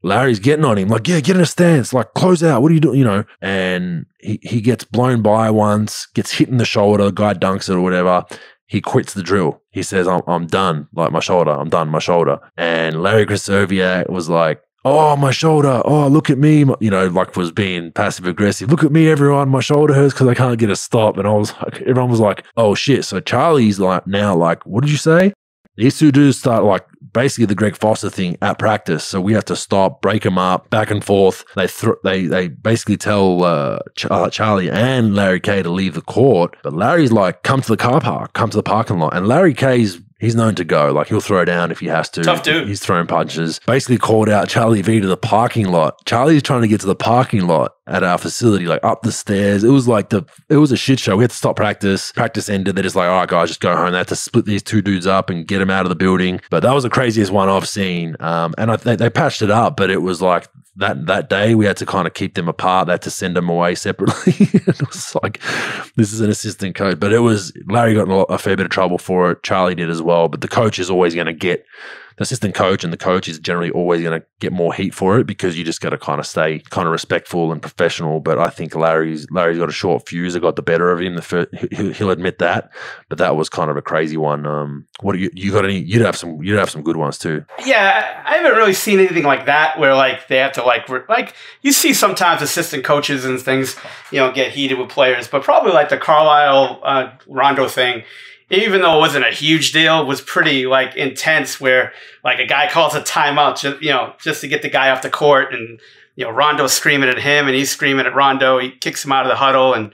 Larry's getting on him, like, yeah, get in a stance, like, close out. What are you doing? And he gets blown by once, gets hit in the shoulder, the guy dunks it or whatever. He quits the drill. He says, I'm done, like my shoulder. I'm done, my shoulder. And Larry Krysowiak was like, oh, my shoulder. Oh, look at me. Like was being passive aggressive. Look at me, everyone. My shoulder hurts because I can't get a stop. And I was like, everyone was like, oh shit. So Charlie's like, now, like, what did you say? These two dudes start like basically the Greg Foster thing at practice. So we have to stop, break them up, back and forth. They basically tell Charlie and Larry Kay to leave the court, but Larry's like, come to the car park, come to the parking lot. And Larry Kay's he's known to go. Like, he'll throw down if he has to. Tough dude. He's throwing punches. Basically called out Charlie V to the parking lot. Charlie's trying to get to the parking lot at our facility, like up the stairs. It was like it was a shit show. We had to stop practice. Practice ended. They're just like, all right, guys, just go home. They had to split these two dudes up and get them out of the building. But that was the craziest one I've seen. And they patched it up, but it was like that day we had to kind of keep them apart. They had to send them away separately. It was like, this is an assistant coach. But it was, Larry got in a fair bit of trouble for it. Charlie did as well. But the coach is always going to get, the assistant coach and the coach is generally always going to get more heat for it, because you just got to kind of stay kind of respectful and professional. But I think Larry's got a short fuse. It got the better of him. He'll admit that. But that was kind of a crazy one. What do you got? You'd have some good ones too. Yeah, I haven't really seen anything like that where like they have to like you see sometimes assistant coaches and things, get heated with players, but probably like the Carlisle Rondo thing, even though it wasn't a huge deal, was pretty like intense, where like a guy calls a timeout, just to get the guy off the court, and Rondo's screaming at him and he's screaming at Rondo. He kicks him out of the huddle, and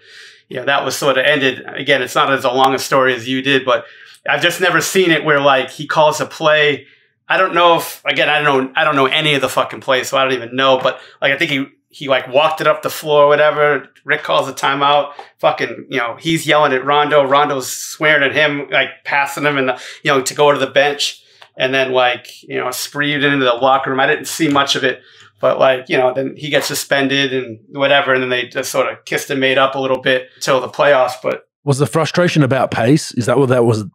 that was sort of ended. Again, it's not as long a story as you did, but I've just never seen it where like he calls a play. I don't know if, again, I don't know any of the fucking plays, so I don't even know, but like I think he like walked it up the floor or whatever. Rick calls a timeout. Fucking, he's yelling at Rondo. Rondo's swearing at him, like passing him and, to go to the bench, and then like, spreed into the locker room. I didn't see much of it, but like, then he gets suspended and whatever. And then they just sort of kissed and made up a little bit until the playoffs. But was the frustration about pace? Is that what that was?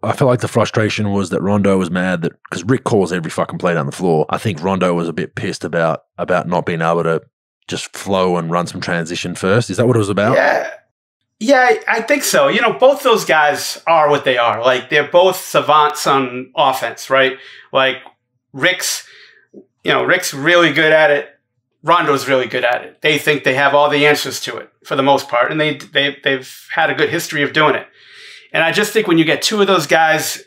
I feel like the frustration was that Rondo was mad that, because Rick calls every fucking play down the floor. I think Rondo was a bit pissed about not being able to just flow and run some transition first. Is that what it was about? Yeah, I think so. Both those guys are what they are. Like, they're both savants on offense, right? Like, Rick's really good at it. Rondo's really good at it. They think they have all the answers to it for the most part, and they've had a good history of doing it. And I just think when you get two of those guys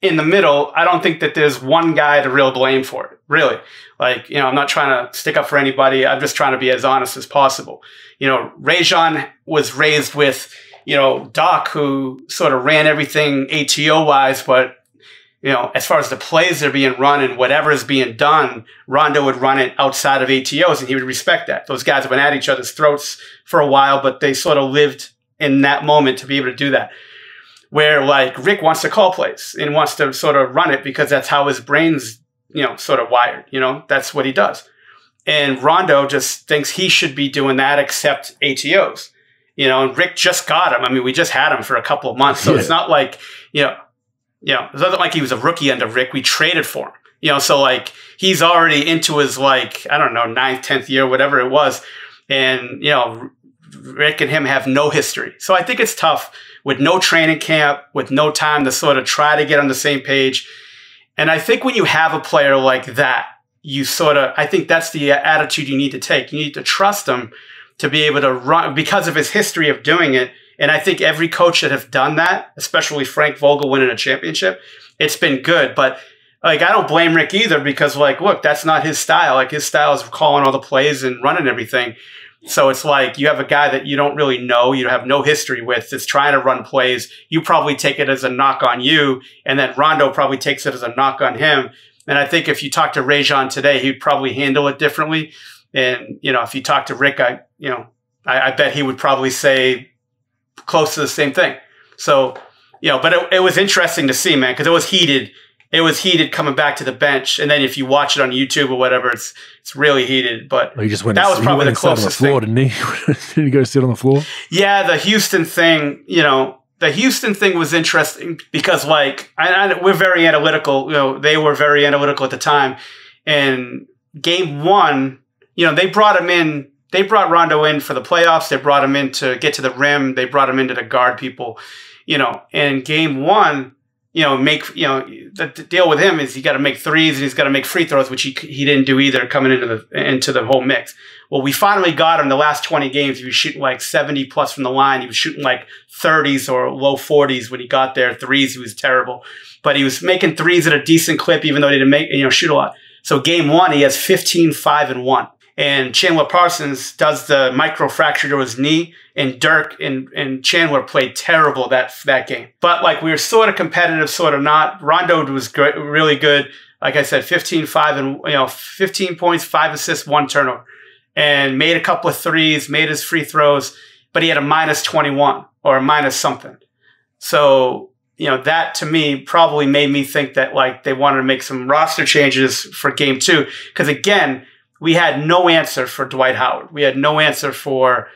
in the middle, I don't think that there's one guy to real blame for it, really. Like, I'm not trying to stick up for anybody. I'm just trying to be as honest as possible. Rajon was raised with, Doc, who sort of ran everything ATO-wise, but as far as the plays that are being run and whatever is being done, Rondo would run it outside of ATOs, and he would respect that. Those guys have been at each other's throats for a while, but they sort of lived in that moment to be able to do that. Where like Rick wants to call plays and wants to sort of run it because that's how his brain's, sort of wired. That's what he does. And Rondo just thinks he should be doing that except ATOs. And Rick just got him. I mean, we just had him for a couple of months, so It's not like, it's not like he was a rookie under Rick. We traded for him, so like he's already into his like, I don't know, 9th, 10th year, whatever it was. And, Rick and him have no history. So I think it's tough with no training camp, with no time to sort of try to get on the same page. And I think when you have a player like that, I think that's the attitude you need to take. You need to trust him to be able to run because of his history of doing it. And I think every coach that have done that, especially Frank Vogel winning a championship, it's been good. But like, I don't blame Rick either, because like, look, that's not his style. Like, his style is calling all the plays and running everything. So it's like you have a guy that you don't really know, you have no history with, that's trying to run plays. You probably take it as a knock on you, and then Rondo probably takes it as a knock on him. And I think if you talk to Rajon today, he'd probably handle it differently. And, if you talk to Rick, I bet he would probably say close to the same thing. So, but it was interesting to see, man, because it was heated. It was heated coming back to the bench, and then if you watch it on YouTube or whatever, it's really heated. But he just went. That was probably the closest on the floor, thing. Didn't he? Did he go sit on the floor? Yeah, the Houston thing. The Houston thing was interesting because, like, we're very analytical. They were very analytical at the time. And game one, they brought him in. They brought Rondo in for the playoffs. They brought him in to get to the rim. They brought him in to guard people. And game one, the deal with him is he got to make threes and he's got to make free throws, which he didn't do either coming into the whole mix. Well, we finally got him the last 20 games. He was shooting like 70 plus from the line. He was shooting like 30s or low 40s when he got there. Threes, he was terrible. But he was making threes at a decent clip, even though he didn't shoot a lot. So game 1, he has 15, 5, and 1. And Chandler Parsons does the microfracture to his knee, and Dirk and Chandler played terrible that game. But like we were sort of competitive, sort of not. Rondo was great, really good. Like I said, 15, 5, and 15 points, 5 assists, 1 turnover, and made a couple of threes, made his free throws, but he had a minus 21 or a minus something. So that to me probably made me think that like they wanted to make some roster changes for game 2, because again, we had no answer for Dwight Howard. We had no answer for,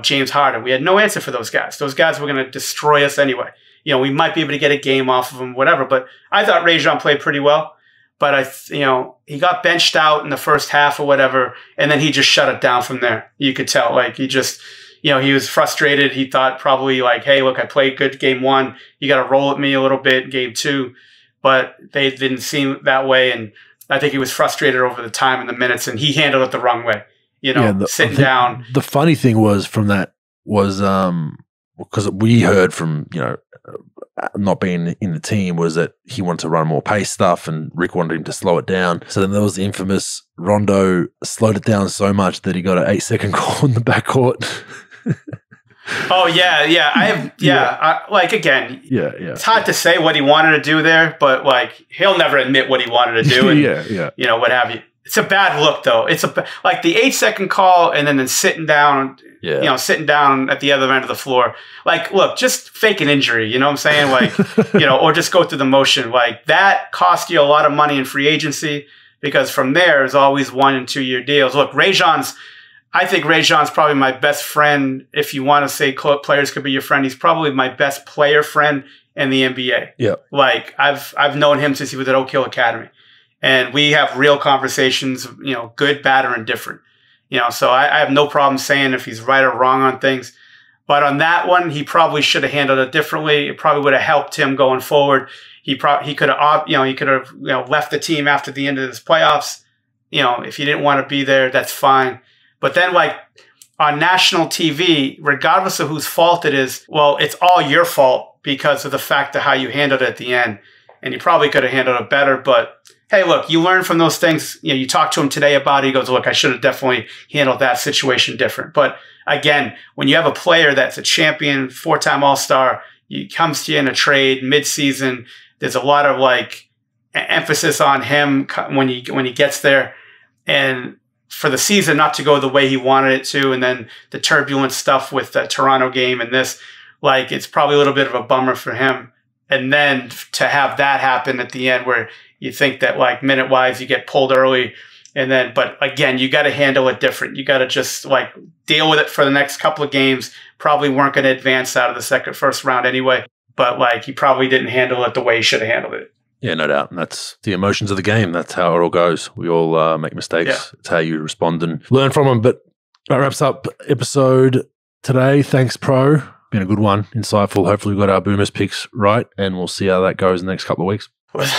James Harden. We had no answer for those guys. Those guys were going to destroy us anyway. We might be able to get a game off of them, whatever. But I thought Rajon played pretty well. But he got benched out in the first half or whatever, and then he just shut it down from there. You could tell, like he just, he was frustrated. He thought probably like, hey, look, I played good game 1. You got to roll at me a little bit in game 2. But they didn't seem that way, and I think he was frustrated over the time and the minutes, and he handled it the wrong way. Sitting down. The funny thing was from that was because we heard from not being in the team was that he wanted to run more pace stuff, and Rick wanted him to slow it down. So then there was the infamous Rondo slowed it down so much that he got an 8-second call in the backcourt. Oh yeah. It's hard to say what he wanted to do there, but like he'll never admit what he wanted to do. And, what have you. It's a bad look though. It's like the 8-second call and then sitting down. Sitting down at the other end of the floor. Like, look, just fake an injury. You know what I'm saying? Like, or just go through the motion. Like that cost you a lot of money in free agency, because from there is always 1 and 2 year deals. Look, I think Rajon's probably my best friend. If you want to say players could be your friend, he's probably my best player friend in the NBA. Yeah. Like I've known him since he was at Oak Hill Academy, and we have real conversations, good, bad, or indifferent. So I have no problem saying if he's right or wrong on things. But on that one, he probably should have handled it differently. It probably would have helped him going forward. He could have, left the team after the end of his playoffs. If he didn't want to be there, that's fine. But then, like, on national TV, regardless of whose fault it is, well, it's all your fault because of the fact of how you handled it at the end. And you probably could have handled it better. But, hey, look, you learn from those things. You talk to him today about it. He goes, look, I should have definitely handled that situation different. But, again, when you have a player that's a champion, 4-time All-Star, he comes to you in a trade mid-season, there's a lot of, like, emphasis on him when he gets there. And for the season not to go the way he wanted it to, and then the turbulent stuff with the Toronto game and this, like, it's probably a little bit of a bummer for him. And then to have that happen at the end where you think that, like, minute-wise you get pulled early, and then, but again, you got to handle it different. You got to just, like, deal with it for the next couple of games. Probably weren't going to advance out of the first round anyway, but, like, he probably didn't handle it the way he should have handled it. Yeah, no doubt. And that's the emotions of the game. That's how it all goes. We all make mistakes. Yeah. It's how you respond and learn from them. But that wraps up episode today. Thanks, Pro. Been a good one. Insightful. Hopefully we got our Boomers picks right, and we'll see how that goes in the next couple of weeks.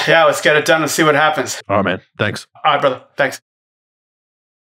Yeah, let's get it done and see what happens. All right, man. Thanks. All right, brother. Thanks.